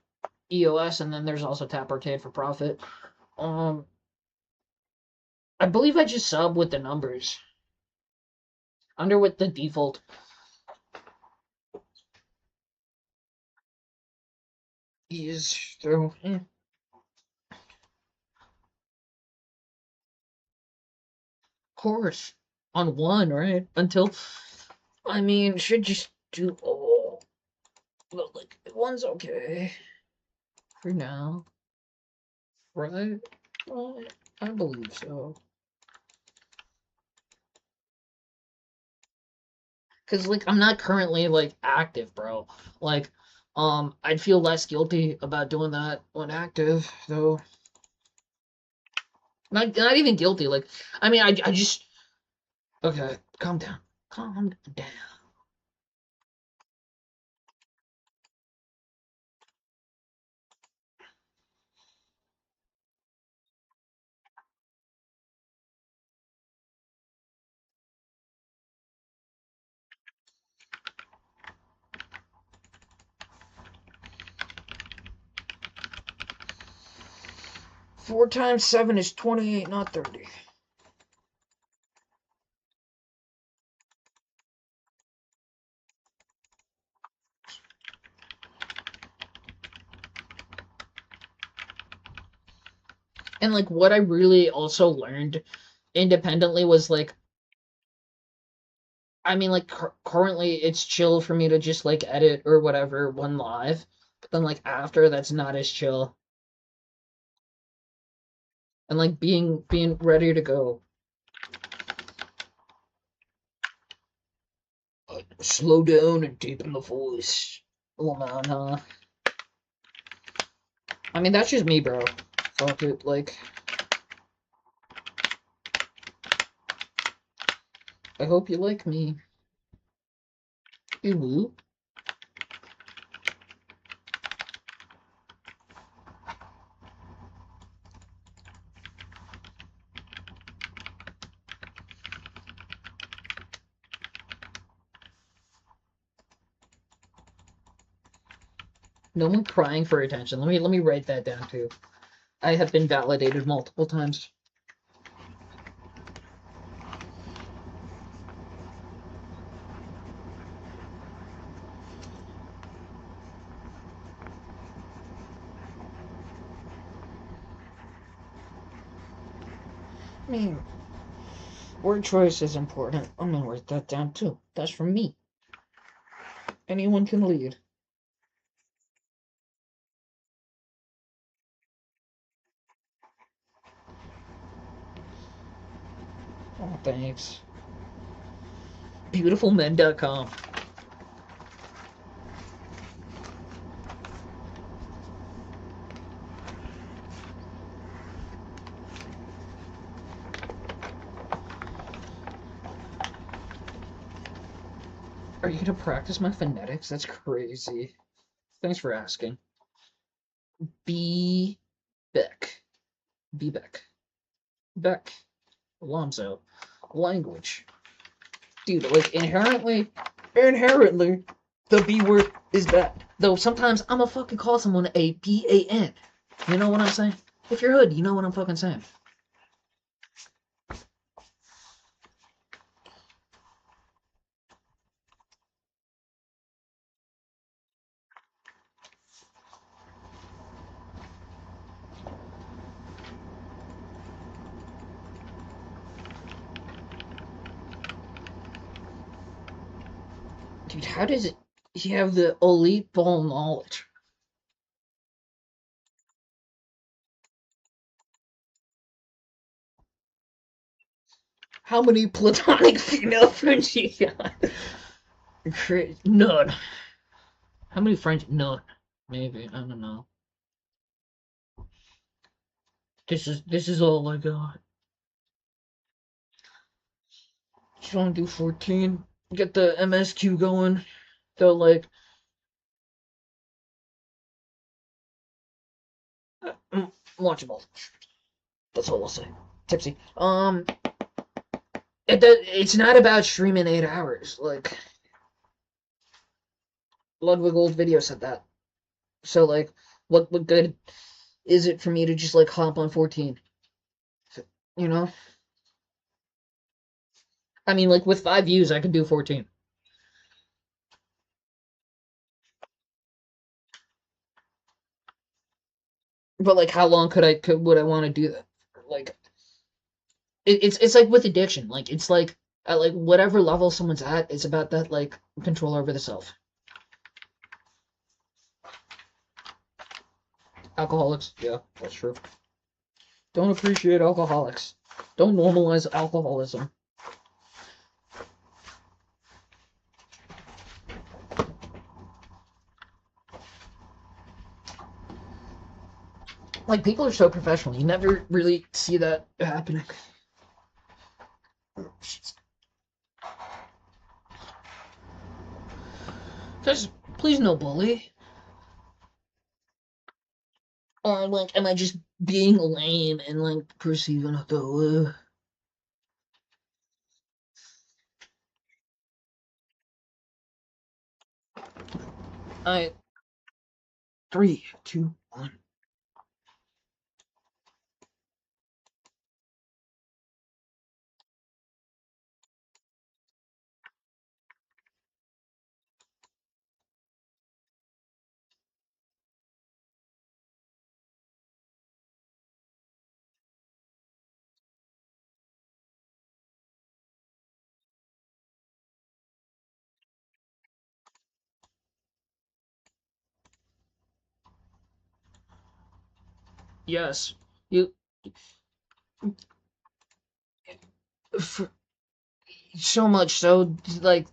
EOS, and then there's also Tap Arcade for Profit. Um, I believe I just sub with the numbers under with the default. Is so course on one, right? Until I mean, should just do all. But like one's okay for now, right? Well, I believe so. Cause like I'm not currently like active, bro. Like, I'd feel less guilty about doing that when active, though. Not even guilty. Like, I mean, I just okay. Calm down. Calm down. 4 times 7 is 28, not 30. And like what I really also learned independently was like, I mean, like currently it's chill for me to just like edit or whatever one live, but then like after that's not as chill, and like being ready to go. Slow down and deepen the voice. Oh man, huh? I mean, that's just me, bro. Fuck it, like, I hope you like me. Ew. No one crying for attention. Let me write that down too. I have been validated multiple times. I mean, word choice is important. I'm gonna write that down too. That's from me. Anyone can lead. Oh, thanks. Beautifulmen.com. Are you gonna practice my phonetics? That's crazy. Thanks for asking. B. Beck. B. Beck. Beck. Alonzo. Language. Dude, like inherently, the B word is bad. Though sometimes I'ma fucking call someone a BAN. You know what I'm saying? If you're hood, you know what I'm fucking saying. Dude, how does it he have the elite ball knowledge? How many platonic female friends you got? None. How many friends? None. Maybe. I don't know. This is all I got. Just wanna do 14. Get the MSQ going. They'll like watchable. That's all I'll say. Tipsy. It's not about streaming 8 hours. Like Ludwig old video said that. So like, what good is it for me to just like hop on 14? You know? I mean, like with 5 views, I could do 14. But like, how long would I want to do that? Like, it's like with addiction. Like it's like at like whatever level someone's at, it's about that like control over the self. Alcoholics, yeah, that's true. Don't appreciate alcoholics. Don't normalize alcoholism. Like people are so professional. You never really see that happening. Just please no bully. Or like, am I just being lame and like perceiving it though? I 3, 2, 1. Yes, you for, so much so like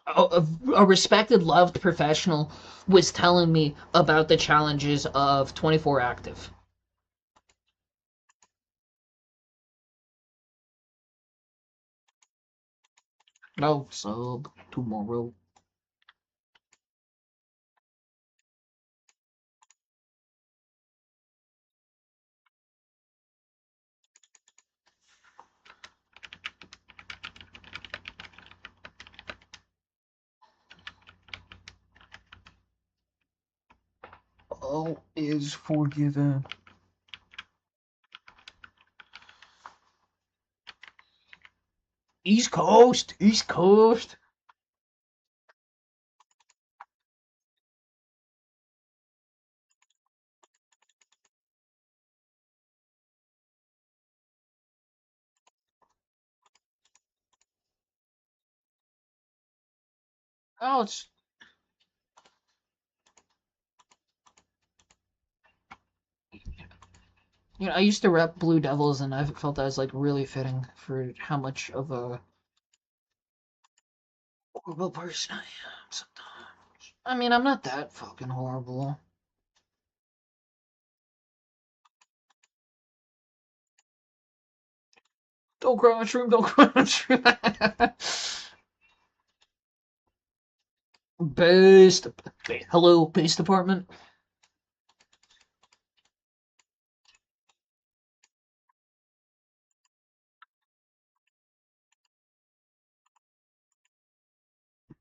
a respected, loved professional was telling me about the challenges of 24 active. No sub tomorrow. All is forgiven. East Coast, East Coast. Oh, it's I used to rep Blue Devils, and I felt that was like really fitting for how much of a horrible person I am sometimes. I mean, I'm not that fucking horrible. Don't cry on shroom, don't cry on shroom. Base, hello, base department.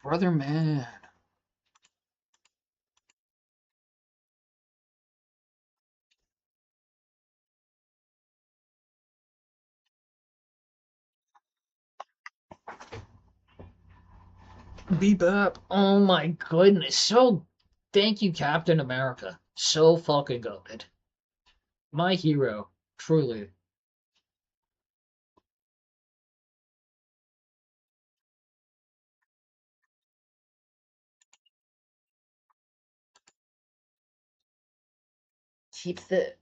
Brother man. Bebop. Oh my goodness. So, thank you, Captain America. So fucking good. My hero. Truly. Keep the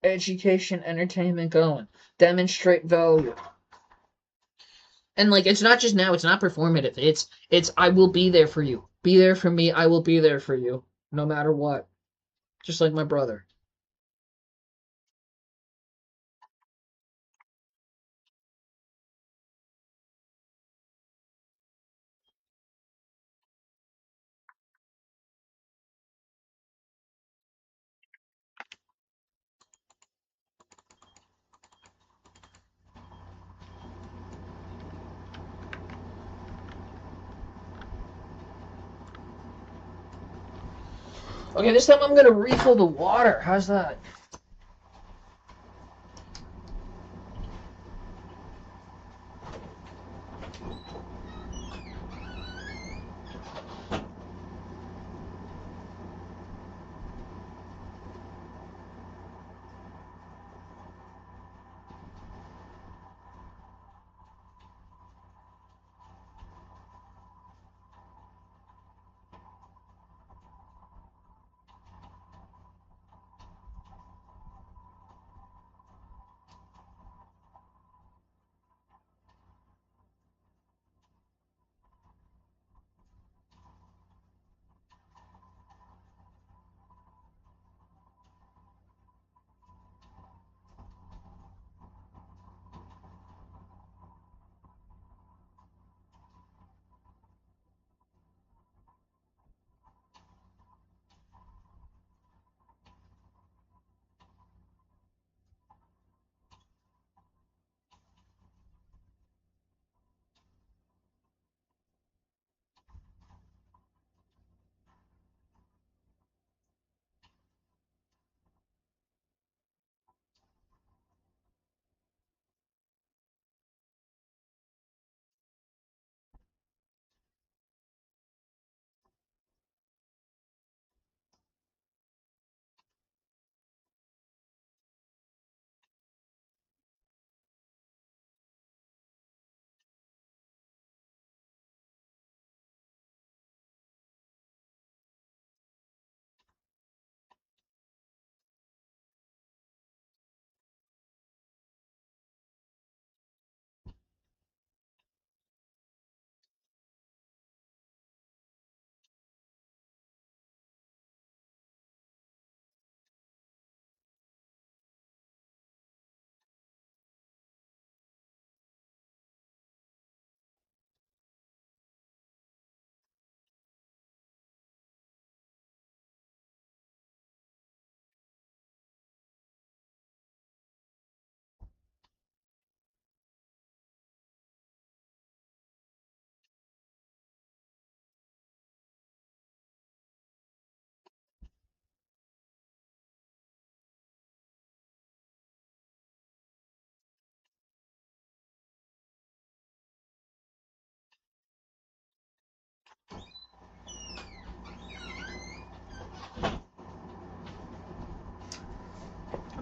education entertainment going. Demonstrate value. And like it's not just now, it's not performative. It's I will be there for you. Be there for me, I will be there for you. No matter what. Just like my brother. Okay, this time I'm gonna refill the water. How's that?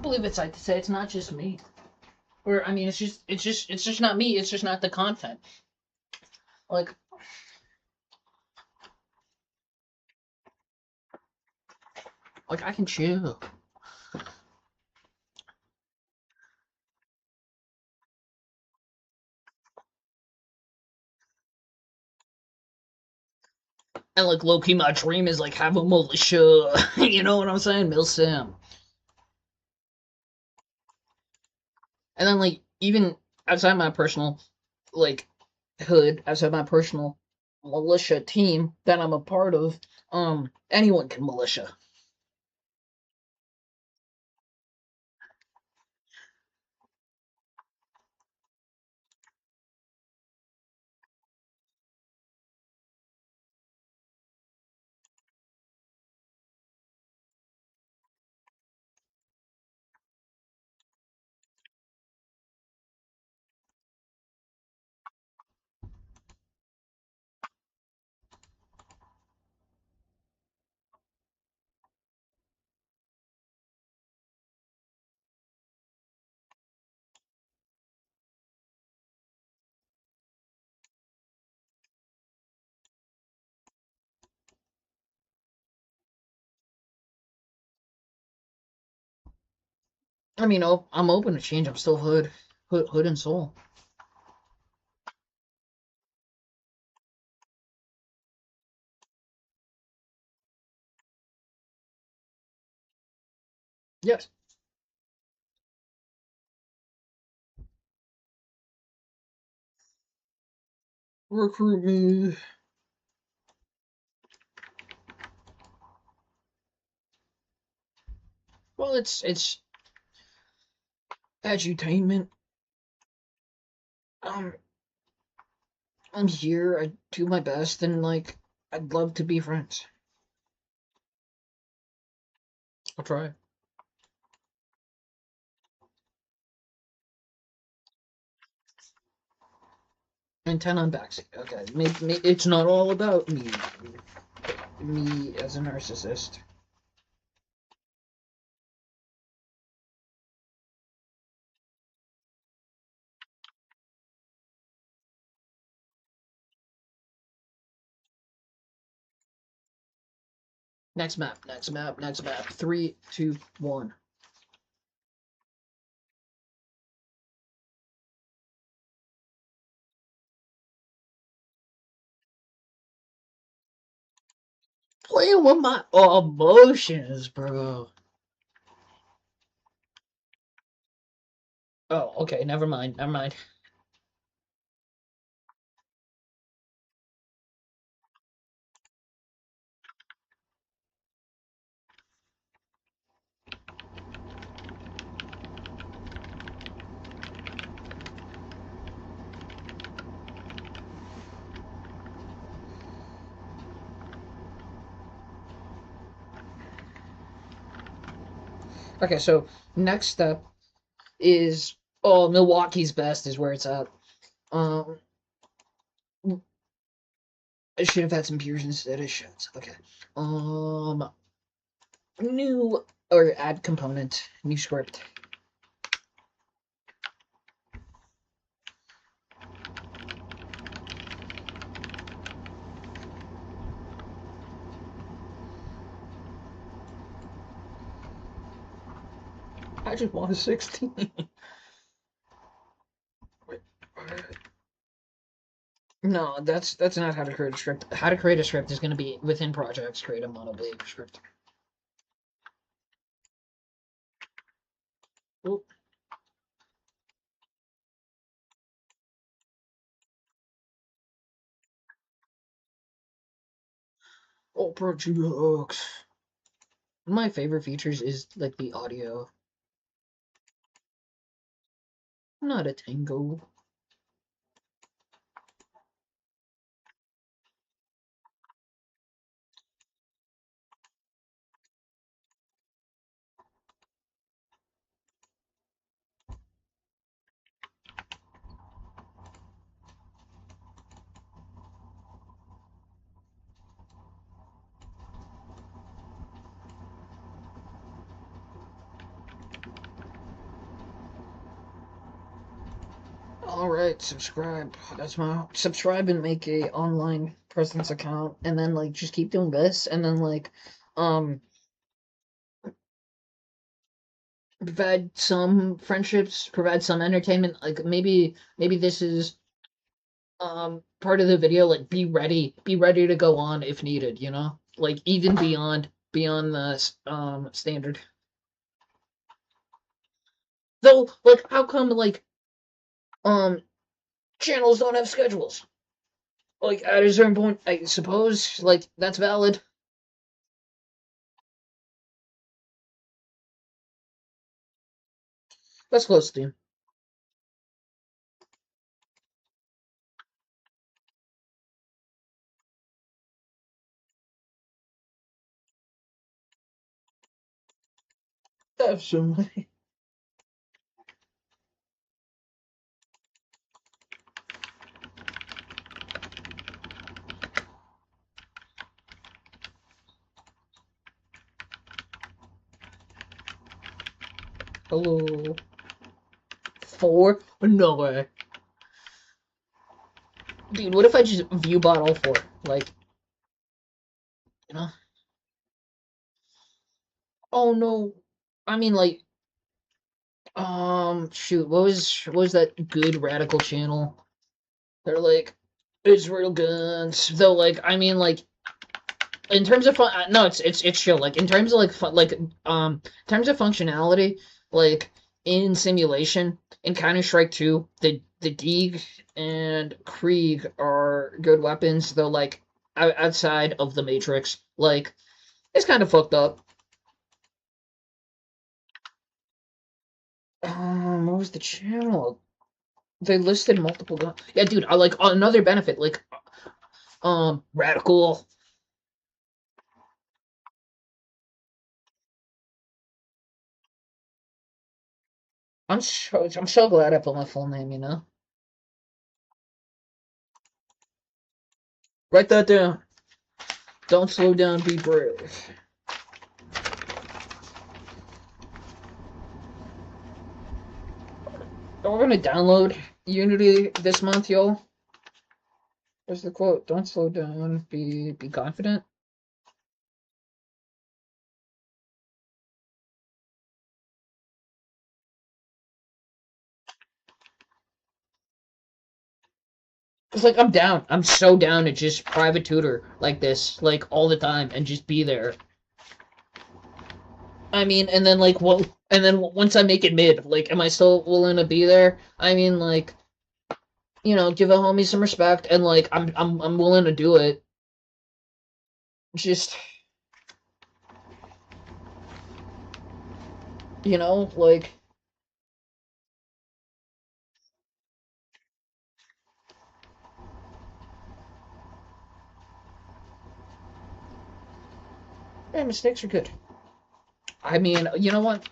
I believe it's safe to say it's not just me. Or I mean, it's just not me. It's just not the content. Like I can chill. And like low key, my dream is like have a militia. You know what I'm saying? Milsim. And then like even outside my personal like hood, outside my personal militia team that I'm a part of, anyone can militia. I mean, I'm open to change. I'm still hood and soul. Yes. Recruit me. Well, it's edutainment. Um, I'm here. I do my best, and like I'd love to be friends. I'll try. And 10 on backseat. Okay, it's not all about me. Me as a narcissist. Next map. Next map. Next map. Three, two, one. Playing with my emotions, bro. Oh, okay. Never mind. Never mind. Okay, so next step is Milwaukee's best is where it's at. Um, I should have had some beers instead of shots. Okay. Um, new or add component, new script. I just want a 16. Wait, no, that's not how to create a script. How to create a script is going to be within projects. Create a monobleed script. Oh, oh, projects. One of my favorite features is like the audio. Not a tango. Alright, subscribe. That's my subscribe and make a online presence account and then like just keep doing this and then like um provide some friendships, provide some entertainment. Like maybe this is part of the video, like be ready to go on if needed, you know? Like even beyond the standard. Though like how come like um channels don't have schedules? Like at a certain point, I suppose like that's valid. That's close to. Definitely. Hello. Four? No way. Dude, what if I just view bot all four? Like, you know? Oh no. I mean like shoot, what was that good radical channel? They're like Israel guns. Though like I mean like in terms of fun, no, it's chill. Like in terms of like fun, like in terms of functionality, like in simulation in Counter Strike 2, the Deeg and Krieg are good weapons. Though like outside of the Matrix, like it's kind of fucked up. What was the channel? They listed multiple guns. Yeah, dude, I like another benefit, like radical. I'm so glad I put my full name, you know? Write that down. Don't slow down, be brave. We're gonna download Unity this month, y'all. Where's the quote? Don't slow down, be confident. It's like I'm down. I'm so down to just private tutor like this, like all the time, and just be there. I mean, and then like what? And then once I make it mid, like, am I still willing to be there? I mean, like, give a homie some respect, and like, I'm willing to do it. Just, like, yeah, mistakes are good. I mean, you know what?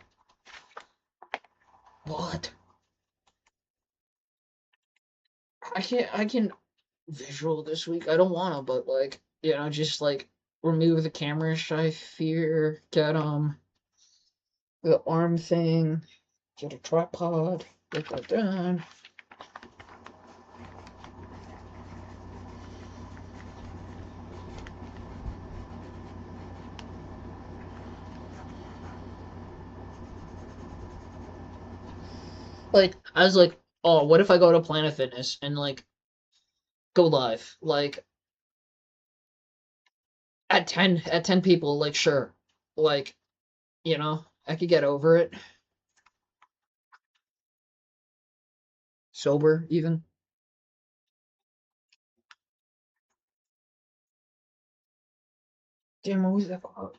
What? I can visual this week. I don't wanna, but like, just like remove the camera shy fear, get the arm thing, get a tripod, get that done. Like, I was like, oh, what if I go to Planet Fitness and like go live? Like at ten people, like sure. Like, I could get over it. Sober even. Damn, what was that about?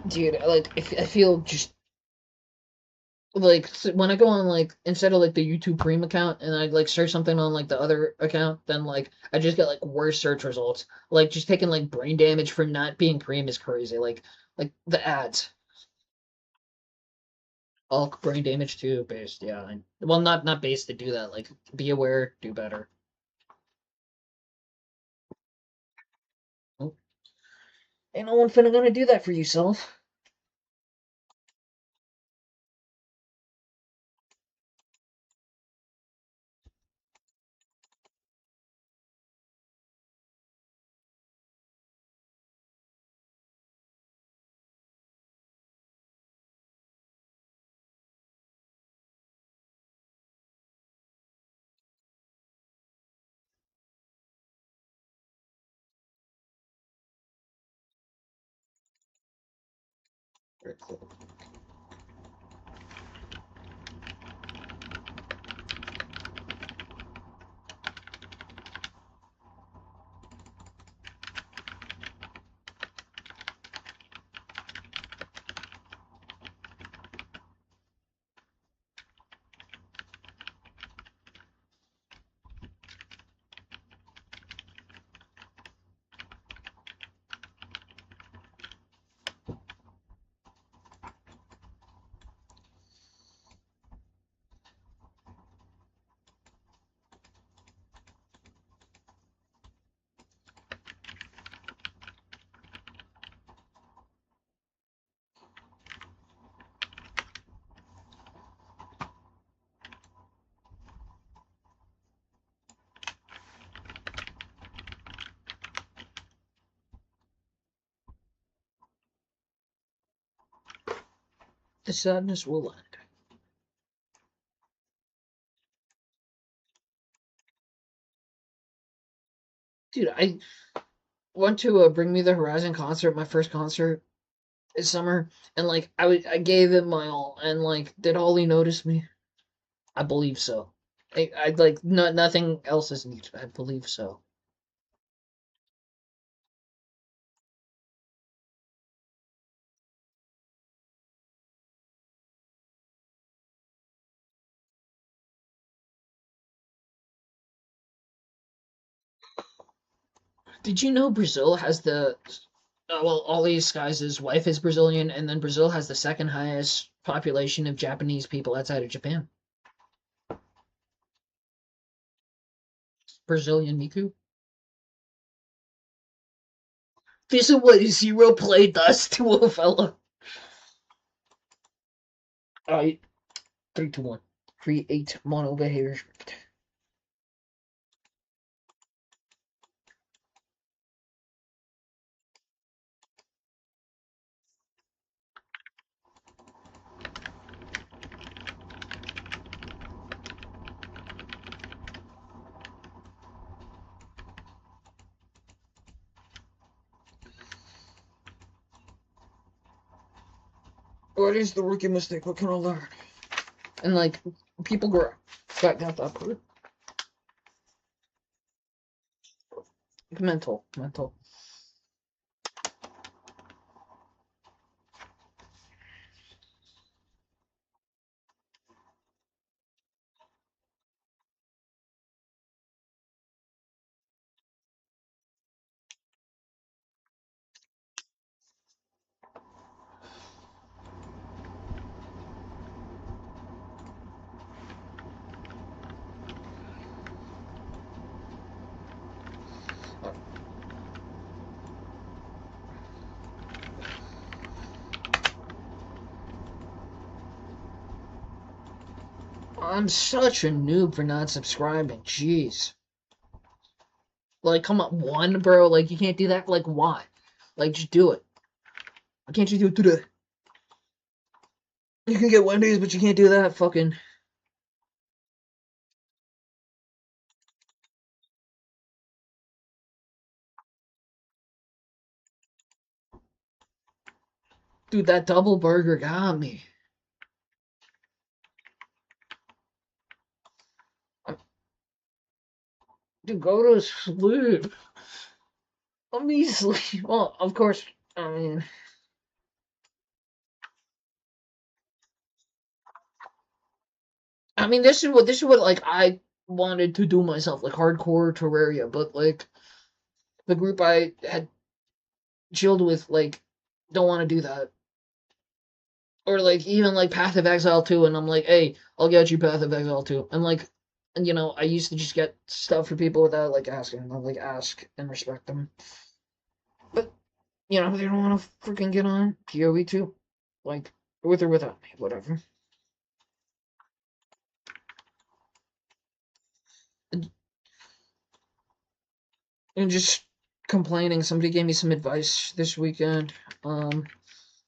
Dude, like I feel just like when I go on like instead of like the YouTube Premium account and I like search something on like the other account, then like I just get like worse search results. Like just taking like brain damage from not being Premium is crazy. Like the ads, all brain damage too based. Yeah, well not based to do that. Like be aware, do better. Oh, ain't no one finna gonna do that for you, self. The sadness will end. Dude, I went to a Bring Me the Horizon concert, my first concert this summer, and like I gave it my all, and like did Ollie notice me? I believe so. I like nothing else is needed. I believe so. Did you know Brazil has the well, Ollie Skies' wife is Brazilian, and then Brazil has the second highest population of Japanese people outside of Japan. Brazilian Miku. This is what zero play does to a fella. Alright, 3, 2, 1. Create mono behavior script. What is the rookie mistake? What can I learn? And like people grow. Got that part. Mental. I'm such a noob for not subscribing. Jeez. Like, come on, one, bro. Like, you can't do that. Like, why? Like, just do it. Why can't you do it today? You can get Wendy's, but you can't do that. Fucking. Dude, that double burger got me. Dude, go to sleep. Let me sleep. Well, of course, I mean. I mean, this is what like I wanted to do myself, like hardcore Terraria, but like the group I had chilled with, like, don't want to do that. Or like even like Path of Exile 2, and I'm like, hey, I'll get you Path of Exile 2. And like, and I used to just get stuff for people without like asking. I'll like ask and respect them. But they don't want to freaking get on PoE 2, like with or without me, whatever. And just complaining. Somebody gave me some advice this weekend.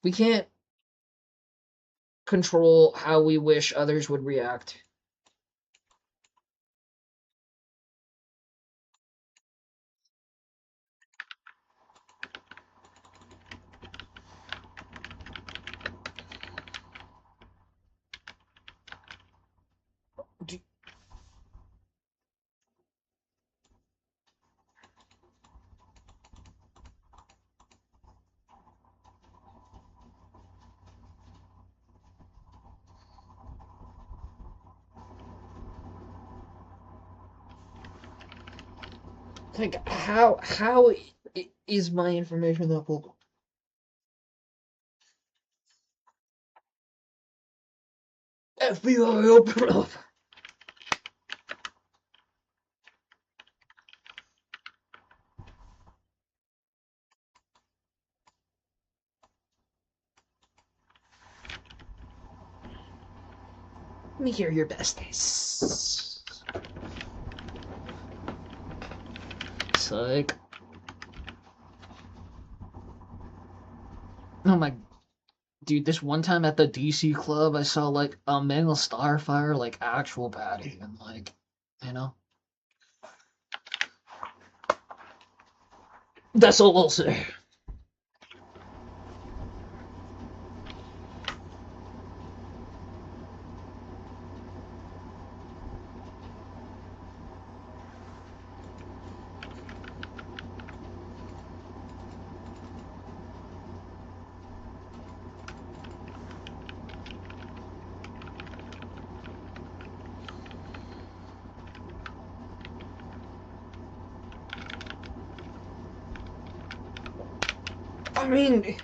We can't control how we wish others would react. Like how is my information that public? FBI open up. Let me hear your best case. Psych. Oh my dude, this one time at the DC club I saw like a Mangle Starfire, like actual baddie, and like you know. That's all I'll say. I mean,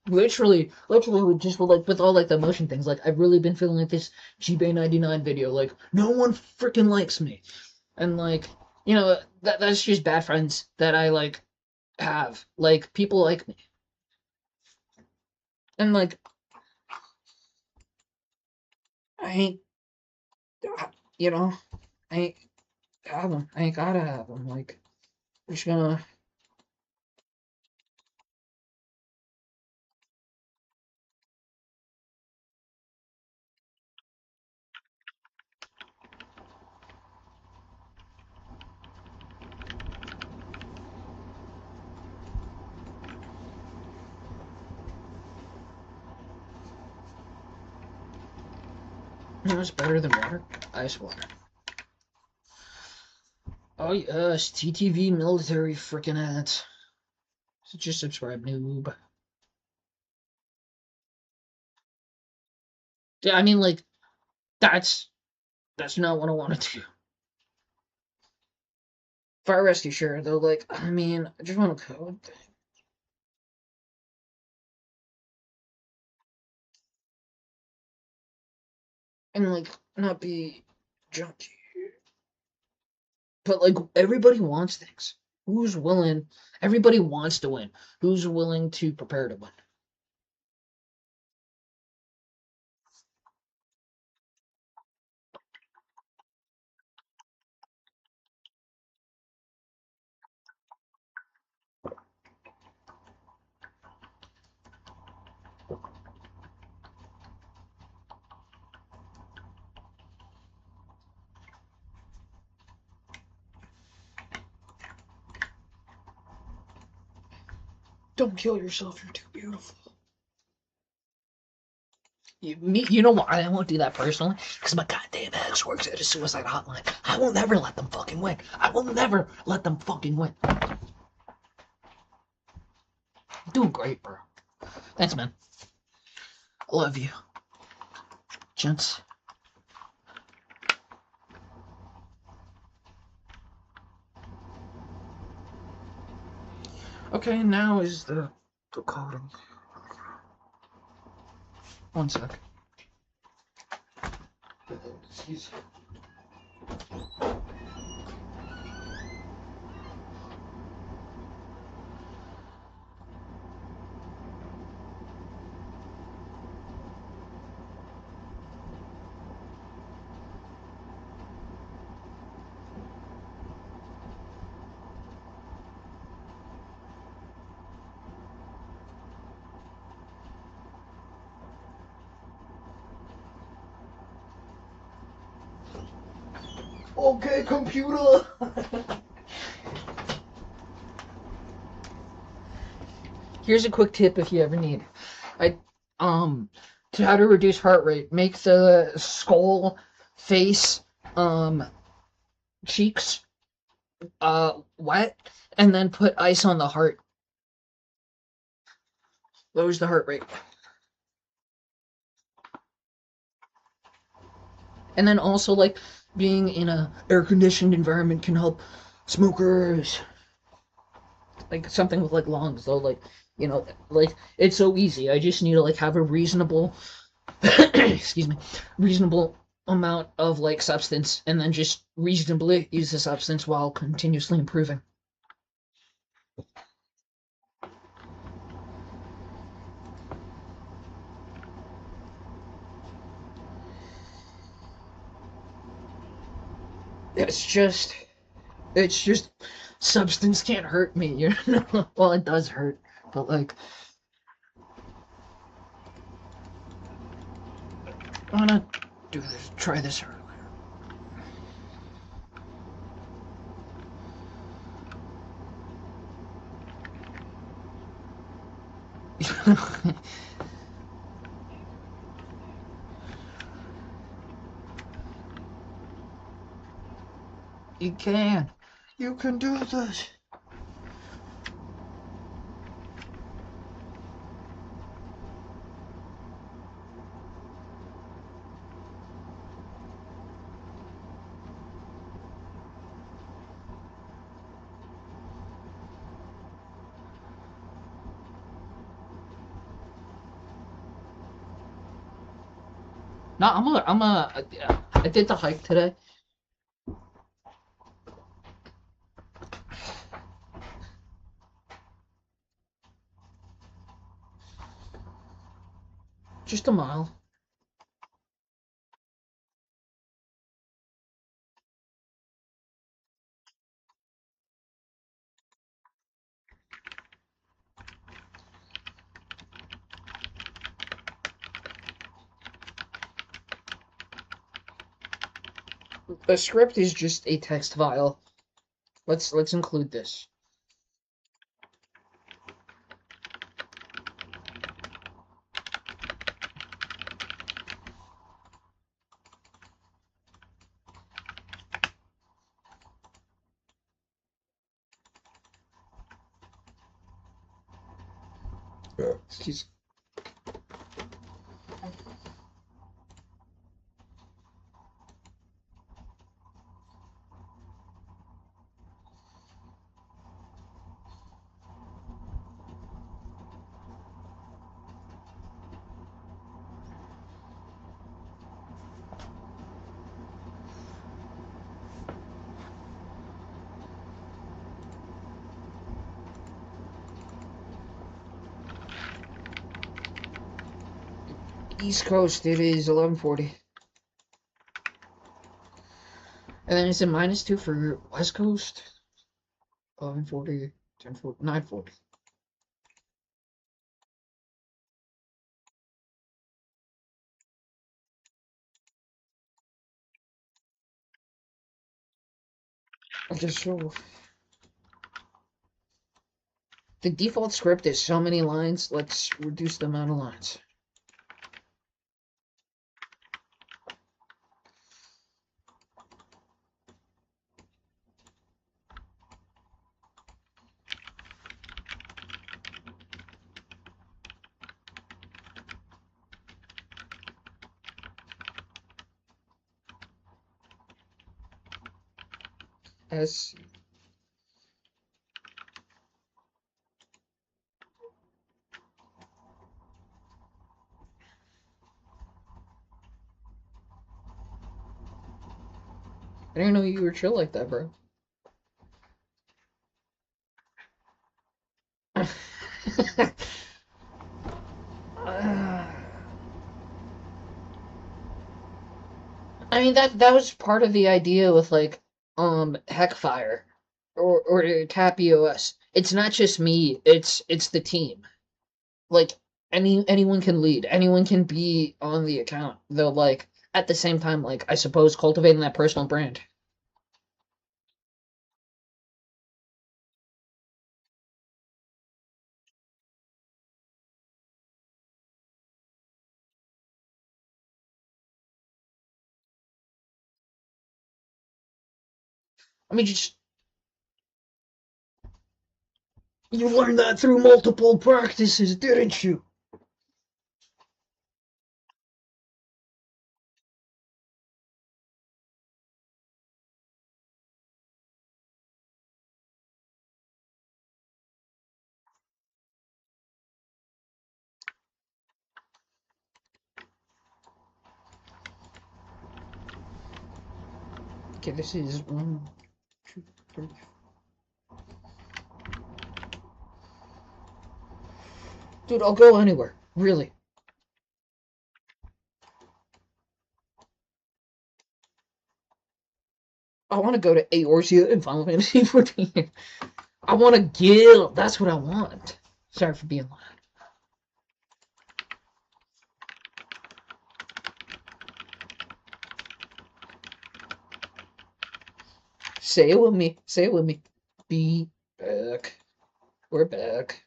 literally, with just with all like the emotion things. Like I've really been feeling like this GBay99 video. Like no one freaking likes me, and like that's just bad friends that I like have. Like people like me, and like I ain't, you know, I ain't have them. I ain't gotta have them. Like we're just gonna. It's better than water. Ice water. Oh yes, TTV military freaking ads. So just subscribe, noob. Yeah, I mean like that's not what I want to do. Fire rescue, sure. Though, like, I mean, I just want a code thing. And like not be junky. But like everybody wants things. Who's willing? Everybody wants to win. Who's willing to prepare to win? Don't kill yourself. You're too beautiful. You know why I won't do that personally? Because my goddamn ex works at a suicide hotline. I will never let them fucking win. I will never let them fucking win. Doing great, bro. Thanks, man. I love you. Gents. Okay, now is the coding. One sec. Excuse me. Okay, computer. Here's a quick tip if you ever need. I to how to reduce heart rate, make the skull, face, cheeks wet, and then put ice on the heart. Lowers the heart rate. And then also like being in a air conditioned environment can help smokers. Like something with like lungs though, like like it's so easy. I just need to like have a reasonable excuse me, reasonable amount of like substance and then just reasonably use the substance while continuously improving. It's just substance can't hurt me, you know. Well, it does hurt, but like I wanna try this earlier. You can. You can do this. No, I did the hike today. Just a mile. A script is just a text file. Let's include this. Excuse. East Coast, it is 11:40. And then it's a -2 for West Coast. 11:40, 10:40, 9:40. Just so the default script is so many lines. Let's reduce the amount of lines. S I didn't know you were chill like that, bro. Uh, I mean that was part of the idea with like Heckfire or TapEOS. It's not just me, it's the team. Like anyone can lead, anyone can be on the account. Though like at the same time, like I suppose cultivating that personal brand. I mean just you learned that through multiple practices, didn't you? Okay, this is one, two, three. Dude, I'll go anywhere. Really. I want to go to Eorzea in Final Fantasy 14. I want a guild. That's what I want. Sorry for being loud. Say it with me. Say it with me. Be back. We're back.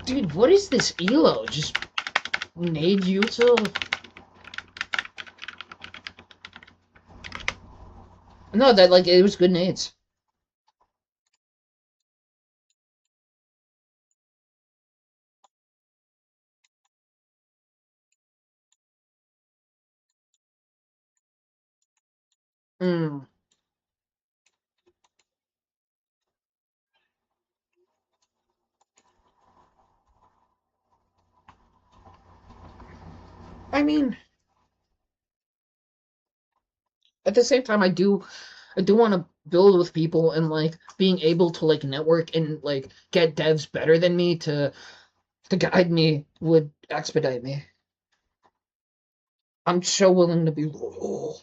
Dude, what is this Elo? Just nade you to... No, that, like, it was good nades. Hmm. I mean, at the same time, I do want to build with people and, like, being able to, like, network and, like, get devs better than me to guide me would expedite me. I'm so willing to be loyal.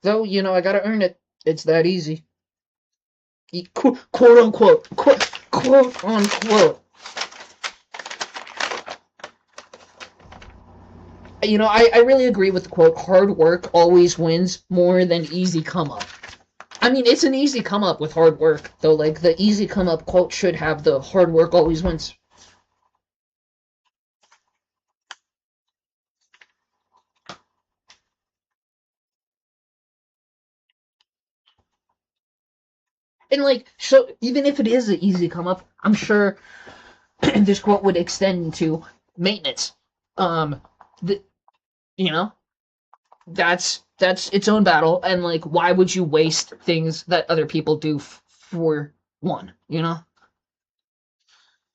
Though, I gotta earn it. It's that easy. Quote unquote. Quote unquote. I really agree with the quote, hard work always wins more than easy come up. I mean, it's an easy come up with hard work, though, like, the easy come up quote should have the hard work always wins. And, like, so even if it is an easy come up, I'm sure this quote would extend to maintenance. Um, the, you know, that's its own battle, and, like, why would you waste things that other people do for one?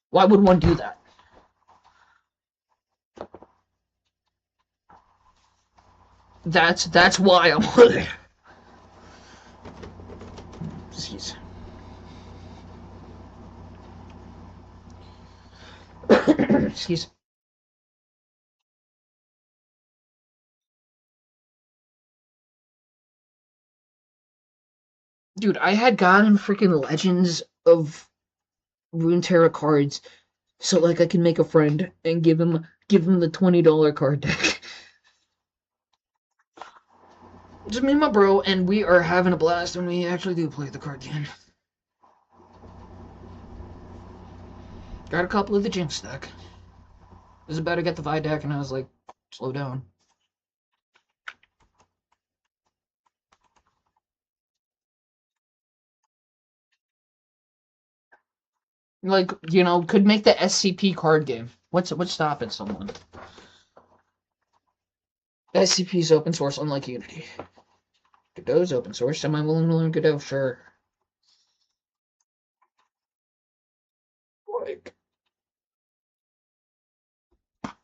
Why would one do that? That's why I'm Jeez. Excuse. Dude, I had gotten freaking Legends of Runeterra cards so, like, I can make a friend and give him the $20 card deck. Just me and my bro, and we are having a blast when we actually do play the card game. Got a couple of the Jinx deck. I was about to get the Vi deck, and I was like, slow down. Like, you know, could make the SCP card game. What's stopping someone? SCP is open source, unlike Unity. Godot's open source. Am I willing to learn Godot? Sure.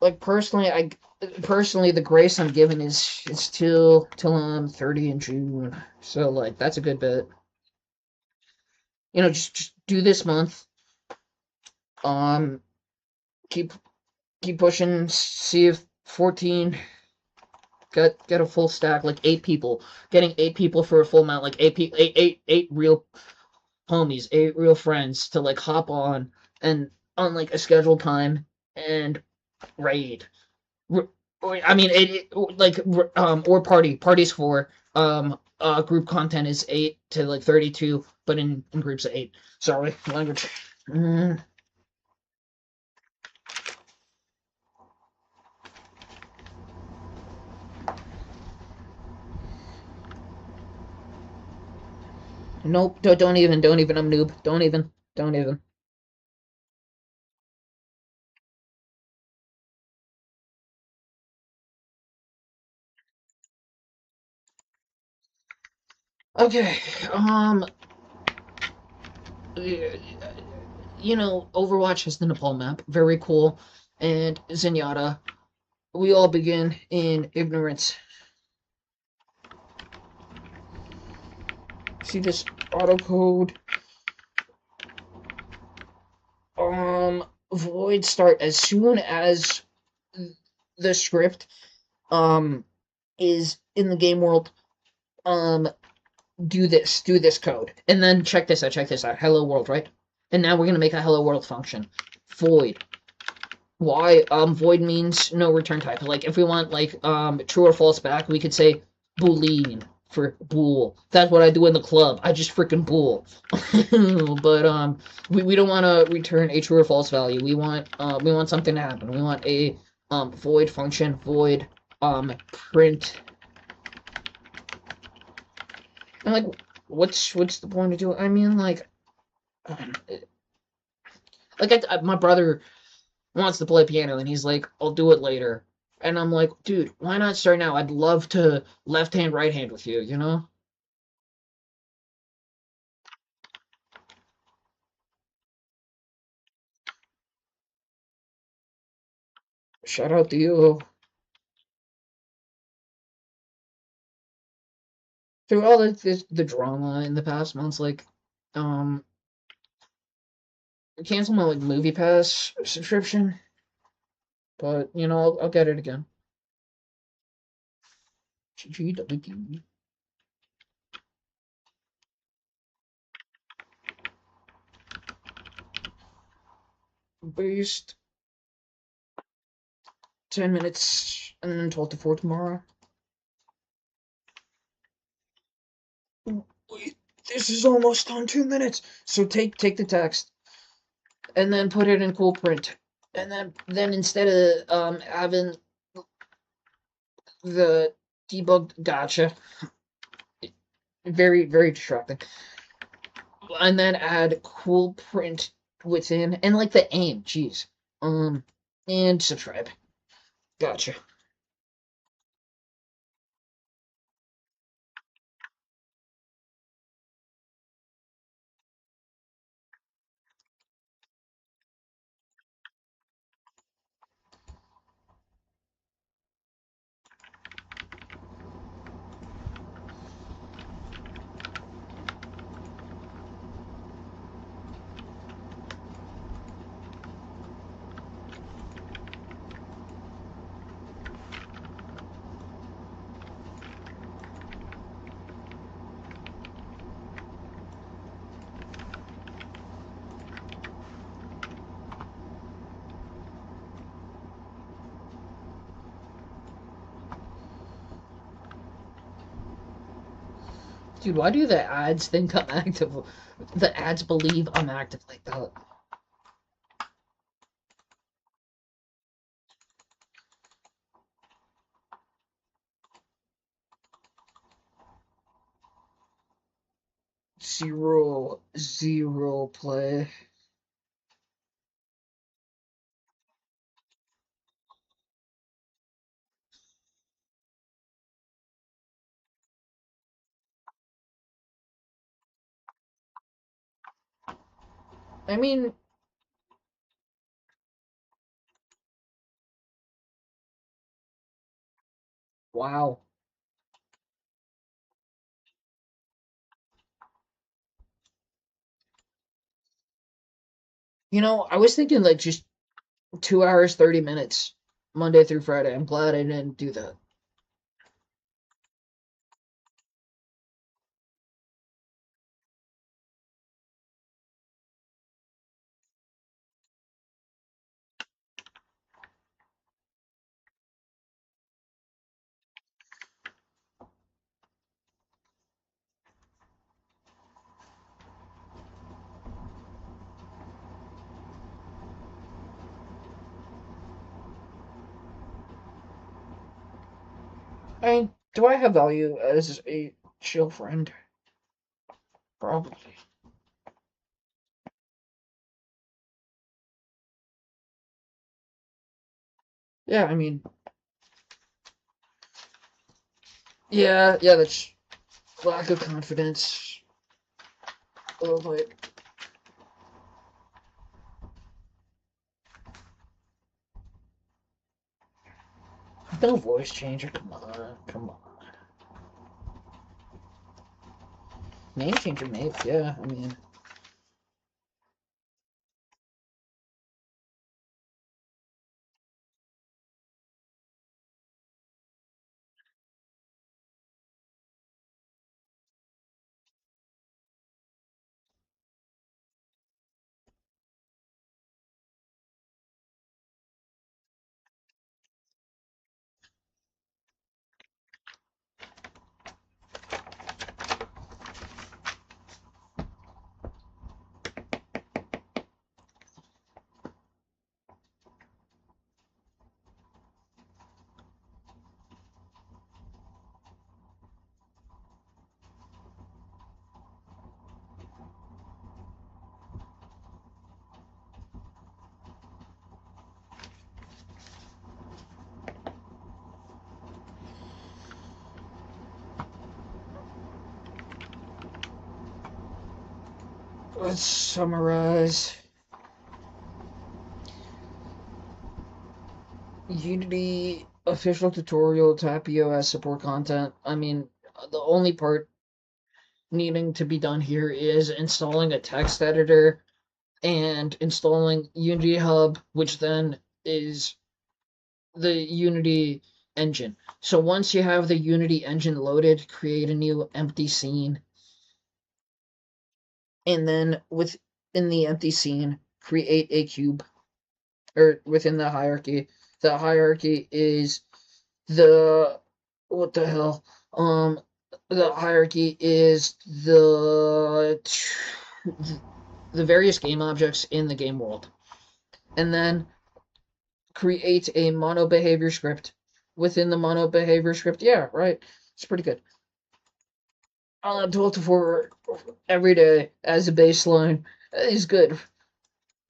Like, personally, the grace I'm given is till I'm 30 in June. So like that's a good bit. You know, just do this month. Um, keep keep pushing. See if 14 get a full stack, like 8 people. Getting 8 people for a full amount, like eight real homies, 8 real friends to like hop and on like a scheduled time and raid. I mean, like or parties for group content is 8 to like 32, but in groups of 8. Sorry, language. Mm, nope. Don't even. I'm noob. Don't even. Okay. You know, Overwatch has the Nepal map, very cool, and Zenyatta. We all begin in ignorance. See this auto code. Void start as soon as the script is in the game world. Um, do this code, and then check this out. Hello world, right? And now we're gonna make a hello world function. Void. Why? Void means no return type. Like if we want like true or false back, we could say boolean for bool. That's what I do in the club. I just freaking bool. But we don't want to return a true or false value. We want something to happen. We want a void function, void print. And like what's the point of doing? I mean um, my brother wants to play piano and he's like, I'll do it later. And I'm like, dude, why not start now? I'd love to left hand, right hand with you, you know? Shout out to you. Through all the drama in the past months, like, um, cancel my like movie pass subscription, but you know, I'll get it again. GWD. Based 10 minutes and then 12 to 4 tomorrow. Wait, this is almost on 2 minutes. So take the text and then put it in cool print. And then instead of having the debug gotcha, very distracting. And then add cool print within and like the aim, jeez. And subscribe. Gotcha. Dude, why do the ads think I'm active? The ads believe I'm active like that. Zero play. I mean, wow. You know, I was thinking like just 2 hours, 30 minutes, Monday through Friday. I'm glad I didn't do that. I mean, do I have value as a chill friend? Probably. Yeah, I mean, yeah, that's lack of confidence. Oh, like, no voice changer. Come on, come on. Name changer, maybe. Yeah, I mean, let's summarize. Unity official tutorial Tapio has support content. I mean, the only part needing to be done here is installing a text editor and installing Unity Hub, which then is the Unity engine. So once you have the Unity engine loaded, create a new empty scene, and then within the empty scene, create a cube, or within the hierarchy. The hierarchy is the what the hell? The hierarchy is the various game objects in the game world, and then create a mono behavior script within the mono behavior script. Yeah, right. It's pretty good. 12 to 4 every day as a baseline is good,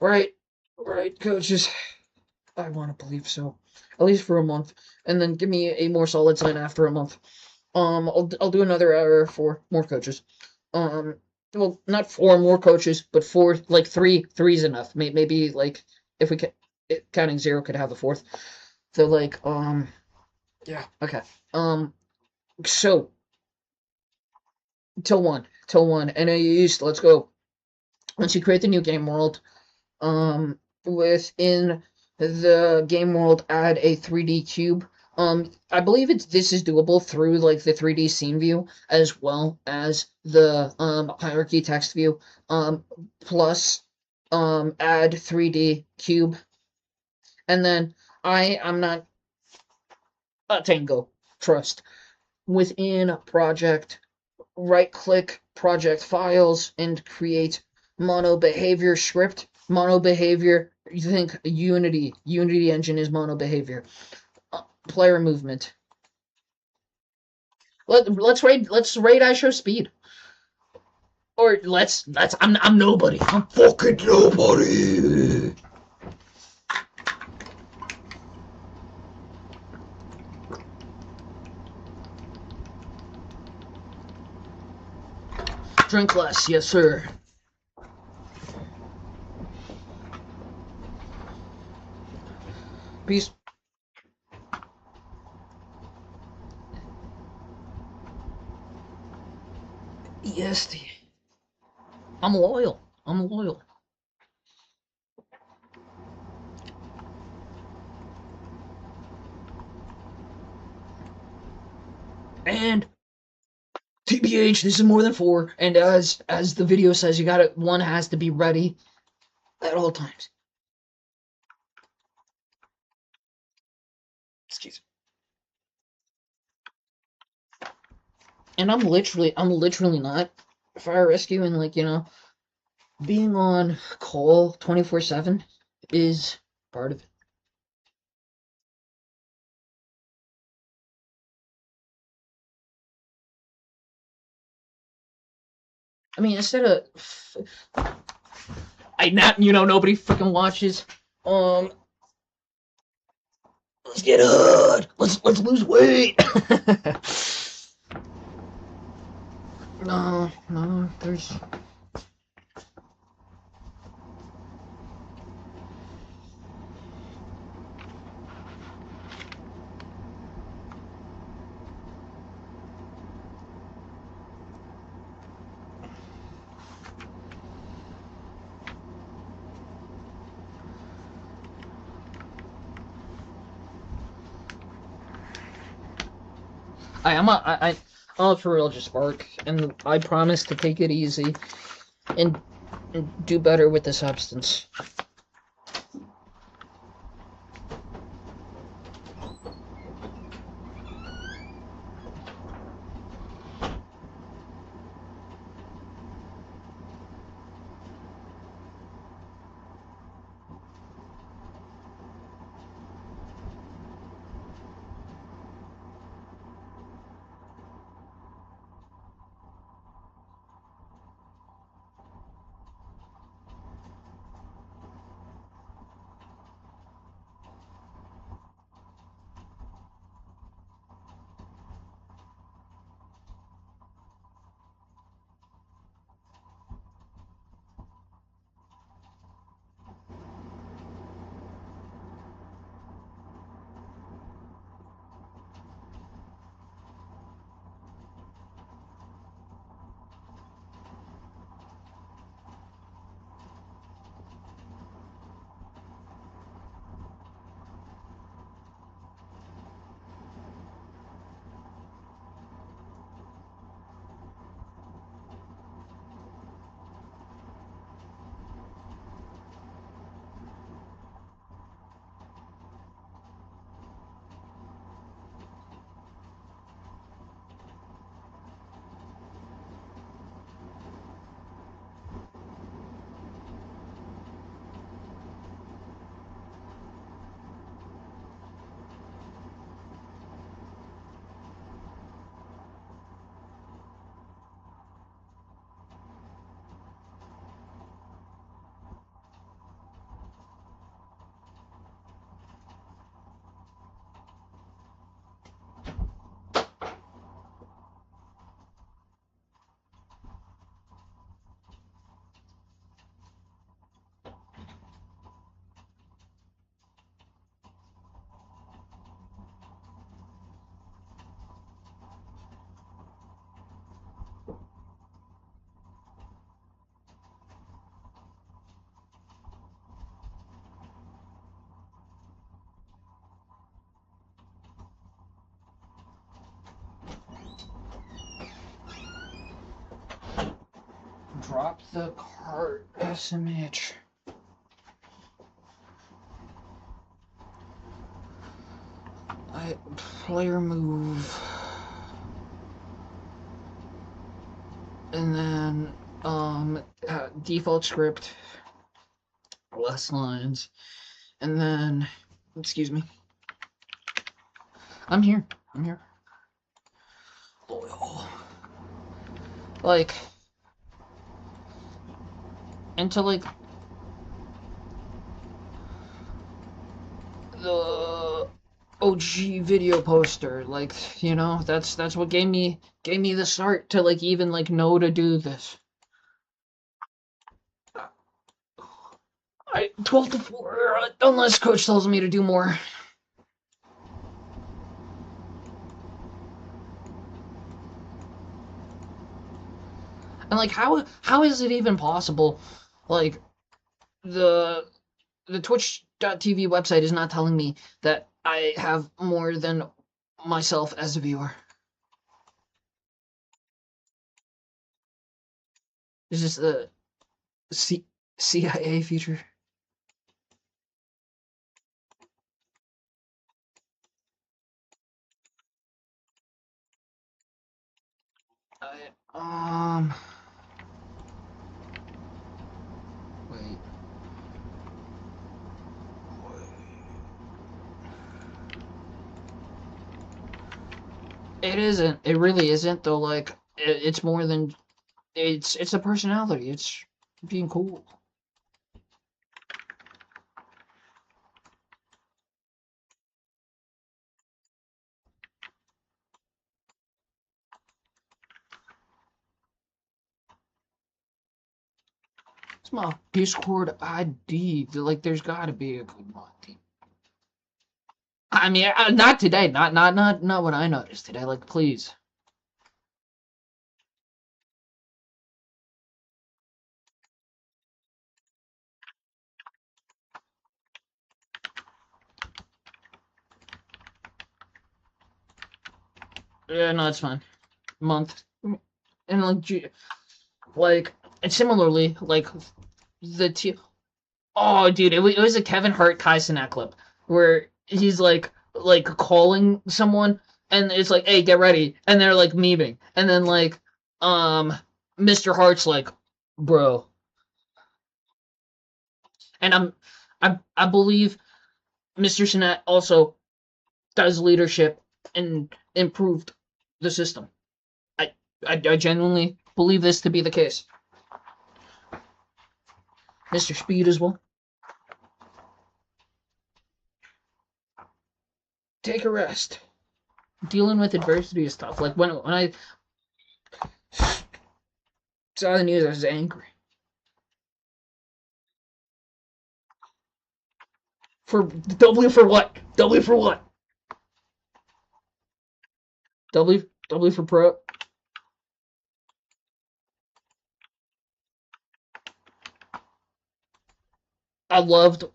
right? Right, coaches. I want to believe so. At least for a month, and then give me a more solid sign after a month. I'll do another hour for more coaches. Um, well, not four more coaches, but four, like three's enough. Maybe like if we counting zero could have the fourth. So like yeah, okay. So till one, NAEast. Let's go. Once you create the new game world, within the game world, add a 3D cube. I believe this is doable through like the 3D scene view as well as the hierarchy text view. Plus add 3D cube, and then I'm not a Tango. Trust within project. Right click project files and create mono behavior script. Mono behavior, you think Unity engine is mono behavior. Player movement. Let's rate IShowSpeed. Or let's I'm nobody. I'm fucking nobody. Drink less, yes sir. Peace. Yes, I'm loyal. I'm loyal. And TBH, this is more than 4. And as the video says, you gotta one has to be ready at all times. Excuse me. And I'm literally not fire rescue, and like, being on call 24/7 is part of it. I mean, instead of nobody freaking watches. Let's get hood. Let's lose weight. No, there's. I'm for real, just Spark, and I promise to take it easy and do better with the substance. Drop the cart, SMH. Player move. And then, default script, less lines. And then, excuse me. I'm here. Loyal. Like, into like the OG video poster, like, that's what gave me the start to like even like know to do this. 12 to 4, unless coach tells me to do more. And like, how is it even possible? Like the the Twitch.tv website is not telling me that I have more than myself as a viewer. Is this the CIA feature? I, wait. It isn't. It really isn't, though. Like, it's more than it's a personality. It's being cool. It's my Discord ID. Like, there's got to be a good one. I mean, not today. Not what I noticed today. Like, please. Yeah, no, it's fine. Month. And like, and similarly, like the t. Oh, dude, it was a Kevin Hart Kai Cenat clip where he's like calling someone, and it's like, hey, get ready, and they're like memeing, and then like, um, Mr. Hart's like, bro, and I believe Mr. Cenat also does leadership and improved the system. I I genuinely believe this to be the case. Mr. Speed as well. Take a rest. Dealing with adversity is tough. Like when I saw the news, I was angry. For W for what? W for what? W for pro. I loved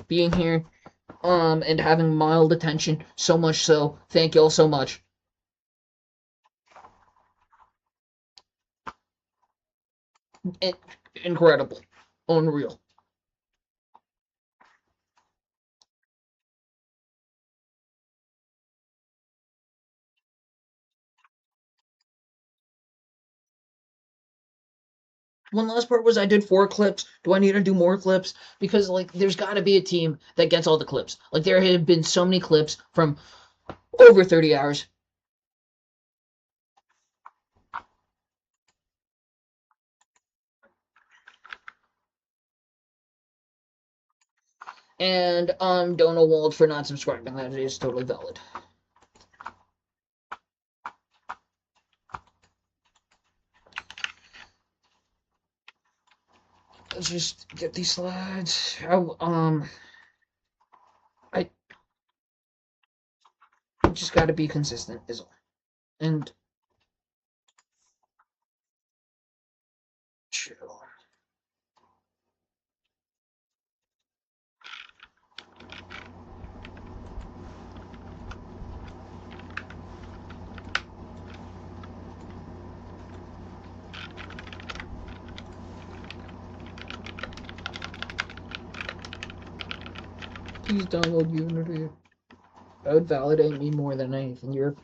being here and having mild attention. So much so. Thank y'all so much. It, incredible. Unreal. One last part was I did 4 clips. Do I need to do more clips? Because like there's got to be a team that gets all the clips. Like there have been so many clips from over 30 hours. And Donald Wald for not subscribing. That is totally valid. Let's just get these slides. I just got to be consistent, is all. And chill. Please download Unity. That would validate me more than anything. Your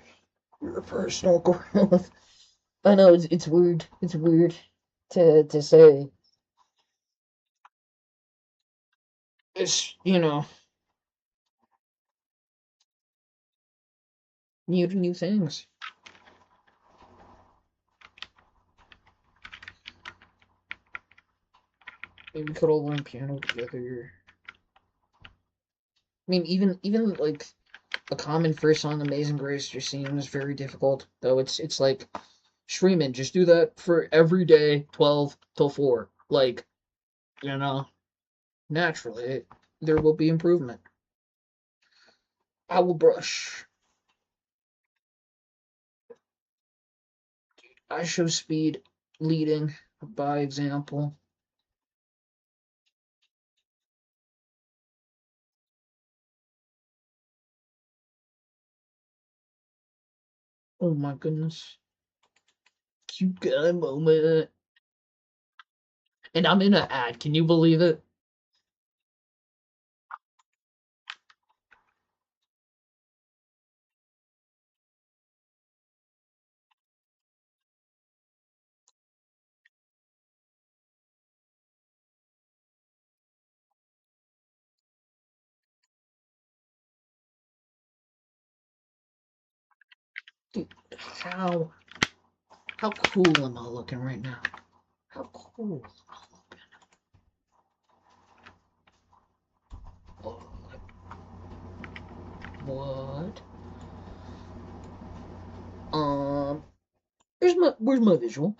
personal growth. I know it's weird. It's weird to say. It's new things. Maybe we could all learn piano together. I mean, even like a common first song, Amazing Grace, just seems very difficult. Though it's like Shreeman, just do that for every day, 12 till 4. Like, you know. naturally there will be improvement. I will brush. I show speed leading by example. Oh my goodness. Cute guy moment. And I'm in an ad. Can you believe it? Dude, how cool am I looking right now? How cool am I looking? What? Um, where's my visual?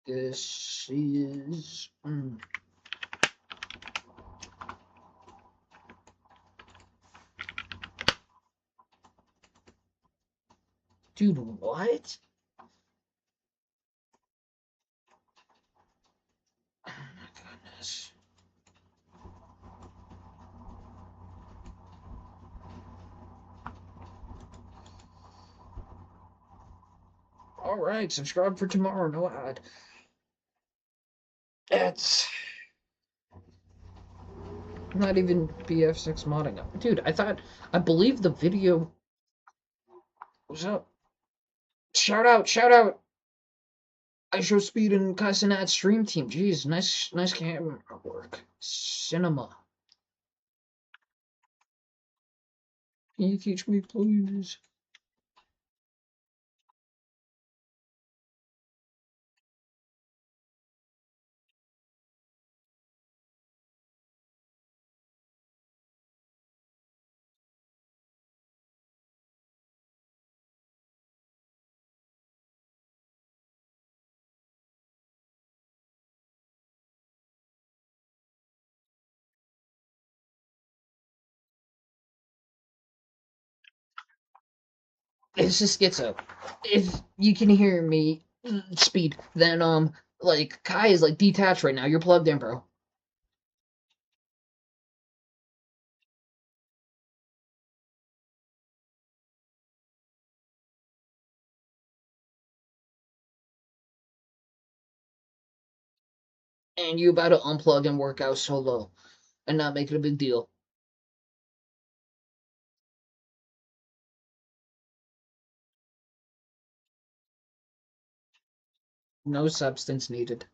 This is dude, what? Oh my goodness. All right, subscribe for tomorrow. No ad. It's not even BF6 modding. Dude, I believe the video was up. Shout out, shout out. I show speed and Casanat stream team. Jeez, nice camera work. Cinema. Can you teach me, please? It's just schizo. If you can hear me speed, then like Kai is like detached right now. You're plugged in, bro. And you about to unplug and work out solo and not make it a big deal. No substance needed.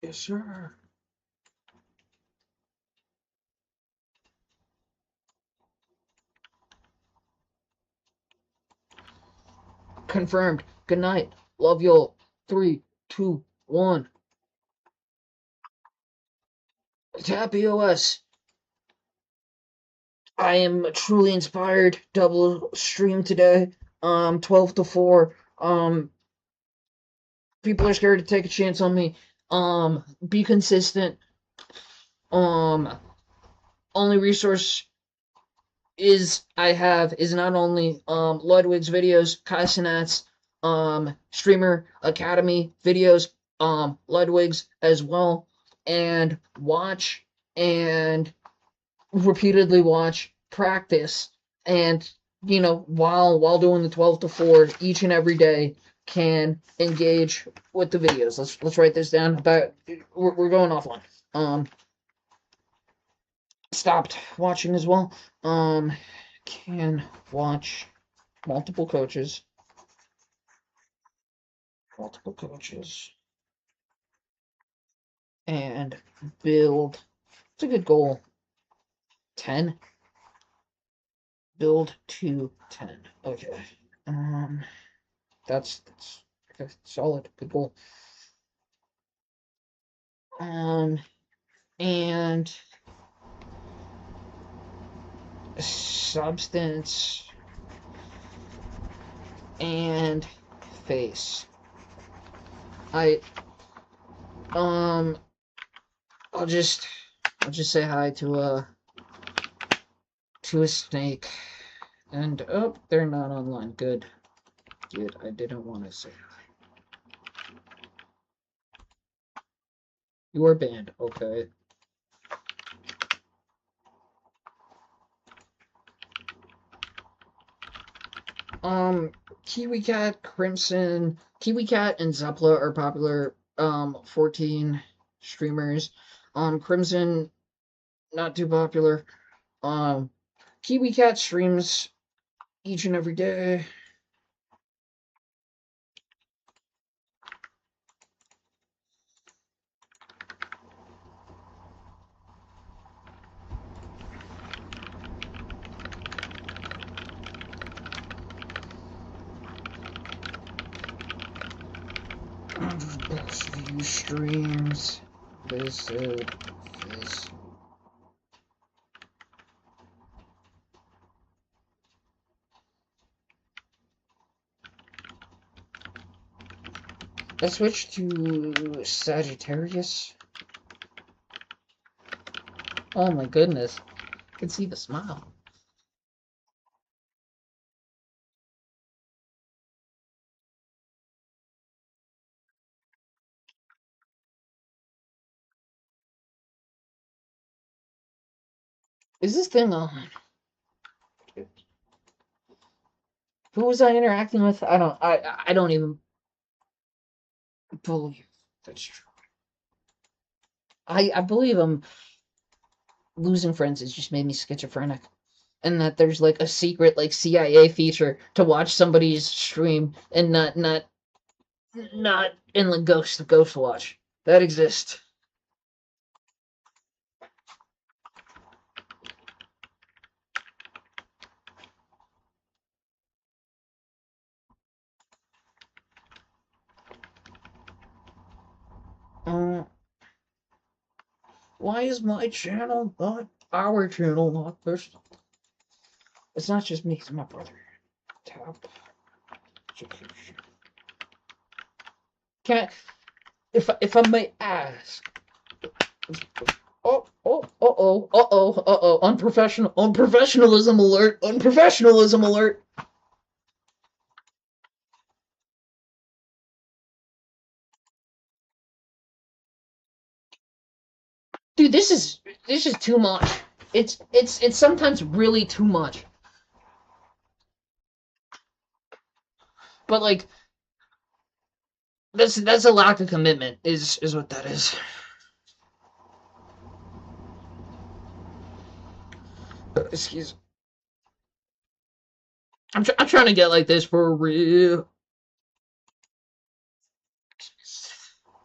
Yes, sir. Confirmed. Good night. Love y'all. 3, 2, 1. Happy OS. I am truly inspired. Double stream today. 12 to 4. People are scared to take a chance on me. Be consistent. Only resource I have is not only Ludwig's videos, Kaisenat's streamer academy videos, Ludwig's as well, and watch and repeatedly watch, practice, and while doing the 12 to 4 each and every day can engage with the videos. Let's write this down. But we're going offline. Stopped watching as well. Can watch multiple coaches. Multiple coaches. and build. It's a good goal. 10. Build to 10. Okay. That's okay, solid. Good goal. And substance and face. I'll just say hi to a snake. And oh, they're not online. Good. I didn't want to say hi. You are banned. Okay. Kiwi Cat, Crimson, Kiwi Cat and Zepla are popular 14 streamers. Crimson not too popular. Kiwi Cat streams each and every day. Best view streams. Visit this. I switched to Sagittarius. Oh my goodness. I can see the smile. Is this thing on? Who was I interacting with? I don't even believe that's true. I believe I'm losing friends has just made me schizophrenic. And that there's like a secret like CIA feature to watch somebody's stream and not in the ghost watch. That exists. Why is my channel not our channel, not this? It's not just me, it's my brother. Tap. Can I, if I may ask? Unprofessionalism alert, unprofessionalism alert. Dude, this is too much. It's sometimes really too much. But like that's a lack of commitment is what that is. Excuse. I'm trying to get like this for real.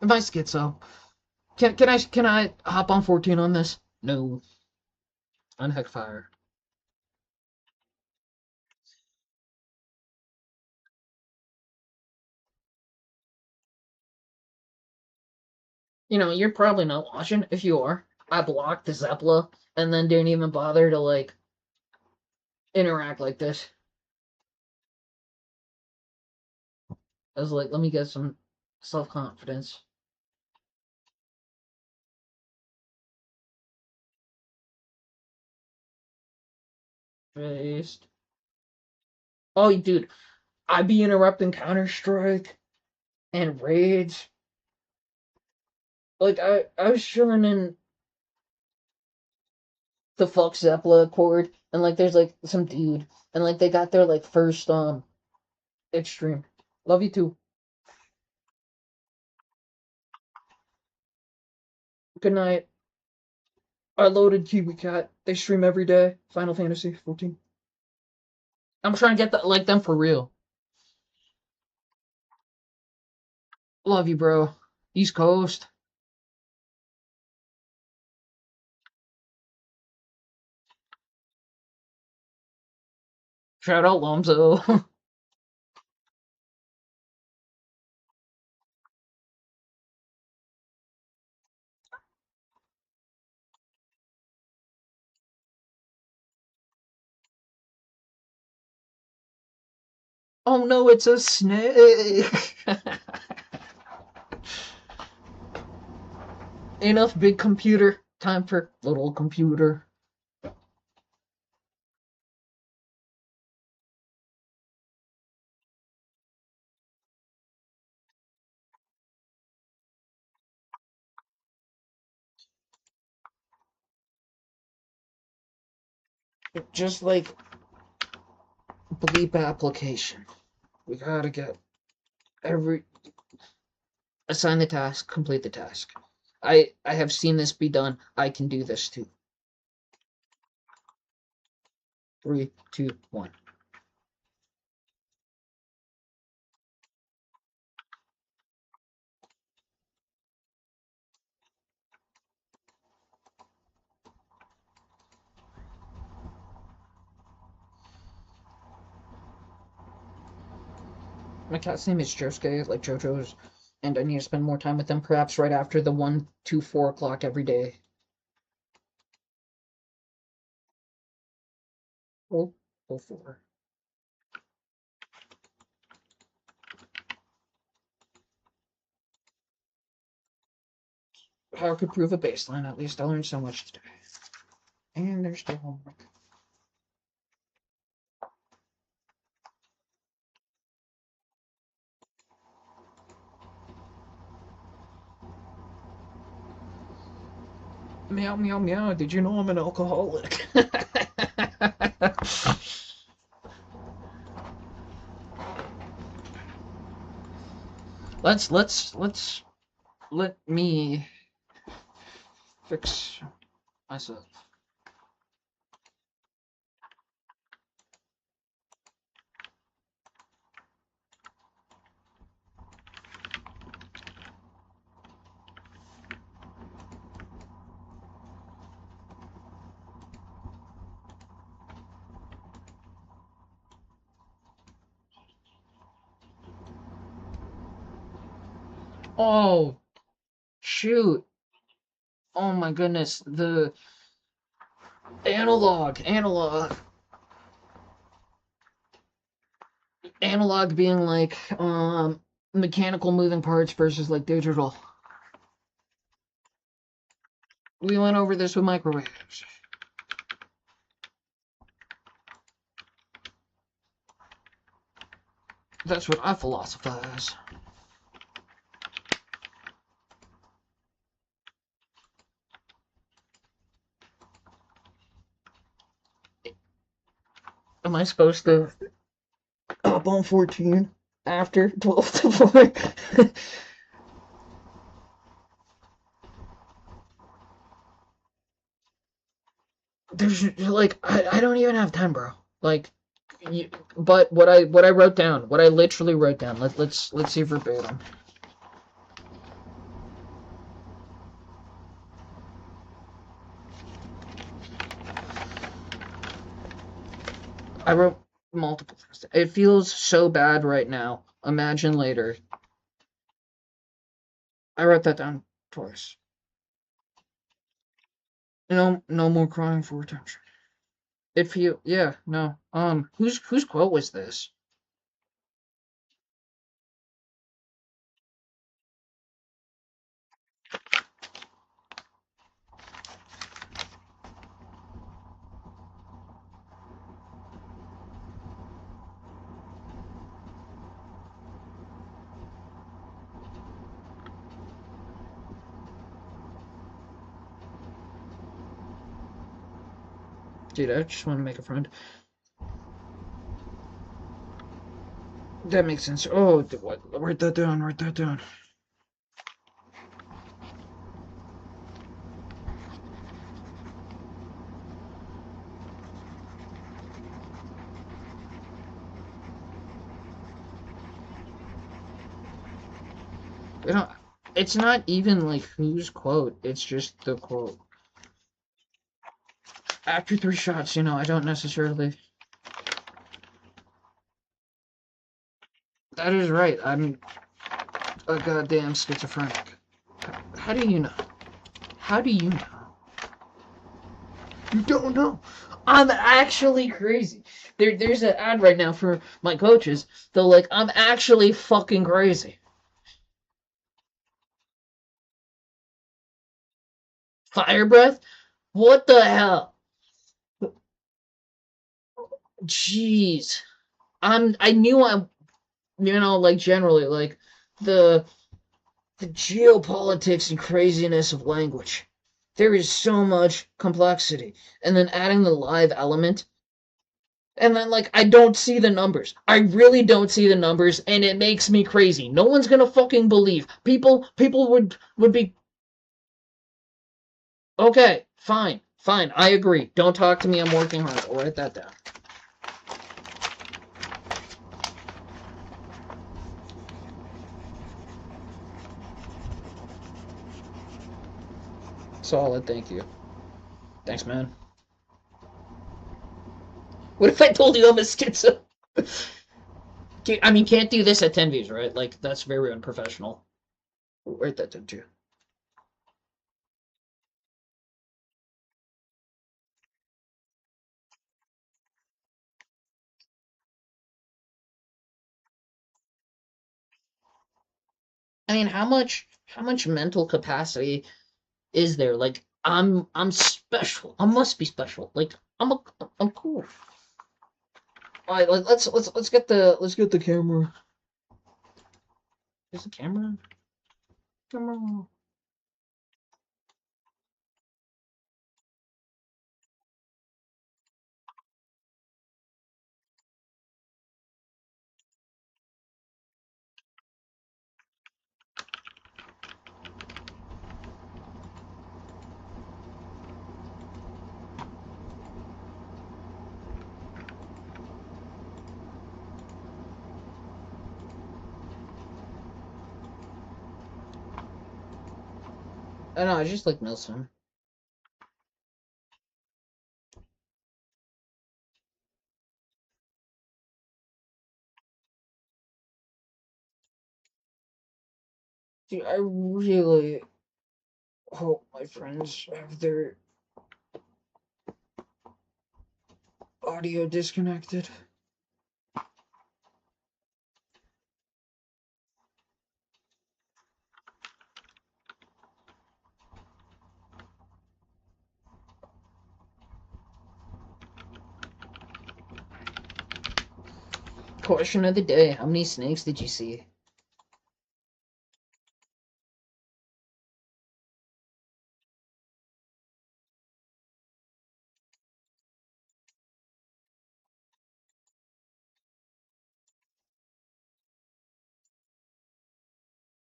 Am I schizo? Can I hop on 14 on this? No. Unheck fire. You know, you're probably not watching. If you are, I blocked the Zepla and then didn't even bother to like interact like this. I was like, let me get some self-confidence. Faced. Oh, dude, I be interrupting Counter-Strike and raids. Like I was chilling in the fuck Zeppela Accord, and like there's like some dude, and like they got their like first extreme. Love you too. Good night. I loaded Kiwi Cat. They stream every day. Final Fantasy 14. I'm trying to get that like them for real. Love you, bro. East Coast. Shout out Lomzo. Oh no, it's a snake! Enough big computer. Time for little computer. Just like bleep application. We gotta get assign the task, complete the task. I have seen this be done. I can do this too. 3, 2, 1. My cat's name is Josuke, like JoJo's, and I need to spend more time with them, perhaps right after the 1 to 4 o'clock every day. Or before. How could prove a baseline? At least I learned so much today. And there's still homework. Meow, meow, meow. Did you know I'm an alcoholic? Let me fix myself. Oh, shoot. Oh my goodness. The analog. Analog being like, mechanical moving parts versus like digital. We went over this with microwaves. That's what I philosophize. Am I supposed to up on 14 after 12 to 4? There's like I don't even have time, bro. Like, but what I wrote down, what I literally wrote down. Let's see verbatim. I wrote multiple things. It feels so bad right now. Imagine later. I wrote that down twice. No more crying for attention. It feel yeah, no. Whose quote was this? Dude, I just want to make a friend. That makes sense. Oh, what? Write that down. Write that down. You know, it's not even like whose quote. It's just the quote. After 3 shots, I don't necessarily. That is right. I'm a goddamn schizophrenic. How do you know? How do you know? You don't know. I'm actually crazy. There's an ad right now for my coaches. They're like, I'm actually fucking crazy. Fire breath? What the hell? Jeez. I knew like generally, like the the geopolitics and craziness of language. There is so much complexity. And then adding the live element. And then like I don't see the numbers. I really don't see the numbers and it makes me crazy. No one's gonna fucking believe. People would be okay, fine, fine, I agree. Don't talk to me, I'm working hard. I'll write that down. Solid, thank you. Thanks, man. What if I told you I'm a schizo? I mean, can't do this at 10 views, right? Like, that's very unprofessional. Write that down too. I mean, how much mental capacity is there? Like, I'm special. I must be special. Like, I'm cool. All right, let's get the camera. Is the camera? Camera. I know. I just like Nelson. Dude, I really hope my friends have their audio disconnected. Question of the day: how many snakes did you see?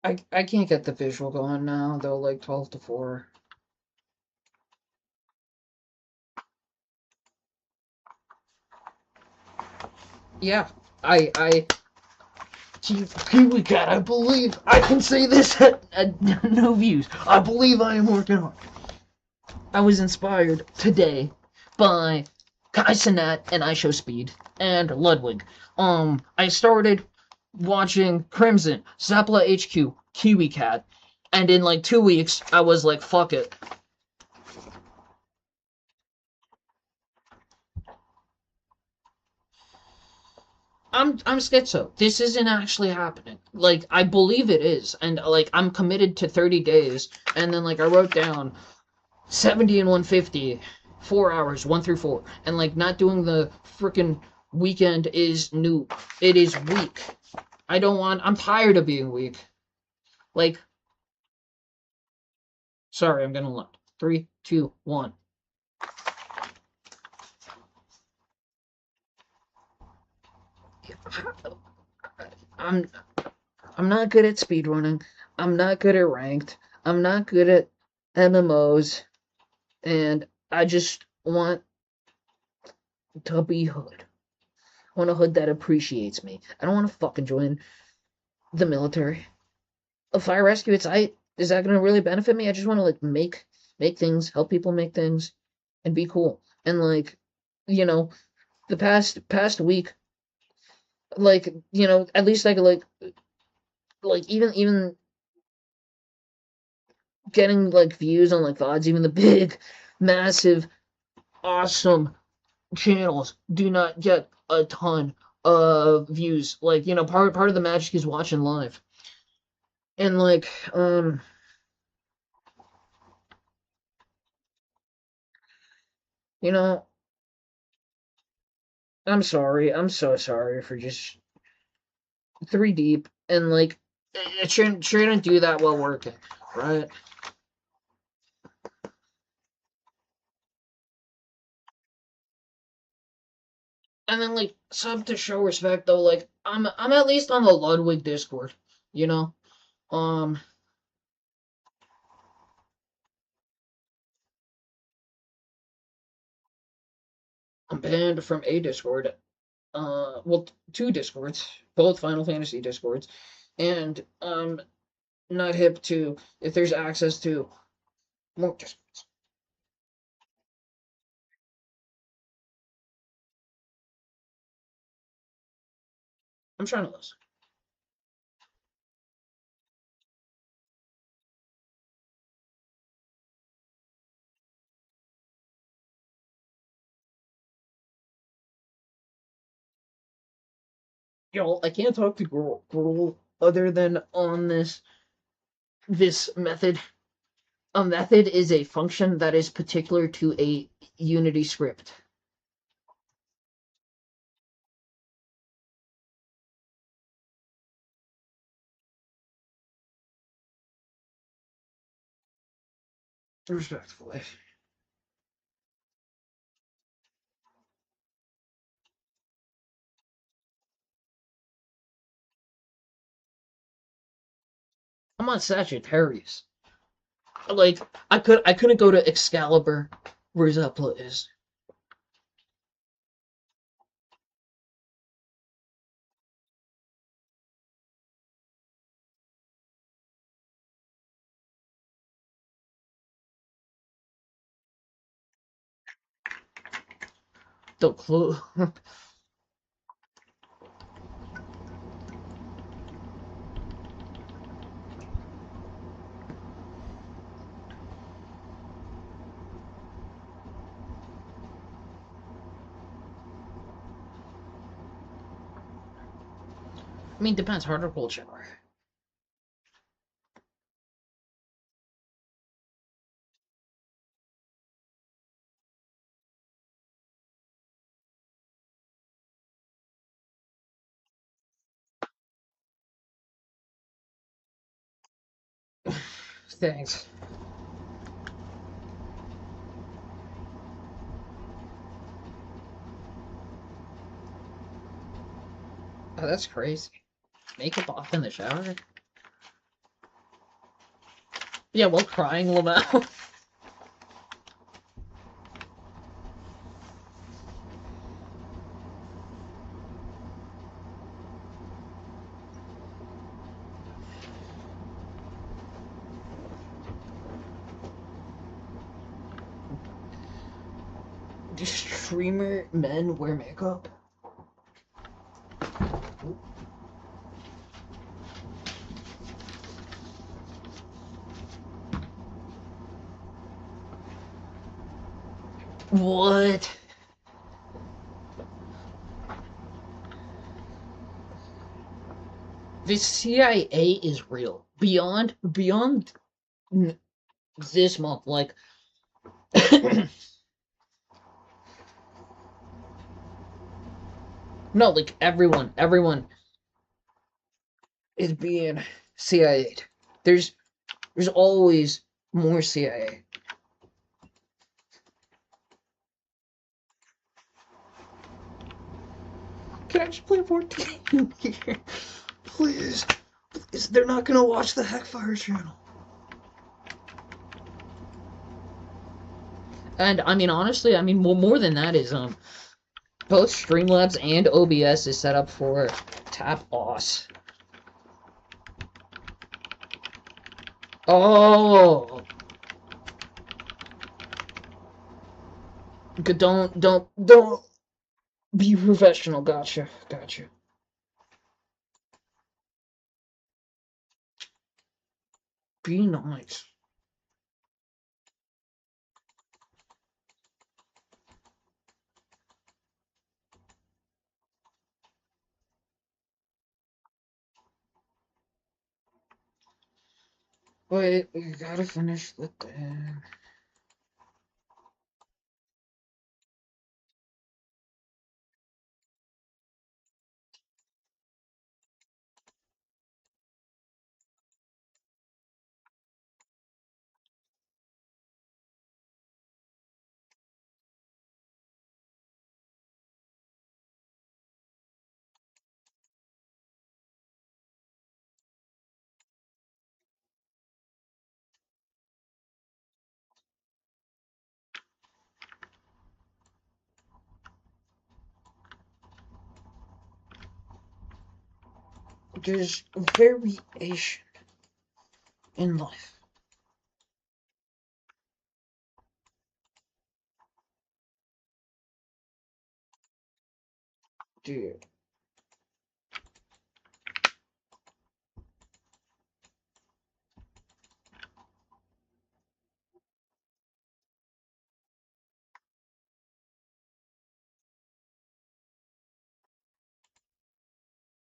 I can't get the visual going now, though, like 12 to 4. Yeah, I Kiwi Cat, I believe I can say this at no views. I believe I am working hard. I was inspired today by Kai Cenat and IShowSpeed and Ludwig. I started watching Crimson, Zapla HQ, Kiwi Cat, and in like 2 weeks, I was like, fuck it. I'm schizo. This isn't actually happening. Like I believe it is, and like I'm committed to 30 days, and then like I wrote down 70 and 150, 4 hours, 1 through 4, and like not doing the freaking weekend is new. It is weak. I'm tired of being weak. Like, sorry, I'm gonna look. 3, 2, 1. I'm I'm not good at speedrunning. I'm not good at ranked. I'm not good at MMOs. And I just want to be hood. I want a hood that appreciates me. I don't want to fucking join the military. A fire rescue, is that gonna really benefit me? I just want to like make things, help people make things, and be cool. And like, you know, the past week, Like, you know, at least I could like even getting like views on like VODs, even the big, massive, awesome channels do not get a ton of views. Like, you know, part of the magic is watching live. And like, you know, I'm sorry. I'm so sorry for just three deep and like it shouldn't do that while working, right? And then like sub to show respect though, like I'm at least on the Ludwig Discord, you know? Um I'm banned from a Discord. Well, two Discords, both Final Fantasy Discords, and not hip to if there's access to more Discords. I'm trying to listen. Yo, I can't talk to Gruel other than on this method. A method is a function that is particular to a Unity script. Respectfully. I'm on Sagittarius. Like I couldn't go to Excalibur where Zepla is. The clue. Oh, I mean depends, harder culture. Thanks. Oh, that's crazy. Makeup off in the shower? Yeah, while crying, Lamau. Do streamer men wear makeup? What? The CIA is real. Beyond this month, like no, like everyone is being CIA'd. There's always more CIA. Can I just play 14 here? Please. Please. They're not gonna watch the Hackfire channel. And I mean, honestly, I mean, well, more than that is both Streamlabs and OBS is set up for tap OS. Oh, don't be professional. Gotcha. Be nice. Wait, we gotta finish the thing. There's variation in life. Dude.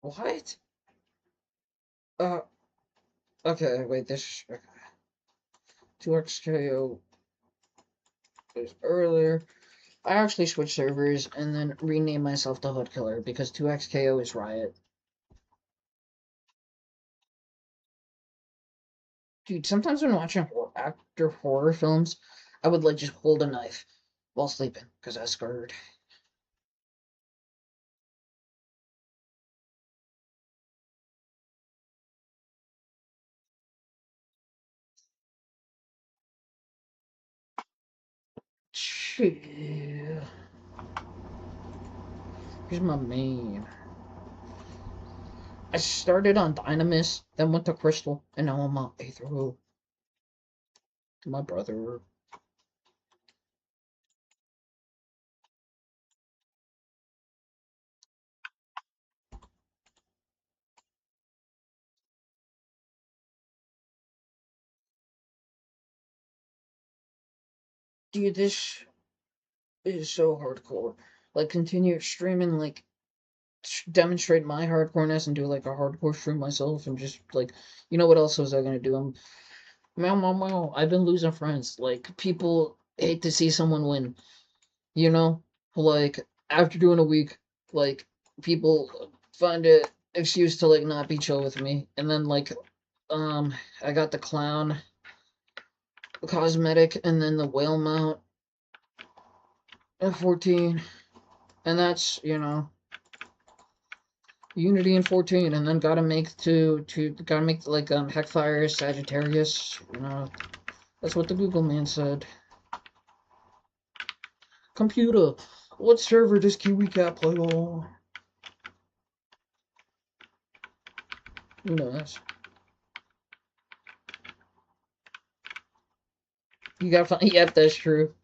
What? Uh, okay, wait, this... Okay. 2XKO is earlier. I actually switched servers and then renamed myself to Hood Killer because 2XKO is Riot. Dude, sometimes when watching actor horror films, I would like just hold a knife while sleeping because I was scared. Chill. Here's my main. I started on Dynamis, then went to Crystal, and now I'm on Aetherwoo. My brother. Dude, this is so hardcore. Like, continue streaming, like, demonstrate my hardcoreness and do, like, a hardcore stream myself, and just, like, you know what else was I gonna do? Meow, meow, meow. I've been losing friends. Like, people hate to see someone win, you know? Like, after doing a week, like, people find it excuse to, like, not be chill with me. And then, like, I got the clown cosmetic and then the whale mount at 14. And that's, you know, Unity in 14. And then gotta make, like, Heckfire, Sagittarius, you know. That's what the Google man said. Computer, what server does KiwiCat play on? Who knows? You gotta find. Yep, that's true.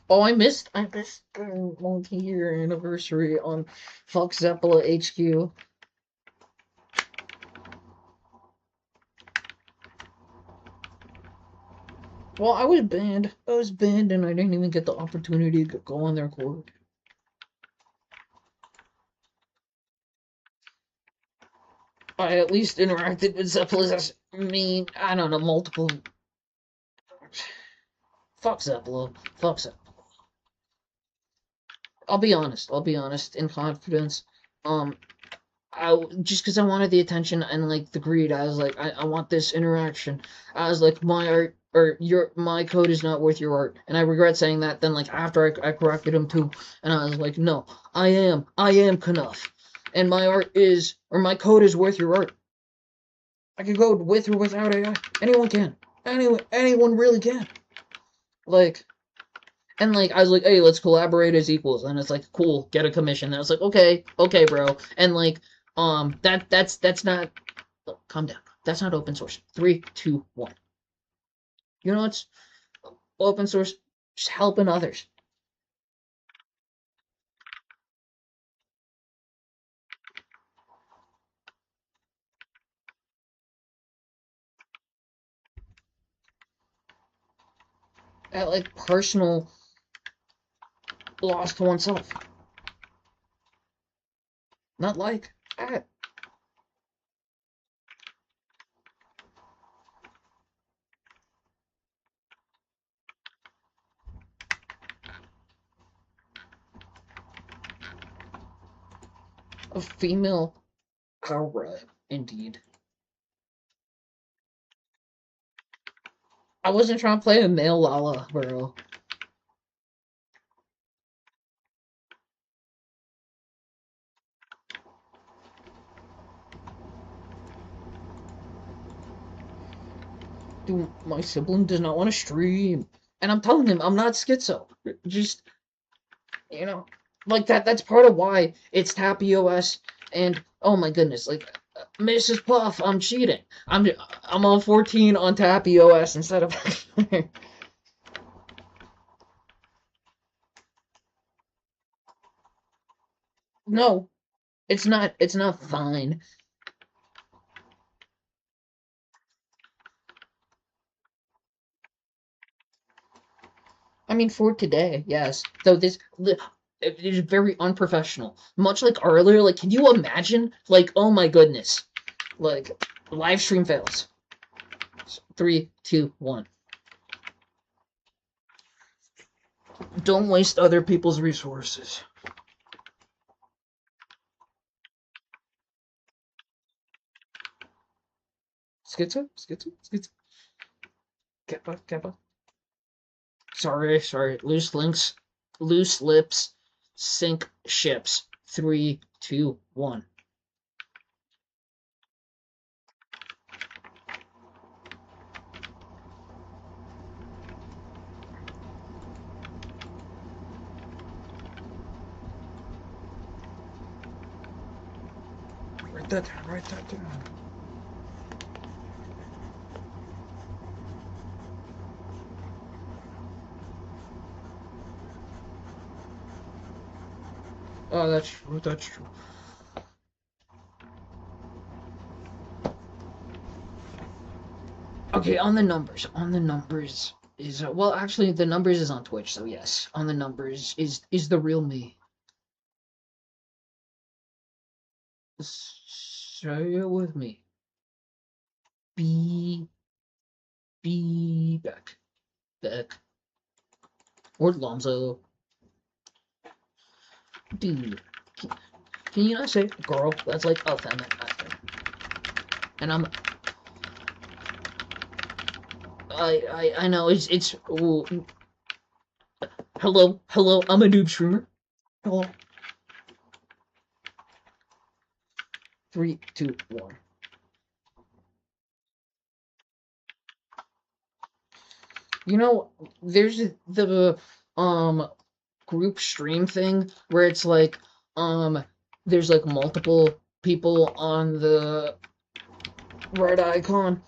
Oh, I missed the multi-year anniversary on Fox Zeppola HQ. Well, I was banned. I was banned, and I didn't even get the opportunity to go on their court. I at least interacted with Zeppelin. I don't know, multiple. Fuck Zeppelin. Fuck Zeppelin. I'll be honest. I'll be honest. In confidence, um, just because I wanted the attention and like the greed, I was like, I want this interaction. I was like, my art or my code is not worth your art, and I regret saying that. Then like after I corrected him too, and I was like, no, I am Knuff, and my art is or my code is worth your art. I can code with or without AI. Anyone can. Anyone really can. Like. And like I was like, hey, let's collaborate as equals. And it's like, cool, get a commission. And I was like, okay, bro. And like, that's not. Look, calm down. That's not open source. 3, 2, 1. You know what's open source? Just helping others. at like personal loss to oneself. Not like at. A female aura, indeed. I wasn't trying to play a male Lala, bro. Dude, my sibling does not want to stream. And I'm telling him I'm not schizo. Just, you know, like that's part of why it's TappyOS and oh my goodness, like Mrs. Puff, I'm cheating. I'm on 14 on TappyOS instead of No, it's not fine. I mean, for today, yes. Though it is very unprofessional. Much like earlier, like, can you imagine? Like, oh my goodness. Like, live stream fails. 3, 2, 1. Don't waste other people's resources. Schizo. Kappa. Sorry. Loose links, loose lips, sink ships. 3, 2, 1. Write that down. Oh, that's true. Okay, on the numbers is well, actually, the numbers is on Twitch, so yes, on the numbers is the real me. Say it with me. Be back. Or Lonzo. Dude, can you not say girl? That's like effeminate, I think. And I know it's ooh. Hello, I'm a noob streamer. Hello. 3, 2, 1. You know, there's the group stream thing where it's like there's like multiple people on the red icon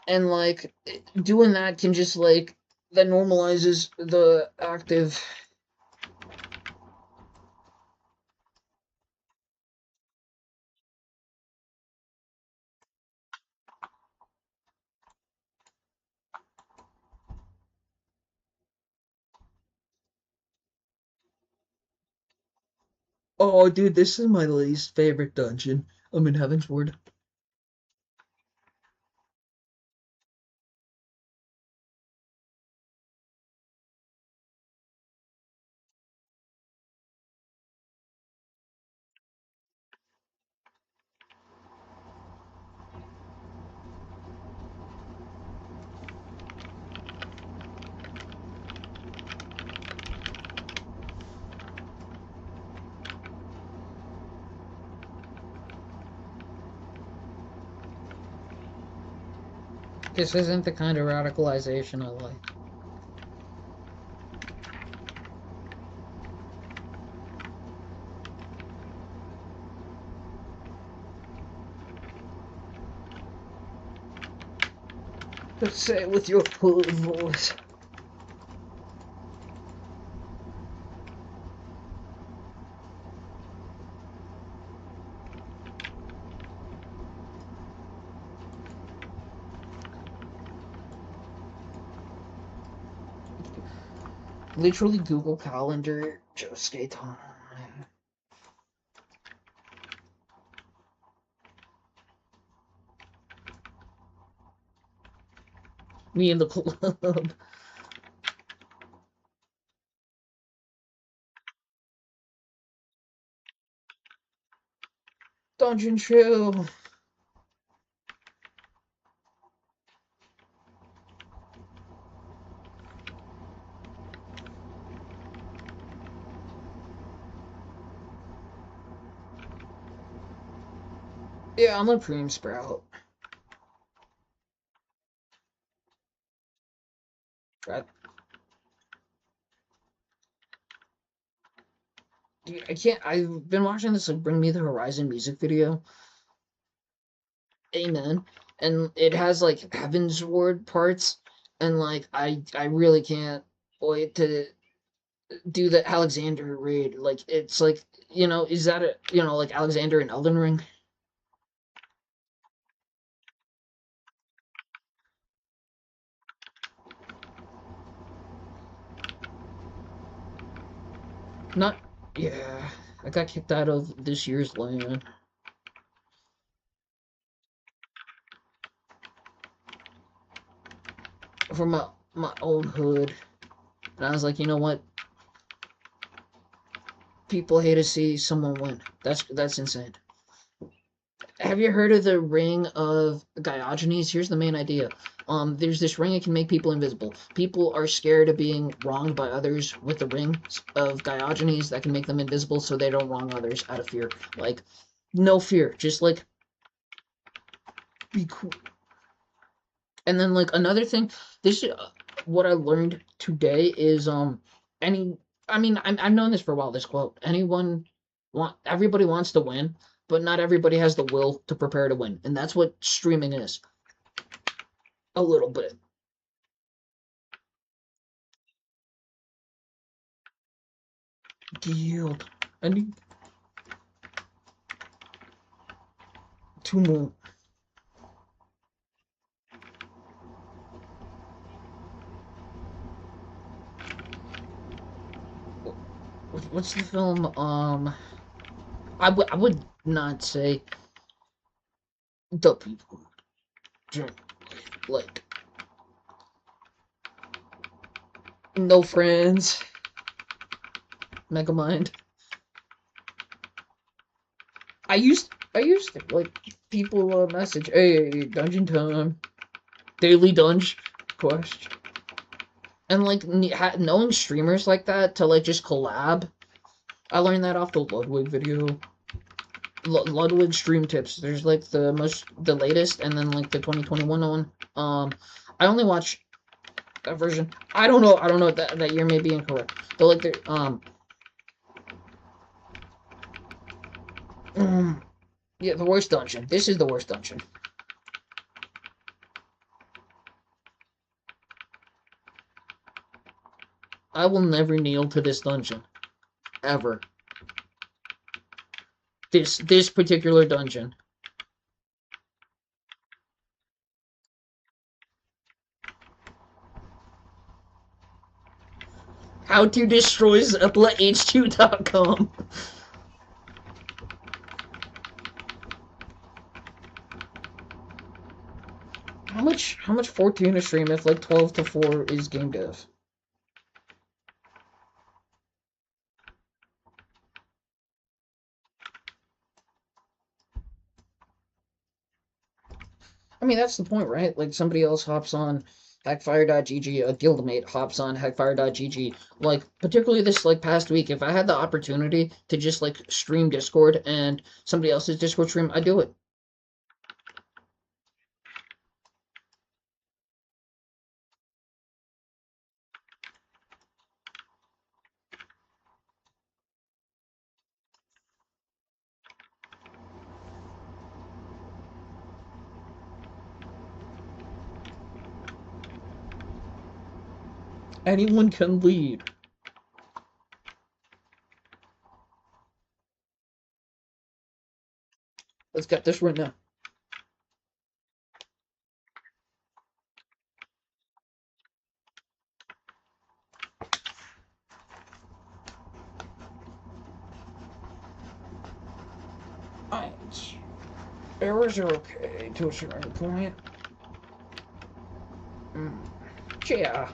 and like doing that can just like that normalizes the active. Oh, dude, this is my least favorite dungeon. I'm in Heavensward. This isn't the kind of radicalization I like. Just say it with your full voice. Literally Google Calendar, Josuke time. Me in the club. Dungeon Chill. Yeah, I'm a Cream Sprout. I, dude, I can't. I've been watching this like Bring Me the Horizon music video. Amen. And it has like Heaven's Ward parts, and like I really can't wait to do the Alexander raid. Like it's like is that like Alexander in Elden Ring? Not. Yeah, I got kicked out of this year's LAN from my old hood, and I was like, you know what? People hate to see someone win. That's insane. Have you heard of the ring of Diogenes? Here's the main idea. There's this ring that can make people invisible. People are scared of being wronged by others with the ring of Diogenes that can make them invisible so they don't wrong others out of fear. Like, no fear. Just, like, be cool. And then, like, another thing, this what I learned today is, any, I mean, I've known this for a while, this quote. Everybody wants to win, but not everybody has the will to prepare to win. And that's what streaming is. A little bit. Yield. I need 2 more. What's the film? I would not say the people drink like no friends. Megamind. I used to like people message, hey, dungeon time, daily dunge quest, and like knowing streamers like that to like just collab. I learned that off the Ludwig video. Ludwig stream tips. There's like the latest, and then like the 2021 one. I only watch that version. I don't know. I don't know. That year may be incorrect. But like um, yeah, the worst dungeon. This is the worst dungeon. I will never kneel to this dungeon, ever. This particular dungeon. How to destroy ZeppelaH2.com. How much 14 a stream if like 12 to 4 is game dev? I mean that's the point, right? Like somebody else hops on hackfire.gg, a guildmate hops on hackfire.gg. Like particularly this like past week, if I had the opportunity to just like stream Discord and somebody else's Discord stream, I'd do it. Anyone can lead. Let's get this right now. Errors are okay to a certain point. Yeah.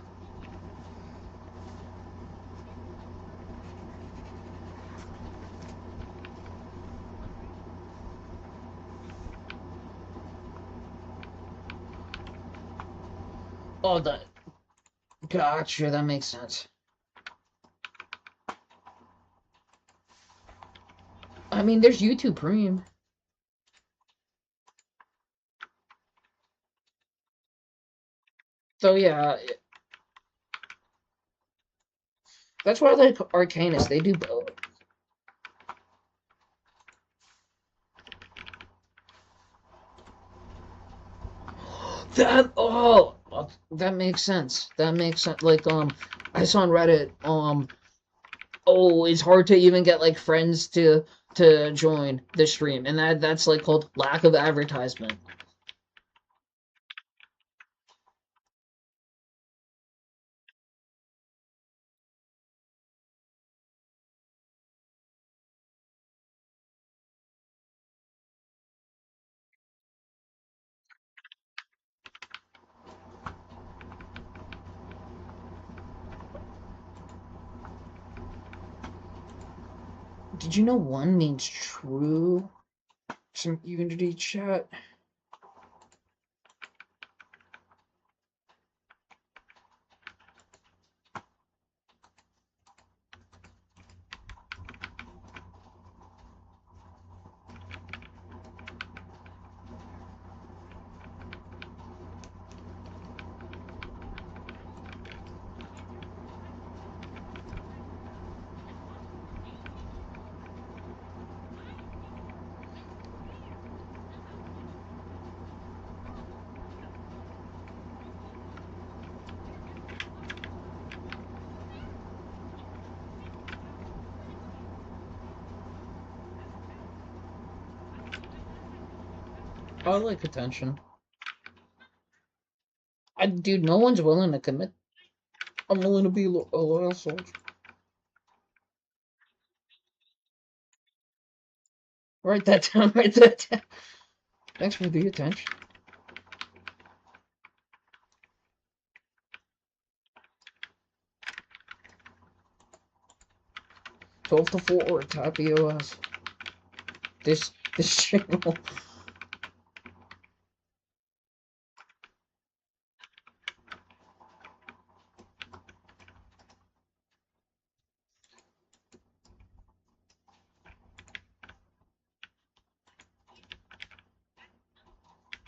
Oh, that. Gotcha, that makes sense. I mean, there's YouTube Premium. So yeah, that's why I like Arcanus. They do both. That makes sense. That makes sense. Like I saw on Reddit oh, it's hard to even get like friends to join the stream, and that's like called lack of advertisement. Did you know one means true? Some Unity chat. I like attention. Dude, no one's willing to commit. I'm willing to be a loyal soldier. Write that down. Write that down. Thanks for the attention. 12 to 4, top EOS. This channel.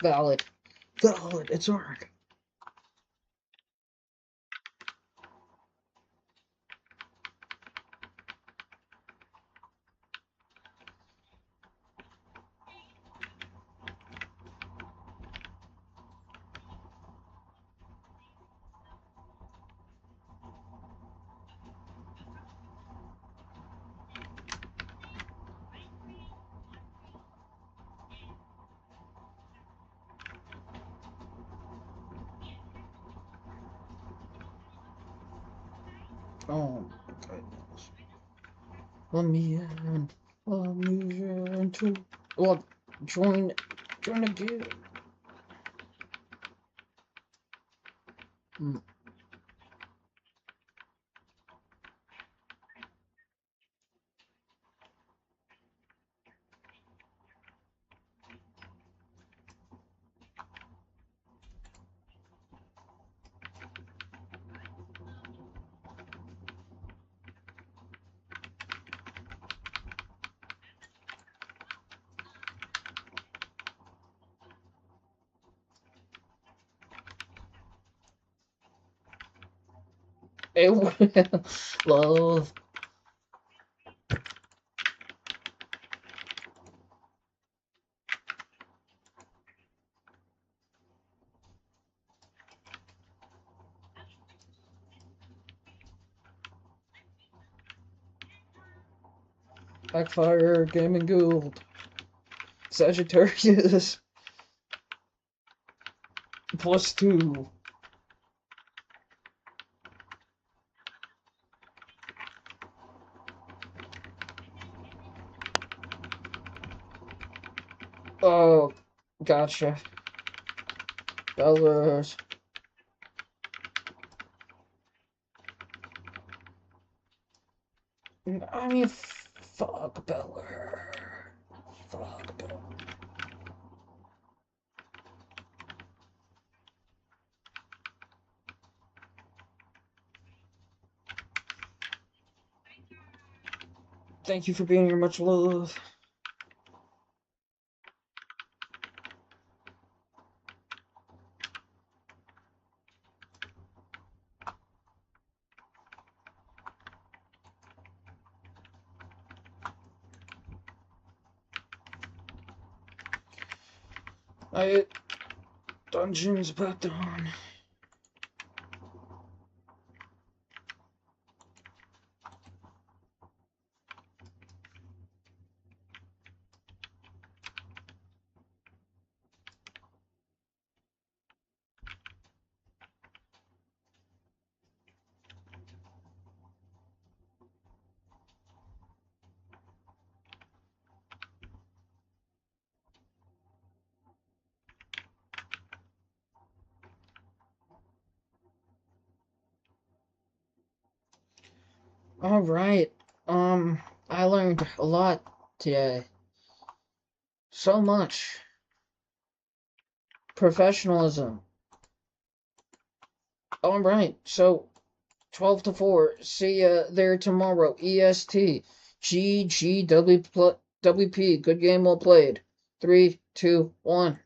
Valid. Valid, it's hard. Oh my goodness. Let me in. Let me in too. Well, join a guild. It will. Love. Backfire Gaming Guild. Sagittarius. +2. Gotcha. Bellers. I mean, fuck Beller. Fuck Beller. Thank you for being here. Much love. I hit dungeons about dawn. All right. I learned a lot today. So much. Professionalism. All right. So 12 to 4. See ya there tomorrow. EST. GGWP. Good game well played. 3, 2, 1.